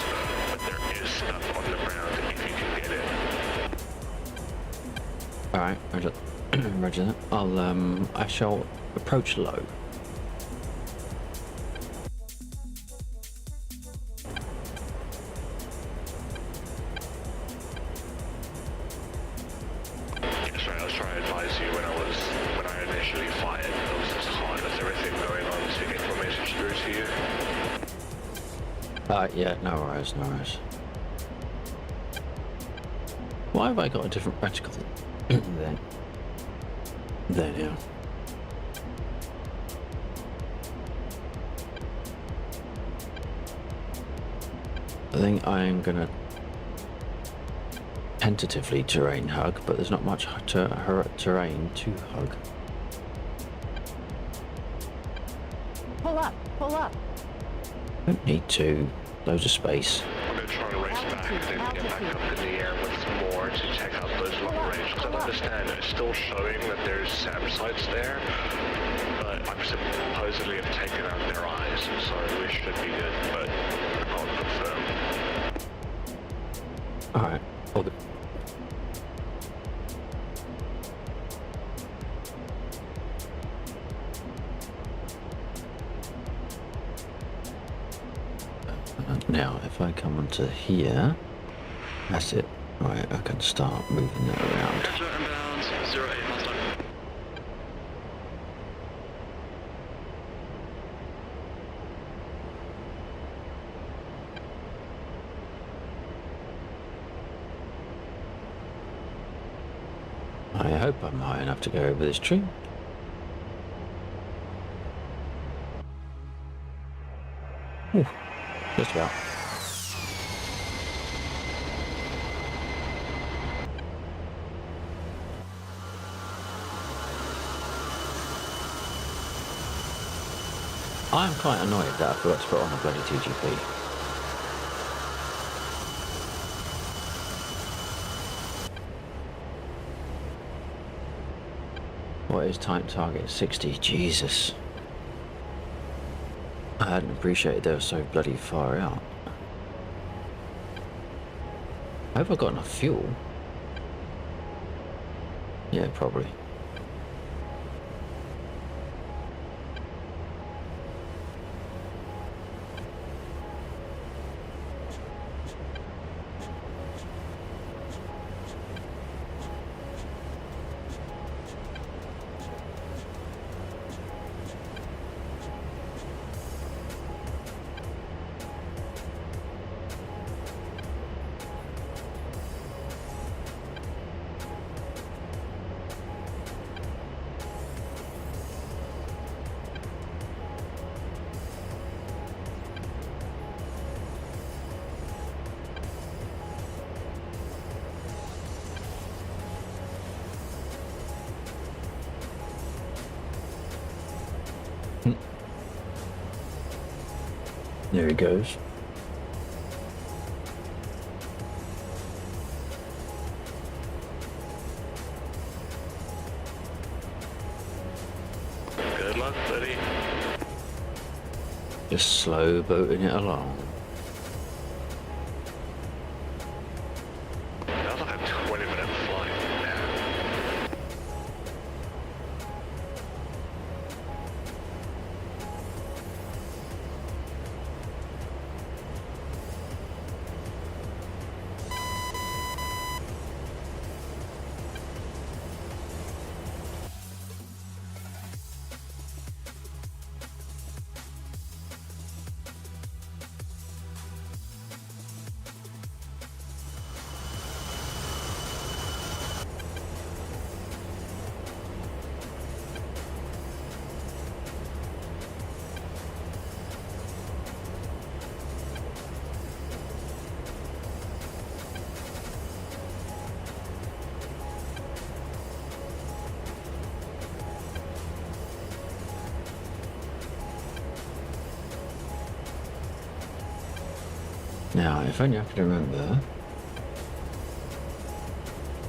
H: But there is stuff on the ground if you can get it.
A: Alright, roger that. I shall approach low.
H: Sorry, I was trying to advise you when I initially fired. It was just hard with everything going on to get the message through to you.
A: Yeah, no worries. Why have I got a different reticle then? There now. I think I'm gonna tentatively terrain hug, but there's not much terrain to hug.
G: Pull up.
A: Don't need to. Loads of space.
H: I'm going to try and race back and then get back up in the air with more to check out those long range, because I understand it's still showing that there's SAM sites there, but I supposedly have taken out their eyes, so we should be good, but I can't confirm.
A: Alright. Hold it. Now, if I come onto here, that's it. Right, I can start moving that around.
I: Roger, inbound, 08 miles time.
A: I hope I'm high enough to go over this tree. Ooh, just about. I'm quite annoyed that I forgot to put on a bloody TGP. What is time target? 60? Jesus. I hadn't appreciated they were so bloody far out. Have I got enough fuel? Yeah, probably. There he goes.
H: Good luck, buddy.
A: Just slow boating it along.
H: That's like a 20-minute flight now.
A: Now, if only I could remember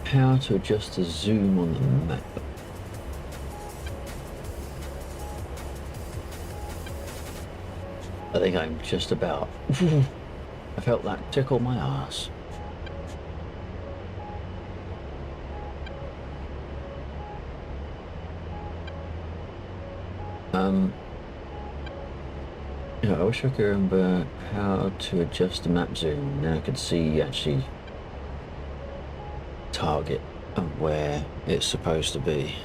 A: how to adjust the zoom on the map. I think I'm just about. I felt that tickle my ass. Yeah, I wish I could remember how to adjust the map zoom. Then I could see actually target and where it's supposed to be.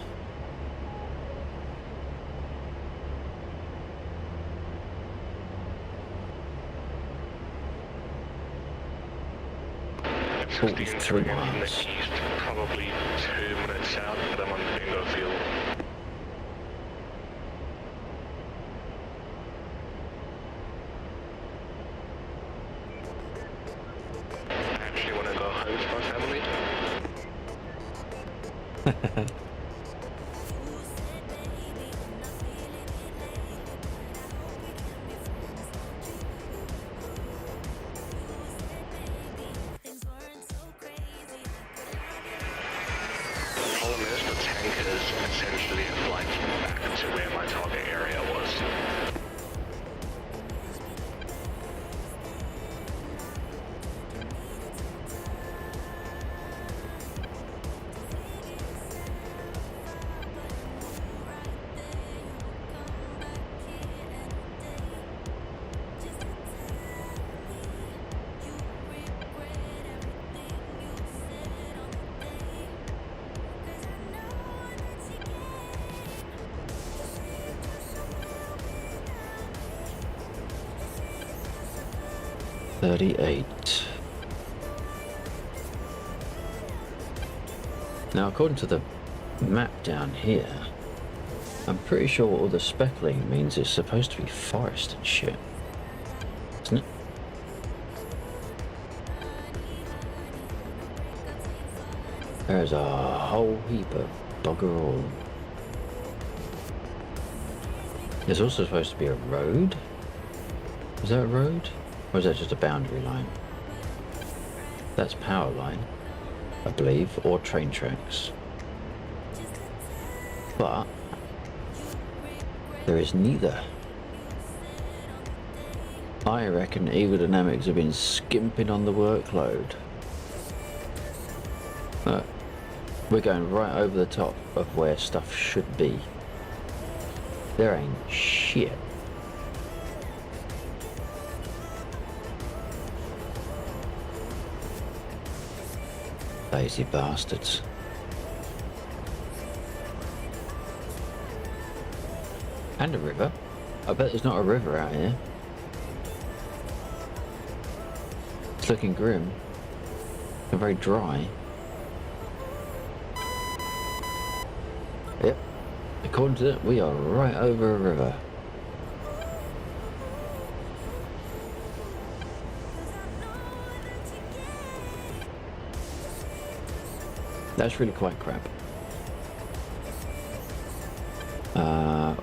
H: It's 16 from the east, probably 2 minutes south, but I'm on bingo field. I actually want to go home to my family. The problem is the tankers essentially flight back to where my target area was.
A: .38. Now, according to the map down here, I'm pretty sure all the speckling means it's supposed to be forest and shit, isn't it? There's a whole heap of bugger all. There's also supposed to be a road. Is that a road? Or is that just a boundary line? That's power line, I believe, or train tracks. But there is neither. I reckon Aerodynamics have been skimping on the workload. Look, we're going right over the top of where stuff should be. There ain't shit. Lazy bastards. And a river. I bet there's not a river out here. It's looking grim. And very dry. Yep. According to that, we are right over a river. That's really quite crap.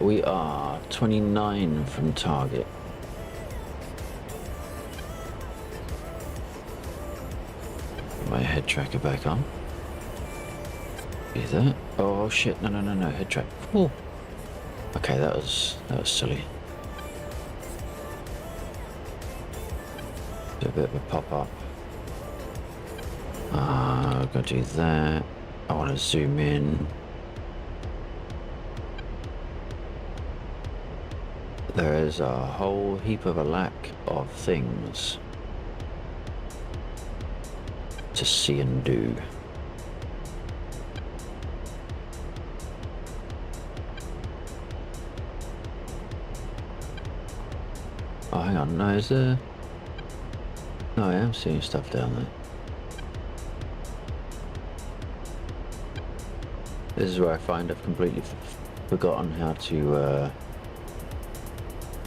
A: We are 29 from target. my head tracker back on. See that? Oh shit! No, head track. Oh. Okay, that was silly. Do a bit of a pop up. I'm gonna do that. I want to zoom in. There is a whole heap of a lack of things to see and do. Oh, hang on, no, is there? No, I am seeing stuff down there. This is where I find I've completely forgotten how to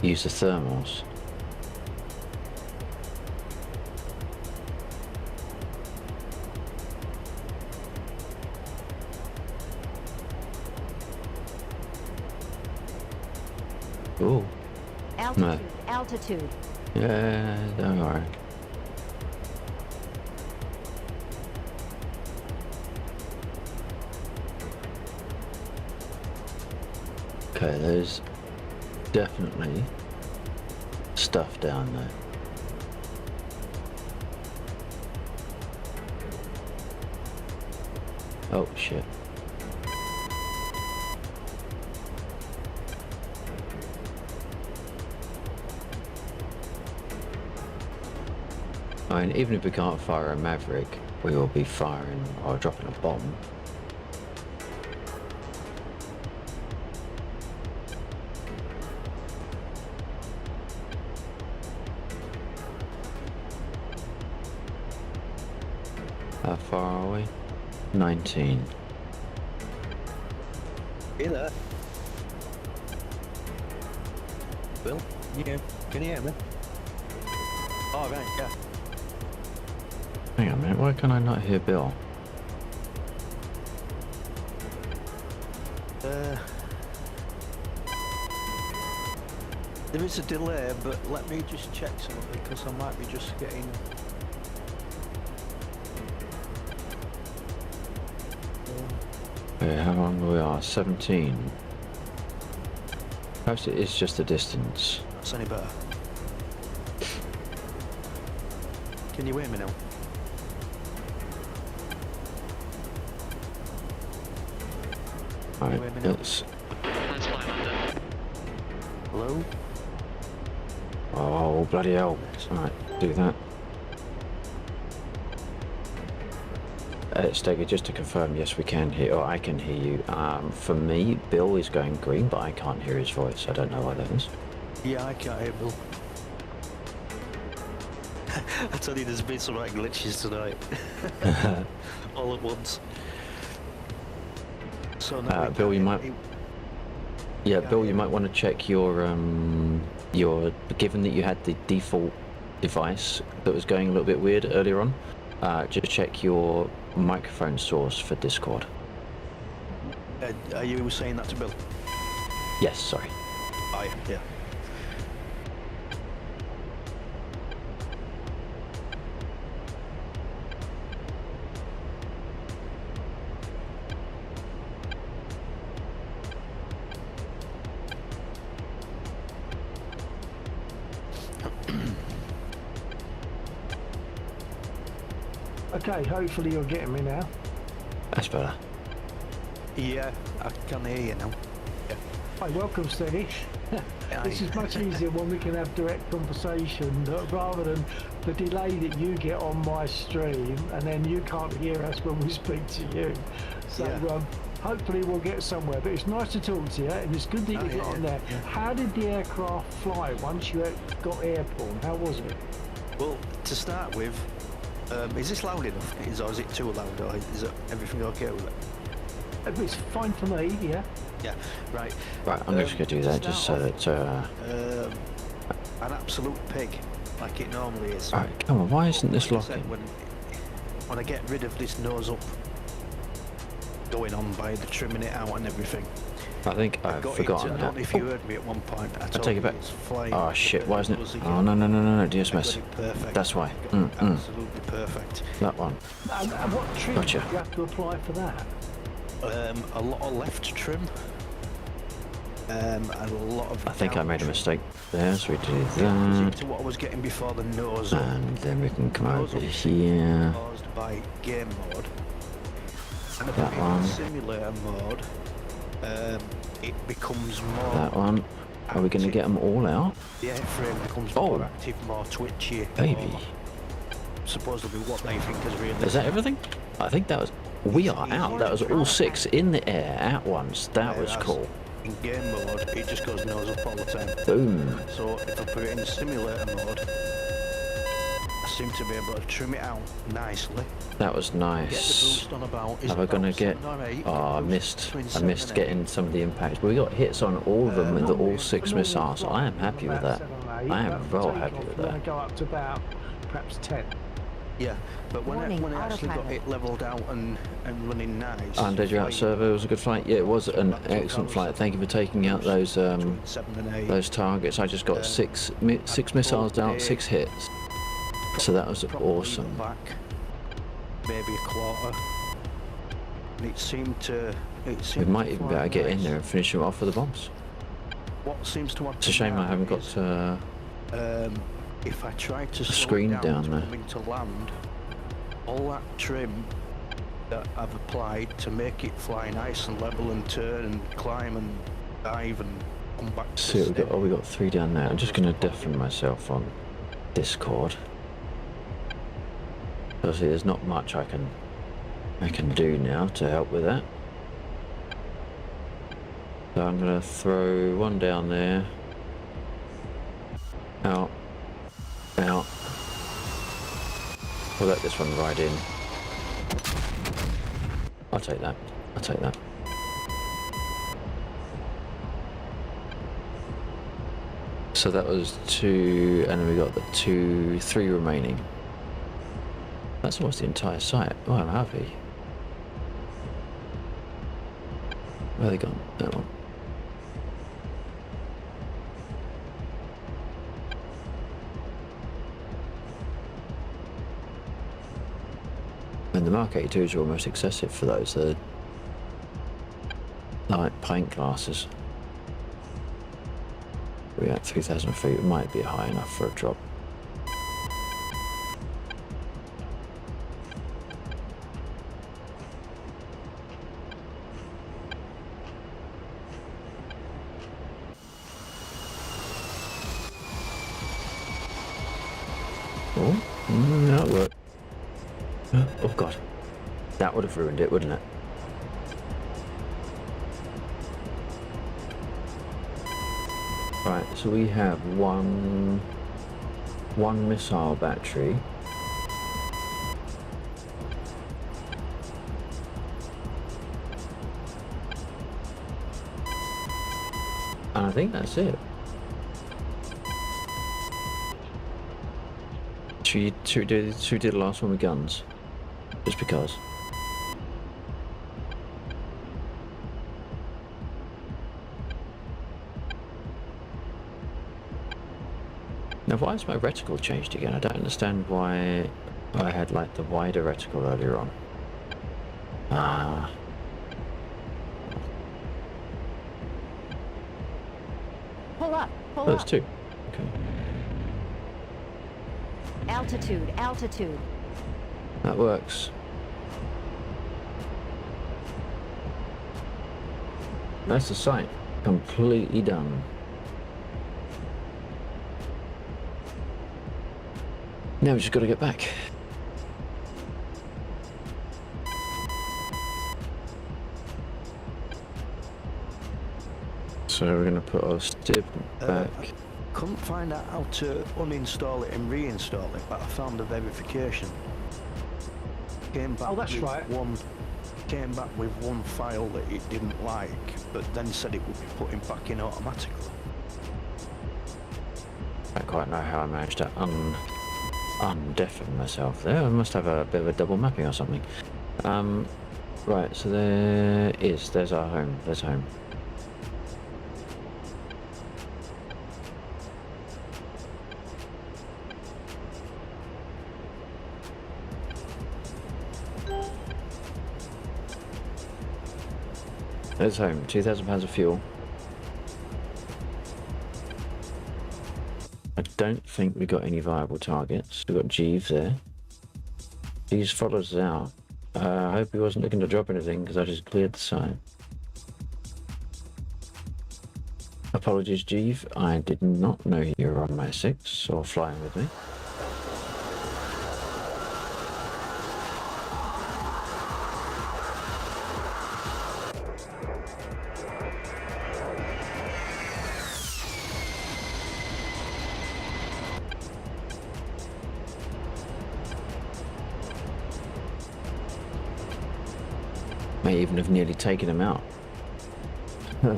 A: use the thermals. Ooh.
G: Altitude,
A: No.
G: altitude.
A: Yeah, don't worry. Okay, there's definitely stuff down there. Oh shit. I mean, even if we can't fire a Maverick, we will be firing or dropping a bomb. How far are we? 19.
K: Hey there. Bill, can you hear me? Oh, right, yeah.
A: Hang on a minute, why can I not hear Bill?
K: There is a delay, but let me just check something because I might be just getting.
A: Okay, how long we are? 17. Perhaps it is just the distance.
K: That's any better. Can you hear me now?
A: Alright,
K: Wait a minute.
A: let's...
I: That's fine, I'm done.
K: Hello?
A: Oh, bloody hell. Alright, do that. Stega, just to confirm, yes, we can hear, or I can hear you. For me, Bill is going green, but I can't hear his voice. I don't know why that is.
K: Yeah, I can't hear Bill. I tell you, there's been some right glitches tonight. All at once. So now
A: Bill, you might... Yeah, Bill, you might want to check your, given that you had the default device that was going a little bit weird earlier on, just check your microphone source for Discord.
K: Are you saying that to Bill?
A: Yes, sorry.
K: Yeah.
B: Okay, hopefully you're getting me now.
A: That's better.
K: Yeah, I can hear you now.
B: Hi, welcome, Steady. This is much easier when we can have direct conversation rather than the delay that you get on my stream and then you can't hear us when we speak to you. So hopefully we'll get somewhere. But it's nice to talk to you and it's good that you got on there. How did the aircraft fly once you got airborne? How was it?
K: Well, to start with, is this loud enough? Or is it too loud? Or is everything okay with it?
B: It's fine for me, yeah.
K: Yeah, right.
A: Right, I'm just going to do that just so that...
K: an absolute pig, like it normally is.
A: Alright, come on, why isn't this
K: Like I said,
A: locking?
K: when I get rid of this nose up going on by the trimming it out and everything,
A: I think I've
K: got
A: forgotten
K: it. I
A: that.
K: don't know if you heard me at one point. I told
A: take it
K: you
A: back.
K: it's flying.
A: Oh shit, why isn't it?
K: Buzz
A: Oh
K: again.
A: no,
K: I
A: DSMS.
K: got it perfect.
A: That's why.
K: Got it absolutely perfect.
A: That one.
L: And what trim
A: Gotcha.
L: do you have to apply for that?
K: A lot of left trim. And a lot of.
A: I think I
K: down
A: made a
K: trim.
A: mistake there, so we do
K: Opposite
A: that.
K: to what I was getting before the nose up.
A: And then we can come
K: Nose
A: over
K: up
A: here.
K: caused by game mode. And if
A: That
K: I'm
A: one.
K: in simulator mode, it becomes more.
A: That one. Are we going to get them all out?
K: The airframe becomes
A: Oh.
K: more active, more twitchy.
A: Baby.
K: more supposedly what they think is real.
A: Is that everything? I think that was... We are out. That was all 6 in the air at once. That was cool.
K: In game mode, it just goes nose up all the time.
A: Boom.
K: So if I put it in simulator mode, I seem to be able to trim it out nicely.
A: That was
K: Get the
A: nice.
K: boost on about.
A: Am I going to get... Oh, I missed getting some of the impacts. But we got hits on all of them with the all 6 missiles. I am happy with that. I am well happy with
L: When I
A: that.
L: go up to about perhaps 10.
K: Yeah, but when
G: Warning,
K: I actually got
G: autopilot.
K: it leveled out and running nice.
A: And did you out server? It was a good flight. Yeah, it was an excellent flight. Thank you for taking out those
K: 7 and 8.
A: those targets. I just got six missiles down, 6 hits. So that was
K: Probably
A: awesome.
K: Back, maybe a quarter. And it seemed to.
A: We might even be able to get in there and finish them off with the bombs.
K: What seems to happen?
A: It's a shame I haven't got
K: If I try to slow
A: screen
K: it
A: down
K: to
A: there.
K: come into land, all that trim that I've applied to make it fly nice and level and turn and climb and dive and come back to
A: see what we got.
K: steady.
A: Oh, we got 3 down there. I'm just going to deafen myself on Discord. Obviously, there's not much I can do now to help with that. So I'm going to throw one down there. Out. Out. We'll let this one ride in. I'll take that. I'll take that. So that was 2, and then we got the 3 remaining. That's almost the entire site. Oh, I'm happy. Where are they gone? That one. And the Mark 82s are almost excessive for those. They're like pint glasses. We're at 3,000 feet. It might be high enough for a drop. Oh, that'll work. Oh god, that would have ruined it, wouldn't it? Right, so we have one missile battery. And I think that's it. Should we do the last one with guns? Just because. Now, why has my reticle changed again? I don't understand why I had like the wider reticle earlier on.
G: Pull up, pull
A: There's
G: up.
A: 2. Okay.
G: Altitude, altitude.
A: That works. That's the site. Completely done. Now we just got to get back. So we're going to put our stib back.
K: Couldn't find out how to uninstall it and reinstall it, but I found a verification. Came back
L: Oh, that's
K: with
L: right.
K: Came back with one file that it didn't like, but then said it would be putting back in automatically.
A: I don't quite know how I managed to undeafen myself there. I must have a bit of a double mapping or something. Right, so there's our home. There's home. There's home. £2,000 of fuel. I don't think we got any viable targets. We've got Jeeves there. Jeeves follows us out. I hope he wasn't looking to drop anything because I just cleared the site. Apologies, Jeeve. I did not know you were on my 6 or flying with me. May even have nearly taken him out.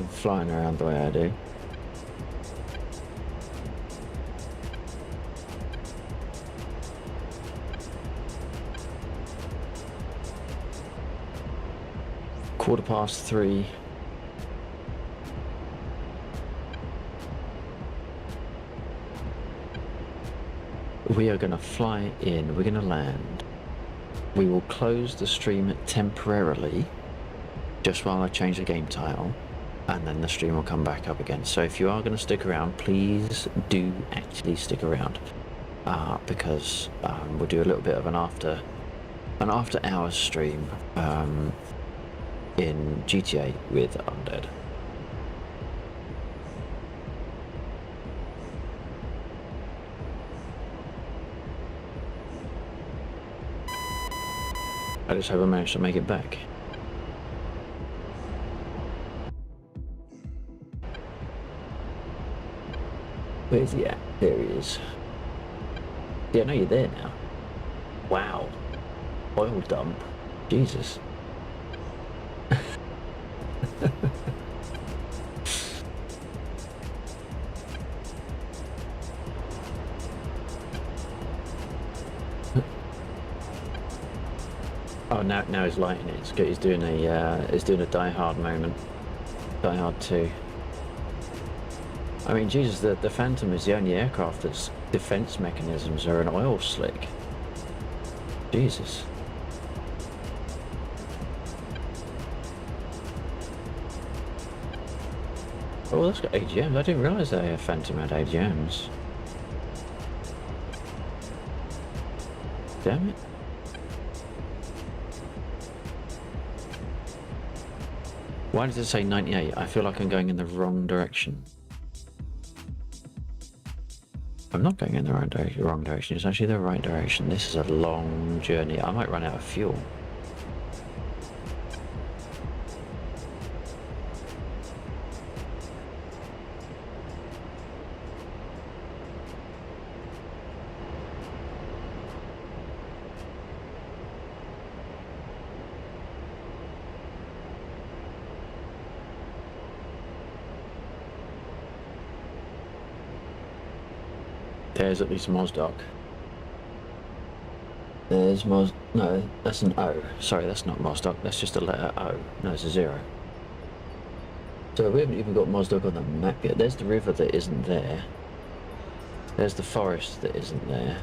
A: Flying around the way I do. (3:15). We are going to fly in. We're going to land. We will close the stream temporarily, just while I change the game title, and then the stream will come back up again. So if you are going to stick around, please do actually stick around, because we'll do a little bit of an after hours stream in GTA with Undead. I just hope I managed to make it back. Where's he at? There he is. Yeah, I know you're there now. Wow. Oil dump. Jesus. Oh, now he's lighting it. It's good. He's doing a Die Hard moment. Die Hard 2. I mean, Jesus, the Phantom is the only aircraft that's defense mechanisms are an oil slick. Jesus. Oh, that's got AGMs. I didn't realise that Phantom had AGMs. Damn it. Why does it say 98? I feel like I'm going in the wrong direction. I'm not going in the wrong direction. It's actually the right direction. This is a long journey. I might run out of fuel. There's at least Mosdoc. There's no, that's an O. Sorry, that's not Mosdoc. That's just a letter O. No, it's a 0. So we haven't even got Mosdoc on the map yet. There's the river that isn't there. There's the forest that isn't there.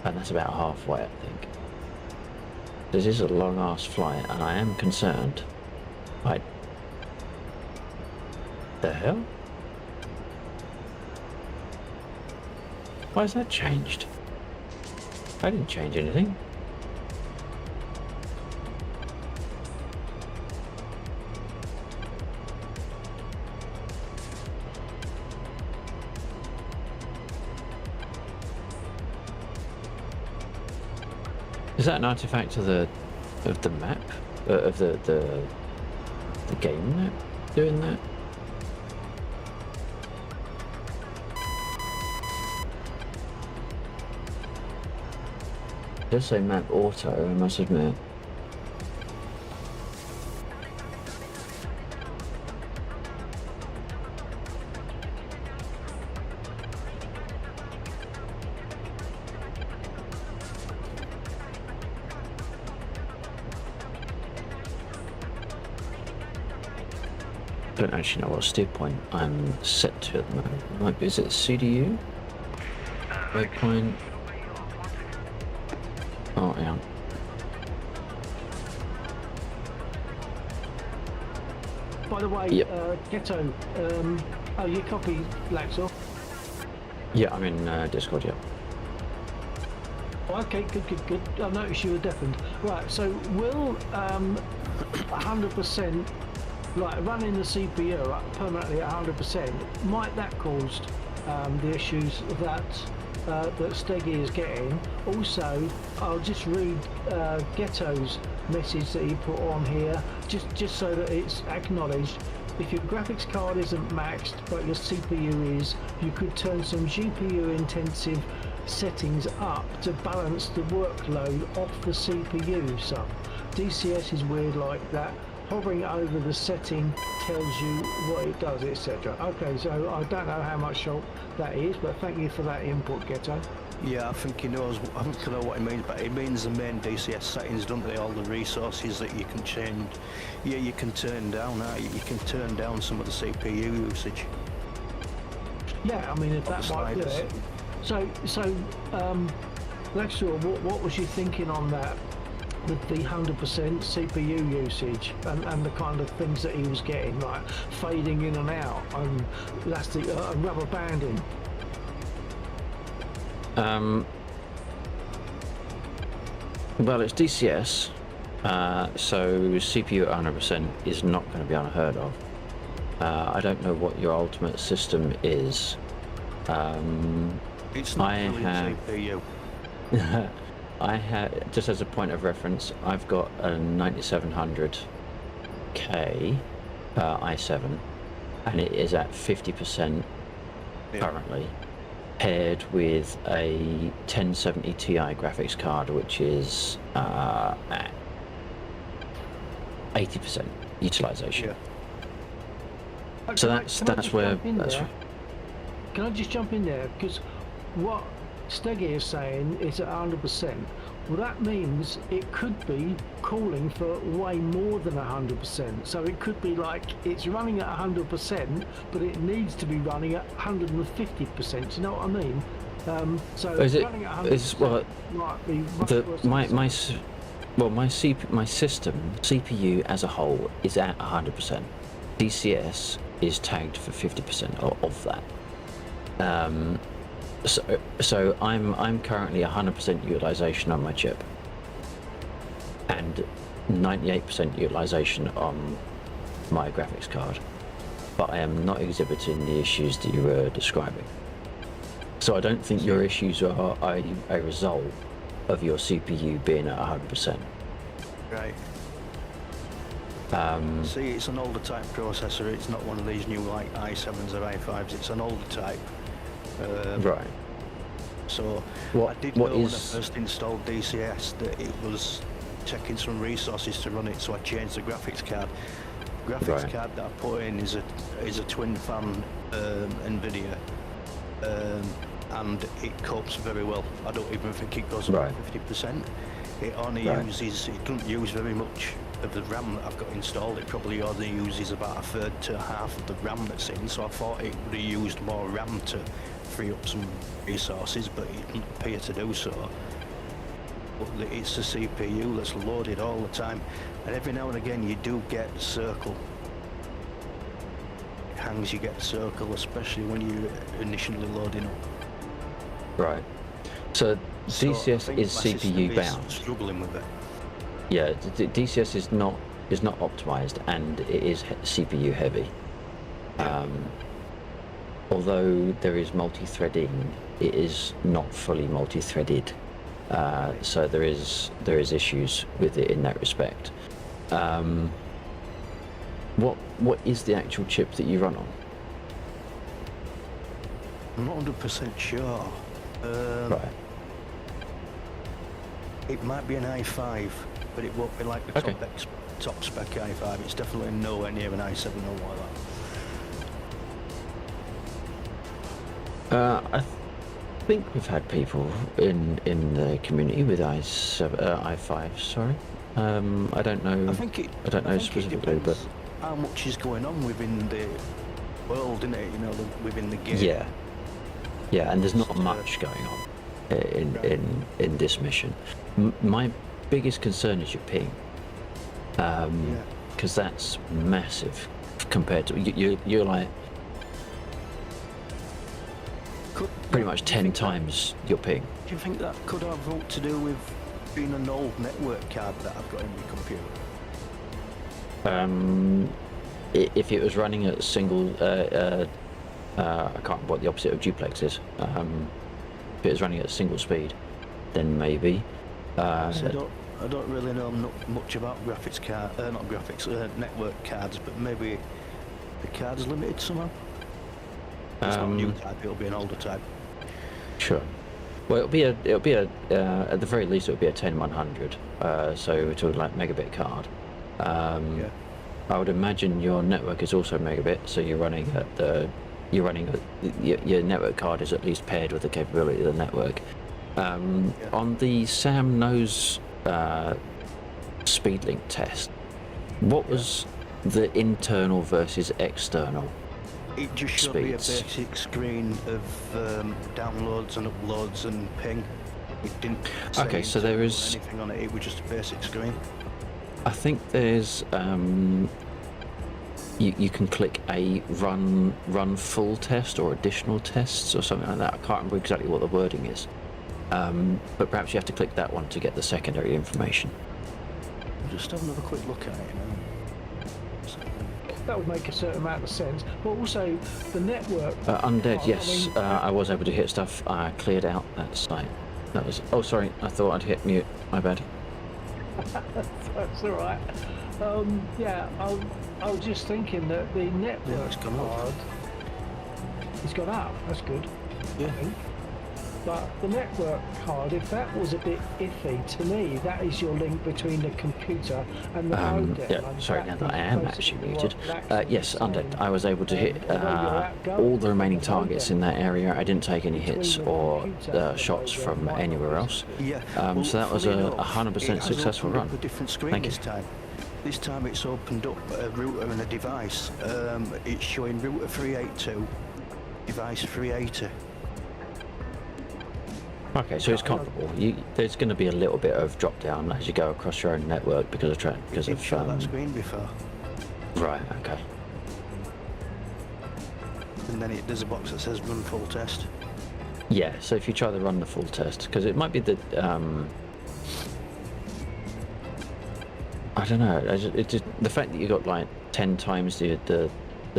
A: And that's about halfway, I think. This is a long ass flight, and I am concerned. The hell? Why has that changed? I didn't change anything. Is that an artifact of the map? Of the game map doing that? It does say map auto, I must admit. I don't actually know what steer point I'm set to at the moment. Might be, is it CDU? Waypoint. Oh, yeah.
L: by the way,
A: Yep.
L: Ghetto, oh, you copy Laxor?
A: Yeah, I'm in Discord, yeah.
L: Oh, okay, good. I noticed you were deafened. Right, so will 100%, like running the CPU permanently at 100%, might that cause the issues that Steggy is getting? Also, I'll just read Ghetto's message that he put on here, just so that it's acknowledged. If your graphics card isn't maxed but your CPU is, you could turn some GPU intensive settings up to balance the workload off the CPU some. DCS is weird like that. Hovering over the setting tells you what it does, etc. Okay, so I don't know how much help that is, but thank you for that input, Ghetto.
K: Yeah, I think he knows. I think I know what he means, but it means the main DCS settings, don't they? All the resources that you can change. Yeah, you can turn down. You can turn down some of the CPU usage.
L: Yeah, I mean, if that might do it. So, Lexor, what was you thinking on that? The 100% CPU usage and the kind of things that he was getting, like fading in and out and elastic rubber banding.
A: Well, it's DCS, so CPU at 100% is not going to be unheard of. I don't know what your ultimate system is.
K: It's not really CPU.
A: I have, just as a point of reference, I've got a 9700K i7, and it is at 50% currently, paired with a 1070 Ti graphics card, which is at 80% utilization.
L: Yeah.
A: So that's where.
L: Can I just jump in there? Because what Steggy is saying is at 100%. Well, that means it could be calling for way more than 100%. So it could be like it's running at 100%, but it needs to be running at 150%. Do you know what I mean? So running at 100% might be much worse.
A: My system CPU as a whole is at 100%. DCS is tagged for 50% of that. So I'm currently 100% utilization on my chip and 98% utilization on my graphics card, but I am not exhibiting the issues that you were describing. So I don't think your issues are a result of your CPU being at 100%.
K: Right. See, it's an older type processor. It's not one of these new like i7s or i5s. It's an older type.
A: Right.
K: So I did know when I first installed DCS that it was checking some resources to run it, so I changed the graphics card. Graphics card that I put in is a twin fan NVIDIA, and it copes very well. I don't even think it goes above 50%. It only uses, it doesn't use very much of the RAM that I've got installed. It probably only uses about a third to half of the RAM that's in, so I thought it would have used more RAM to free up some resources, but it doesn't appear to do so. But it's the CPU that's loaded all the time, and every now and again you do get circle. It hangs, you get circle, especially when you're initially loading up.
A: Right. So DCS is CPU bound.
K: Struggling with it.
A: Yeah, DCS is not optimized, and it is CPU heavy. Although there is multi-threading, it is not fully multi-threaded. So there is issues with it in that respect. What is the actual chip that you run on?
K: I'm not 100% sure.
A: Right.
K: It might be an i5, but it won't be like the top spec i5. It's definitely nowhere near an i7 or like
A: that. I think we've had people in the community with i5. Sorry, I don't know. I don't know specifically, but
K: how much is going on within the world, isn't it? You know, within the game.
A: Yeah, and there's not much going on in this mission. My biggest concern is your ping, because that's massive compared to you're like pretty much 10 times your ping.
K: Do you think that could have something to do with being an old network card that I've got in my computer?
A: If it was running at single, I can't remember what the opposite of duplex is. If it was running at single speed, then maybe.
K: I don't really know much about graphics card, not graphics, network cards, but maybe the card's limited somehow. It's not a new type; it'll be an older type.
A: Sure. Well, it'll be a at the very least it'll be a 10100. So we're talking like megabit card.
K: Yeah.
A: I would imagine your network is also megabit, so you're running your network card is at least paired with the capability of the network. On the Sam Knows Speedlink test, what was the internal versus external?
K: It just showed me a basic screen of downloads and uploads and ping. It didn't say
A: okay, so there is
K: anything on it. It was just a basic screen.
A: I think there's you can click a run full test or additional tests or something like that. I can't remember exactly what the wording is, but perhaps you have to click that one to get the secondary information.
K: Just have another quick look at it.
L: That would make a certain amount of sense, but also the network.
A: Undead, yes, I was able to hit stuff. I cleared out that site. That was. Oh, sorry, I thought I'd hit mute. My bad.
L: That's all right. Yeah, I was just thinking that the network card has gone up. That's good.
K: Yeah.
L: But the network card, if that was a bit iffy, to me, that is your link between the computer and the modem.
A: Yeah, sorry, now that I am actually muted. Yes, Undead, I was able to hit all the remaining targets in that area. I didn't take any hits or shots from anywhere else. So that was a 100% successful run. Thank you.
K: This time it's opened up a router and a device. It's showing router 382, device 380.
A: Okay, so it's comparable. There's going to be a little bit of drop down as you go across your own network because of
K: You've shown that screen before.
A: Right. Okay.
K: And then there's a box that says run full test.
A: Yeah. So if you try to run the full test, because it might be that I don't know. The fact that you got like 10 times the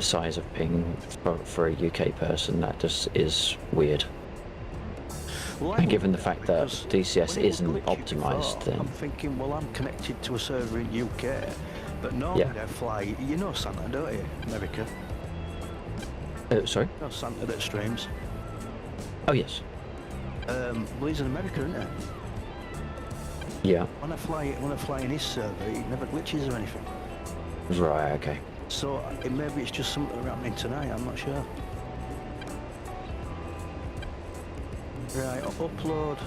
A: size of ping for a UK person, that just is weird.
K: Well,
A: and given the fact that DCS isn't optimised, then
K: I'm thinking, well, I'm connected to a server in UK, but normally I fly. You know Santa, don't you? America.
A: Sorry.
K: You know Santa that streams.
A: Oh yes.
K: Well, he's in America, isn't he?
A: Yeah.
K: When I fly in his server, it never glitches or anything.
A: Right. Okay.
K: So maybe it's just something happening tonight. I'm not sure. Right, upload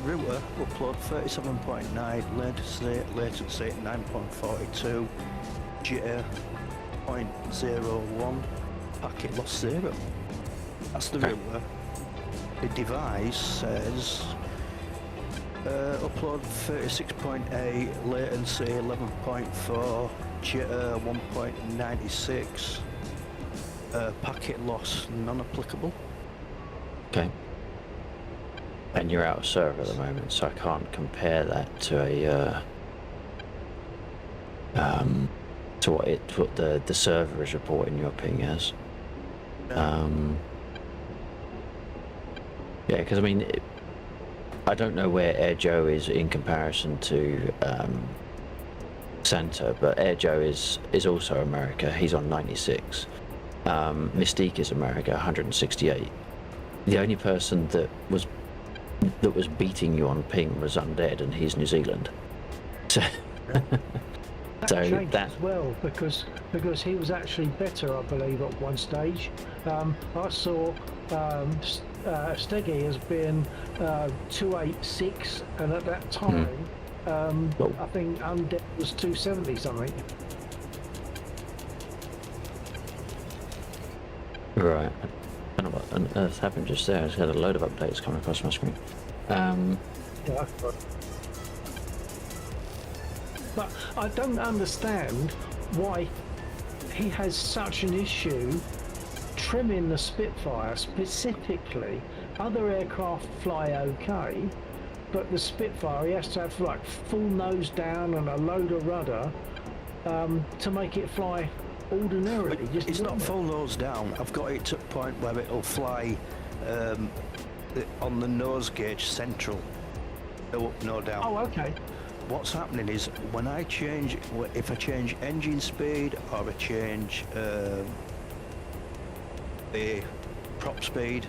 K: router, upload 37.9, latency 9.42, jitter 0.01, packet loss 0. That's the router. The device says upload 36.8, latency 11.4, jitter 1.96, packet loss non-applicable.
A: Okay. And you're out of server at the moment, so I can't compare that to a to what the server is reporting your ping as. Yeah, because I mean, I don't know where Air Joe is in comparison to Santa, but Air Joe is also America. He's on 96. Mystique is America, 168. The only person that was beating you on ping was Undead, and he's New Zealand. So,
L: that as well, because he was actually better, I believe, at one stage. I saw Steggy as being 286, and at that time, I think Undead was 270 something.
A: Right. I don't know what on earth happened just there. I just had a load of updates coming across my screen.
L: But I don't understand why he has such an issue trimming the Spitfire specifically. Other aircraft fly okay, but the Spitfire he has to have like full nose down and a load of rudder to make it fly ordinarily.
K: But
L: Just
K: it's not
L: normal.
K: full nose down. I've got it to a point where it'll fly on the nose gauge central. No up, no down.
L: Oh, okay.
K: What's happening is when I change, if I change engine speed or I change the prop speed,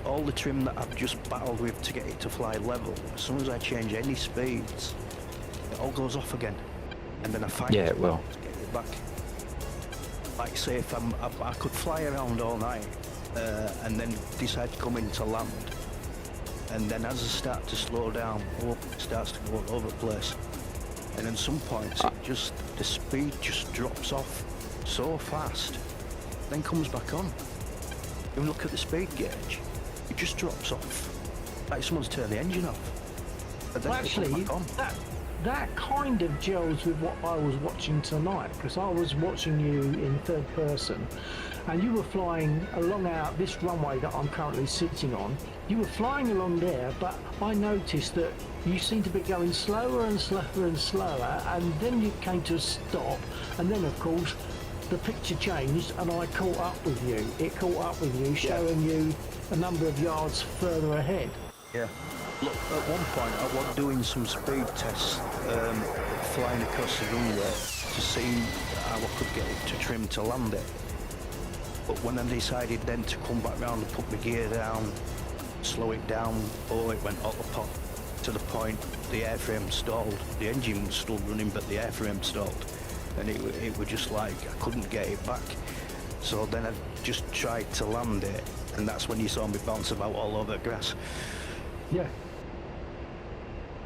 K: all the trim that I've just battled with to get it to fly level, as soon as I change any speeds, it all goes off again, and then I find
A: Yeah, it will.
K: to get it back. Like say if I could fly around all night and then decide to come into land, and then as I start to slow down, it starts to go all over the place, and at some points the speed just drops off so fast, then comes back on. You look at the speed gauge, it just drops off, like someone's turned the engine off. And then
L: Well,
K: it
L: actually,
K: comes back on.
L: that kind of gels with what I was watching tonight, because I was watching you in third person, and you were flying along out this runway that I'm currently sitting on. You were flying along there, but I noticed that you seemed to be going slower and slower and slower, and then you came to a stop, and then of course the picture changed and I caught up with you. It caught up with you, showing you a number of yards further ahead.
K: Yeah. Look, at one point I was doing some speed tests, flying across the runway to see how I could get it to trim to land it. But when I decided then to come back round and put my gear down, slow it down, it went autopilot to the point the airframe stalled. The engine was still running, but the airframe stalled. And it was just like I couldn't get it back. So then I just tried to land it, and that's when you saw me bounce about all over the grass.
L: Yeah.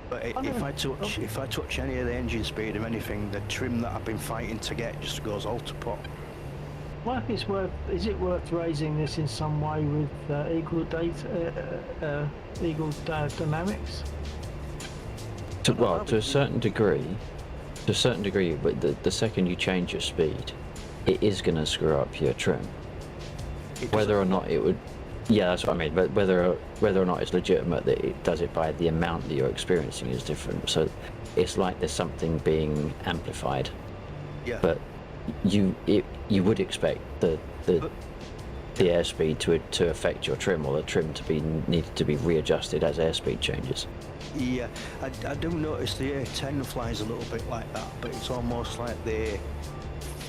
K: But if I touch any of the engine speed or anything, the trim that I've been fighting to get just goes all to pot.
L: Well, is it worth raising this in some way with Eagle Dynamics?
A: Well, to a certain degree, but the second you change your speed, it is going to screw up your trim. Whether or not it would, yeah, that's what I mean. But whether or not it's legitimate that it does it by the amount that you're experiencing is different. So it's like there's something being amplified.
K: Yeah.
A: But you would expect the airspeed to affect your trim, or the trim to be needed to be readjusted as airspeed changes.
K: Yeah, I do notice the A10 flies a little bit like that, but it's almost like the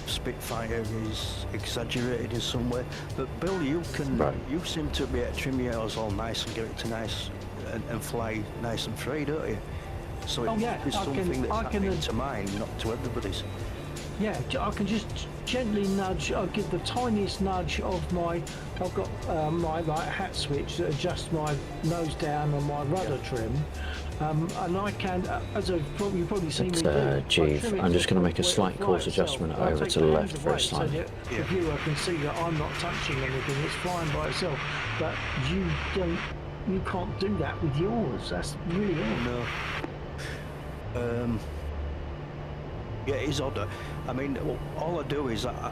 K: Spitfire is exaggerated in some way. But Bill, you seem to be able to trim yours all nice and get it to nice and fly nice and free, don't you? So it's something that's happening to mine, not to everybody's.
L: Yeah, I can just gently nudge. I'll give the tiniest nudge of my. I've got my hat switch that adjusts my nose down and my rudder trim, and I can, as you've probably seen me do.
A: Chief, I'm just going to make a slight course adjustment over to the left very slightly.
L: So that the viewer can see that I'm not touching anything. It's flying by itself. But you can't do that with yours. That's really odd.
K: No. Yeah, it is odd. I mean, all I do is I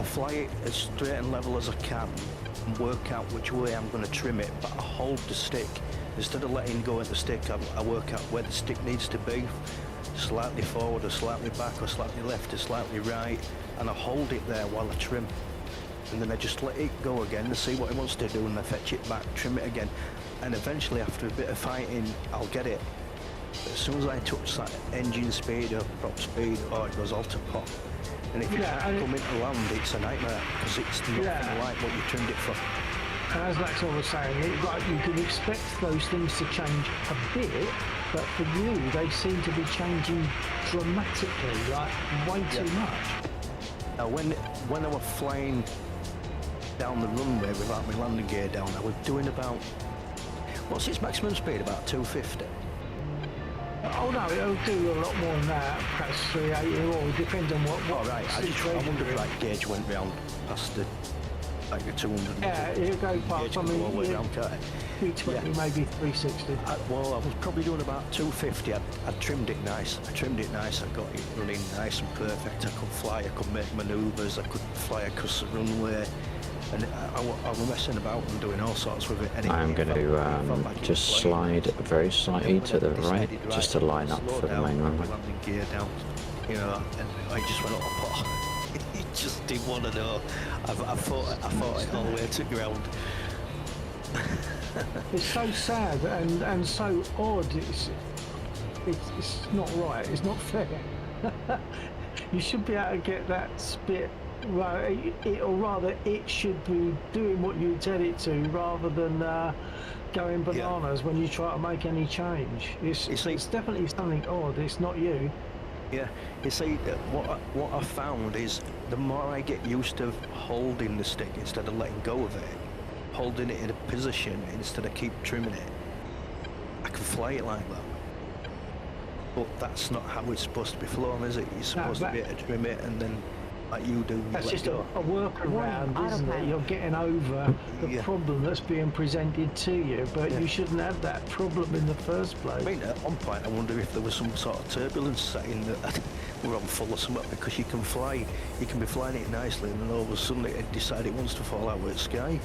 K: fly it as straight and level as I can and work out which way I'm going to trim it, but I hold the stick. Instead of letting go at the stick, I work out where the stick needs to be, slightly forward or slightly back or slightly left or slightly right, and I hold it there while I trim. And then I just let it go again and see what it wants to do, and I fetch it back, trim it again, and eventually after a bit of fighting, I'll get it. As soon as I touch that engine speed or prop speed, it goes all to pot. And if you can't come into land, it's a nightmare, because it's nothing like what you trimmed it for.
L: And as Laxon was saying, you can expect those things to change a bit, but for you, they seem to be changing dramatically, like way too much.
K: Now, when I was flying down the runway without my landing gear down, I was doing about, what's its maximum speed, about 250?
L: Oh no, it'll do a lot more than that, perhaps 380, or it depends on what
K: right, I wonder if that gauge went round past the like a 200.
L: Yeah, it'll go past.
K: Gauge
L: I
K: can go all the way
L: mean,
K: down, can't it?
L: 220, maybe 360.
K: Well, I was probably doing about 250. I trimmed it nice. I got it running nice and perfect. I could fly, I could make manoeuvres, I could fly across the runway. And I was messing about and doing all sorts with it. Anyway,
A: I'm going to just slide very slightly to the right, just to line up for the main runway.
K: Landing gear down, you know, and I just went up. He just didn't want to know. I fought it all the way to ground.
L: It's so sad and so odd. It's not right. It's not fair. You should be able to get that bit. Well, or rather, it should be doing what you tell it to, rather than going bananas when you try to make any change. It's definitely something odd. It's not you.
K: Yeah, you see, what I found is the more I get used to holding the stick instead of letting go of it, holding it in a position instead of keep trimming it, I can fly it like that. But that's not how it's supposed to be flown, is it? You're supposed to be able to trim it and then, like you do,
L: that's just a workaround, isn't it? You're getting over the problem that's being presented to you, but you shouldn't have that problem in the first place.
K: I mean, at one point I wonder if there was some sort of turbulence setting that we're on full of something, because you can be flying it nicely and then all of a sudden it decide it wants to fall out of the sky.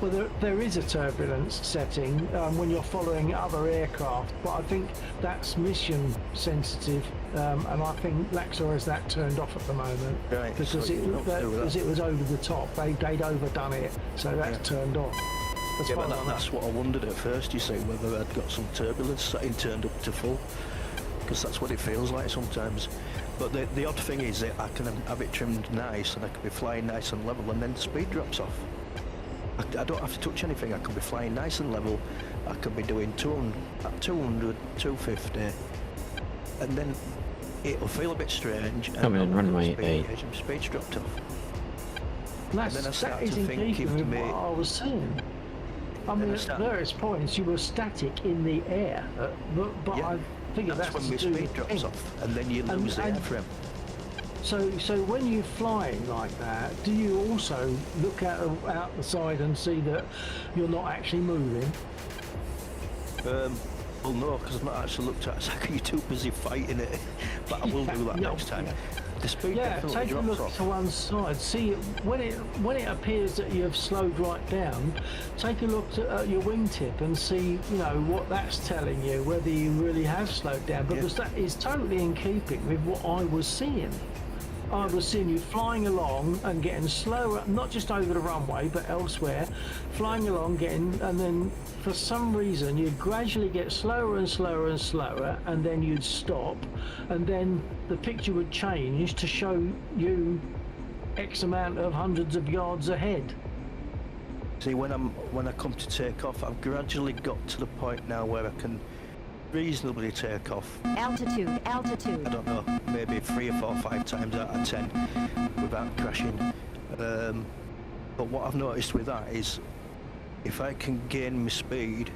L: Well, there is a turbulence setting when you're following other aircraft, but I think that's mission sensitive, and I think Laxor has that turned off at the moment,
K: right,
L: because
K: so
L: it was over the top. They'd overdone it, so that's turned off.
K: That's what I wondered at first, you see, whether I'd got some turbulence setting turned up to full, because that's what it feels like sometimes. But the odd thing is that I can have it trimmed nice and I can be flying nice and level, and then the speed drops off. I don't have to touch anything. I could be flying nice and level. I could be doing 200, 250, and then it'll feel a bit strange.
A: Coming in runway 8.
K: Speed's dropped off.
L: That is in keeping with what I was saying. I mean, at various points you were static in the air, but I think that's
K: when my speed drops off, and then you lose the airframe.
L: So when you're flying like that, do you also look out the side and see that you're not actually moving?
K: Well, no, because I've not actually looked at it. It's like you're too busy fighting it. But I will do that next time. The speed definitely
L: take a
K: drops
L: look
K: off.
L: to one side. See when it appears that you've slowed right down. Take a look at your wingtip and see what that's telling you, whether you really have slowed down, because that is totally in keeping with what I was seeing. I was seeing you flying along and getting slower, not just over the runway, but elsewhere, flying along, and then for some reason you'd gradually get slower and slower and slower, and then you'd stop, and then the picture would change to show you X amount of hundreds of yards ahead.
K: See, when I come to take off, I've gradually got to the point now where I can reasonably take off.
G: Altitude.
K: I don't know, maybe 3 or 4 or 5 times out of 10 without crashing. But what I've noticed with that is, if I can gain my speed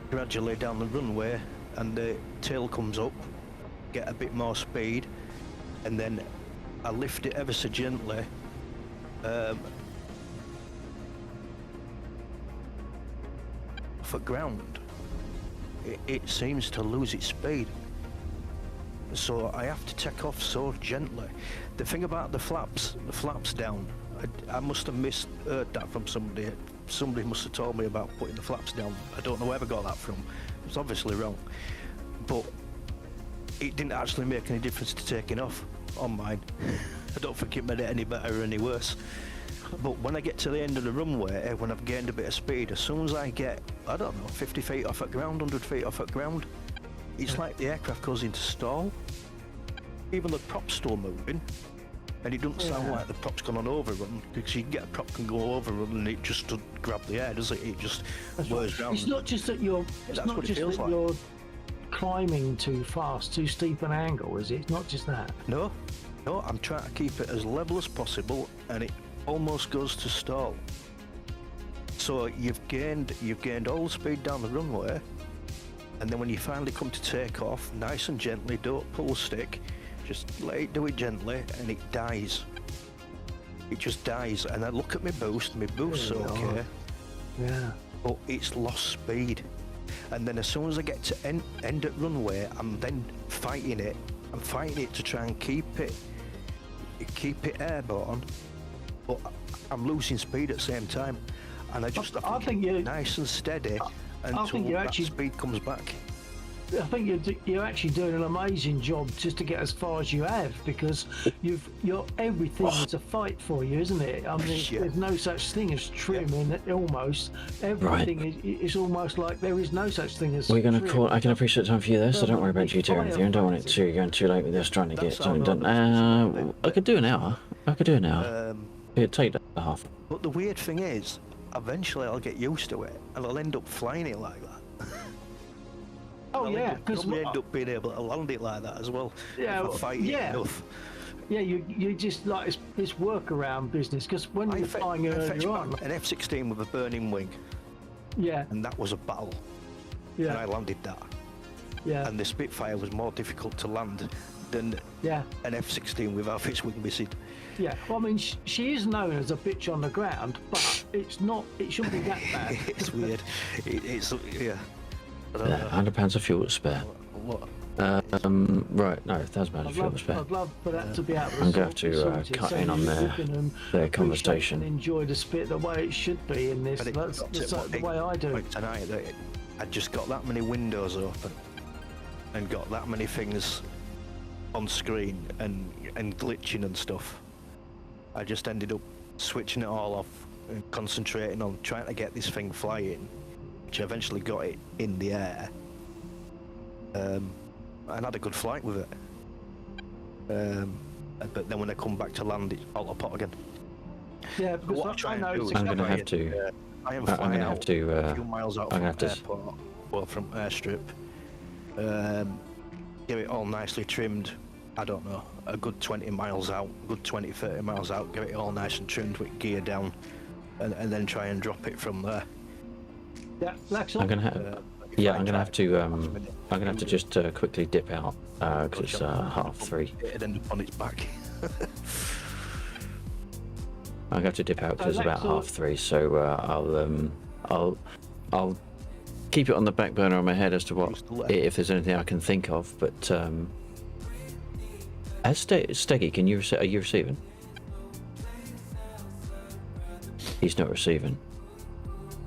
K: gradually down the runway and the tail comes up, get a bit more speed, and then I lift it ever so gently, off at ground, it seems to lose its speed. So I have to take off so gently. The thing about the flaps down, I must have misheard that from somebody. Somebody must have told me about putting the flaps down. I don't know where I got that from. It's obviously wrong. But it didn't actually make any difference to taking off on mine. I don't think it made it any better or any worse. But when I get to the end of the runway, when I've gained a bit of speed, as soon as I get, I don't know, 50 feet off at ground, 100 feet off at ground, it's like the aircraft goes into stall. Even the prop's still moving, and it doesn't sound like the prop's gone on overrun, because you can get a prop can go overrun and it just doesn't grab the air, does it? It just whirs round.
L: It's not just that you're climbing too fast, too steep an angle, is it? It's not just that.
K: No, I'm trying to keep it as level as possible, and it almost goes to stall. So you've gained all the speed down the runway, and then when you finally come to take off, nice and gently, don't pull the stick, just let it do it gently, and it dies. it just dies. And I look at my boost's
L: Really?
K: okay,
L: Yeah.
K: but it's lost speed. And then as soon as I get to end at runway, I'm then fighting it. I'm fighting it to try and keep it airborne, but I'm losing speed at the same time. And I think you're nice and steady until that speed comes back.
L: I think you're actually doing an amazing job just to get as far as you have, because everything is a fight for you, isn't it? I mean, there's no such thing as trimming. Almost everything is almost like there is no such thing as.
A: We're going to call. I can appreciate time for you there, so don't worry about GT or anything. I don't want it to going too late with us trying to get something done. I could do an hour. It'd take a half.
K: But the weird thing is, eventually I'll get used to it, and I'll end up flying it like that.
L: Oh yeah, because
K: we end up being able to land it like that as well.
L: Yeah,
K: if I fight it enough.
L: Yeah, you just like it's workaround business, because when you're flying earlier on,
K: an F-16 with a burning wing.
L: Yeah.
K: And that was a battle.
L: Yeah.
K: And I landed that.
L: Yeah.
K: And the Spitfire was more difficult to land than an F-16 with half its wing missing.
L: Yeah, well, I mean, she is known as a bitch on the ground, but it's not. It shouldn't be that bad.
K: It's weird. It's
A: Yeah, £100 of fuel to spare.
K: What?
A: Right, no, £1,000 of fuel to spare.
L: I'd love for that to be out.
A: I'm going to have to cut in on their conversation.
L: Enjoy the way it should be in this. That's the way I do it.
K: Tonight, I just got that many windows open and got that many things on screen and glitching and stuff. I just ended up switching it all off and concentrating on trying to get this thing flying, which I eventually got it in the air, and had a good flight with it. But then when I come back to land, it's all pot again.
L: Yeah, because
K: I'm
A: going to have to. I'm going to have to.
K: A few miles out from the airport, or from airstrip. Get it all nicely trimmed. I don't know, a good 20 miles out, good 20, 30 miles out, get it all nice and trimmed with gear down, and then try and drop it from there.
L: Yeah,
A: I'm gonna have. I'm gonna have to. I'm gonna have to just quickly dip out because it's 3:30.
K: It'd end up on its back.
A: I'm gonna have to dip out because it's about 3:30. So I'll keep it on the back burner on my head as to what if there's anything I can think of, but. Steggy, are you receiving? He's not receiving.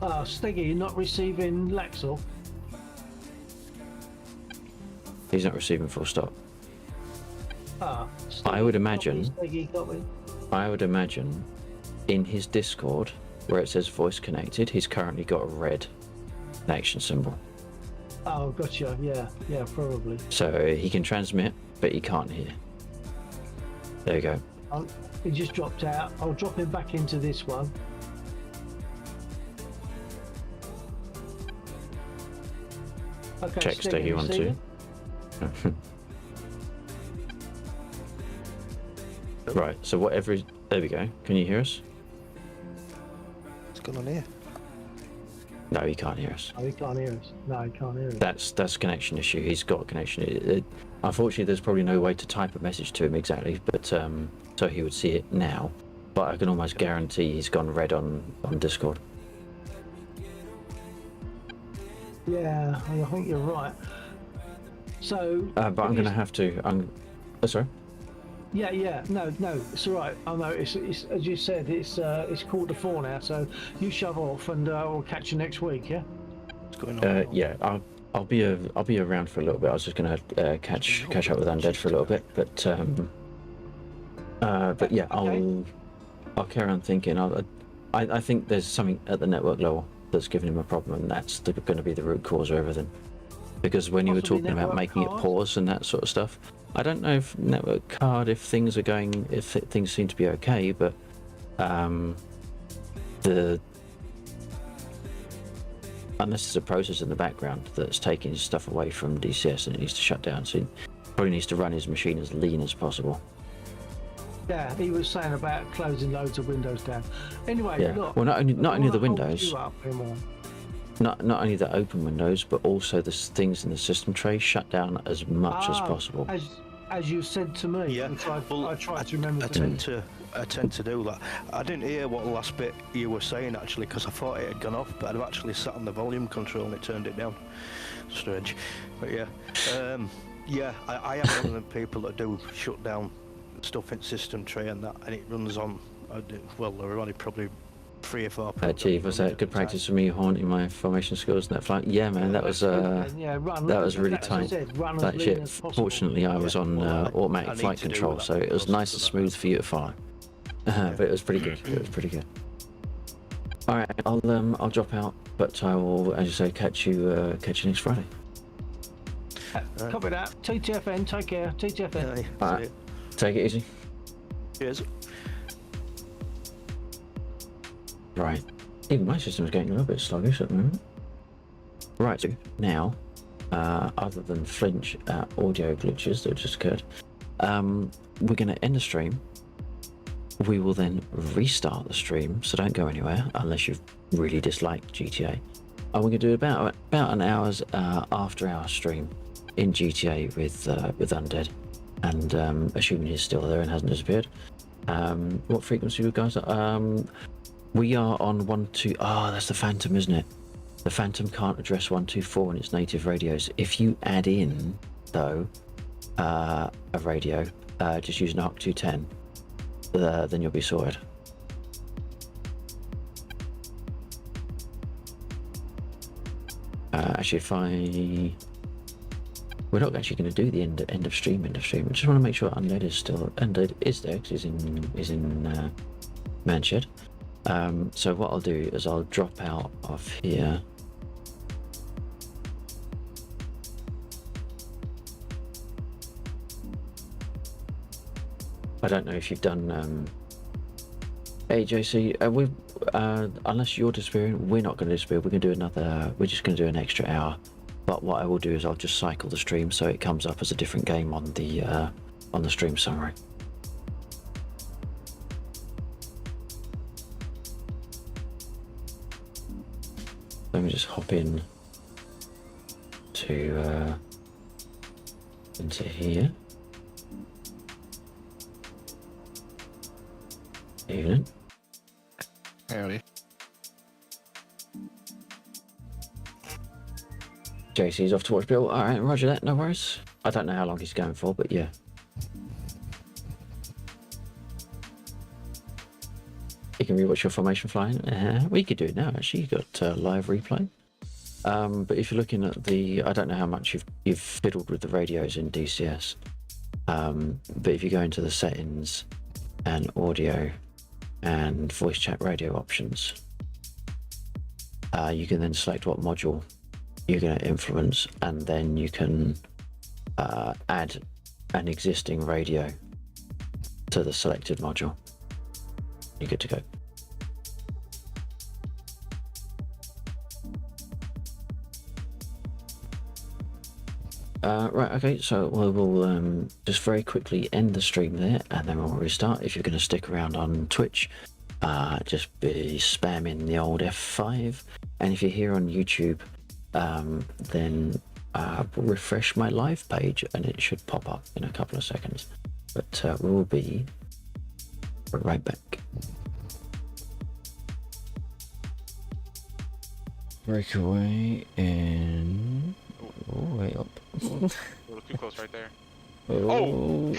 L: Steggy, you're not receiving Lexel?
A: He's not receiving full stop.
L: Steggy,
A: I would imagine.
L: Copy.
A: I would imagine, in his Discord, where it says voice connected, he's currently got a red connection symbol.
L: Oh, gotcha. Yeah, probably.
A: So he can transmit, but he can't hear. There you go.
L: He just dropped out. I'll drop him back into this one. Okay,
A: check Steggy 1 2. Right, so whatever is... There we go. Can you hear us?
K: What's going on here?
A: No, he can't hear us.
L: Oh, he can't hear us. No, he can't hear us.
A: That's a connection issue. He's got a connection. Unfortunately, there's probably no way to type a message to him exactly, but so he would see it now. But I can almost guarantee he's gone red on Discord.
L: Yeah, I think you're right. So.
A: But I'm going to have to. Sorry.
L: Yeah. No, it's all right. I know. It's as you said. It's 4:45 now. So you shove off, and we'll catch you next week. Yeah.
K: What's going on?
A: Yeah. I'll be around for a little bit. I was just going to catch up with Undead for a little bit, but yeah,
L: okay.
A: I'll carry on thinking. I think there's something at the network level that's giving him a problem, and that's going to be the root cause of everything. Because when you were talking about making it pause and that sort of stuff, I don't know if network card, if things seem to be okay, but unless there's a process in the background that's taking stuff away from DCS and it needs to shut down, so he probably needs to run his machine as lean as possible.
L: Yeah, he was saying about closing loads of windows down. Anyway,
A: yeah.
L: Look,
A: well, not only the windows,
L: not
A: only the open windows, but also the things in the system tray shut down as much as possible.
L: as you said to me,
K: Yeah,
L: which
K: well,
L: I tried to remember
K: I tend to do that. I didn't hear what the last bit you were saying actually, because I thought it had gone off, but I'd actually sat on the volume control and it turned it down. Strange, but yeah, I am one of them people that do shut down stuff in system tray and that, and it runs on. Well, there are only probably 3 or 4.
A: Chief, was that good practice for me haunting my formation skills in that flight? Yeah, man, that was that was really tight. That shit. Fortunately, I was on automatic flight control, so it was nice and smooth for you to follow. But it was pretty good. It was pretty good. All right, I'll drop out, but I will, as you say, catch you next Friday.
L: Copy that. TTFN. Take care. TTFN.
A: All right, take it easy.
K: Cheers.
A: Right. Even my system is getting a little bit sluggish at the moment. Right, so now, other than flinch audio glitches that just occurred, we're going to end the stream. We will then restart the stream, so don't go anywhere unless you've really disliked GTA. And we're going to do about an hour's after hour stream in GTA with Undead, and assuming he's still there and hasn't disappeared. What frequency, guys? We are on 1-2. Oh, that's the Phantom, isn't it? The Phantom can't address 124 in its native radios. If you add in, though, a radio, just using ARC 210, then you'll be sorted. Actually, we're not actually going to do the end of stream. I just want to make sure Undead is there because he's in Manshed. So what I'll do is I'll drop out of here. I don't know if you've done AJC. Unless you're disappearing, we're not going to disappear. We're going to do another. We're just going to do an extra hour. But what I will do is I'll just cycle the stream so it comes up as a different game on the stream summary. Let me just hop in to into here. Evening.
M: Howdy.
A: JC's off to watch Bill. All right, roger that. No worries. I don't know how long he's going for, but yeah. You can rewatch your formation flying. Well, you could do it now. Actually, you got live replay. But if you're looking at I don't know how much you've fiddled with the radios in DCS. But if you go into the settings and audio and voice chat radio options, you can then select what module you're going to influence, and then you can add an existing radio to the selected module. You're good to go. Right, okay, so we'll just very quickly end the stream there, and then we'll restart. If you're going to stick around on Twitch, just be spamming the old F5, and if you're here on YouTube, then refresh my live page and it should pop up in a couple of seconds. But we'll be right back. Breakaway and way up.
M: A little too close right there.
A: Oh.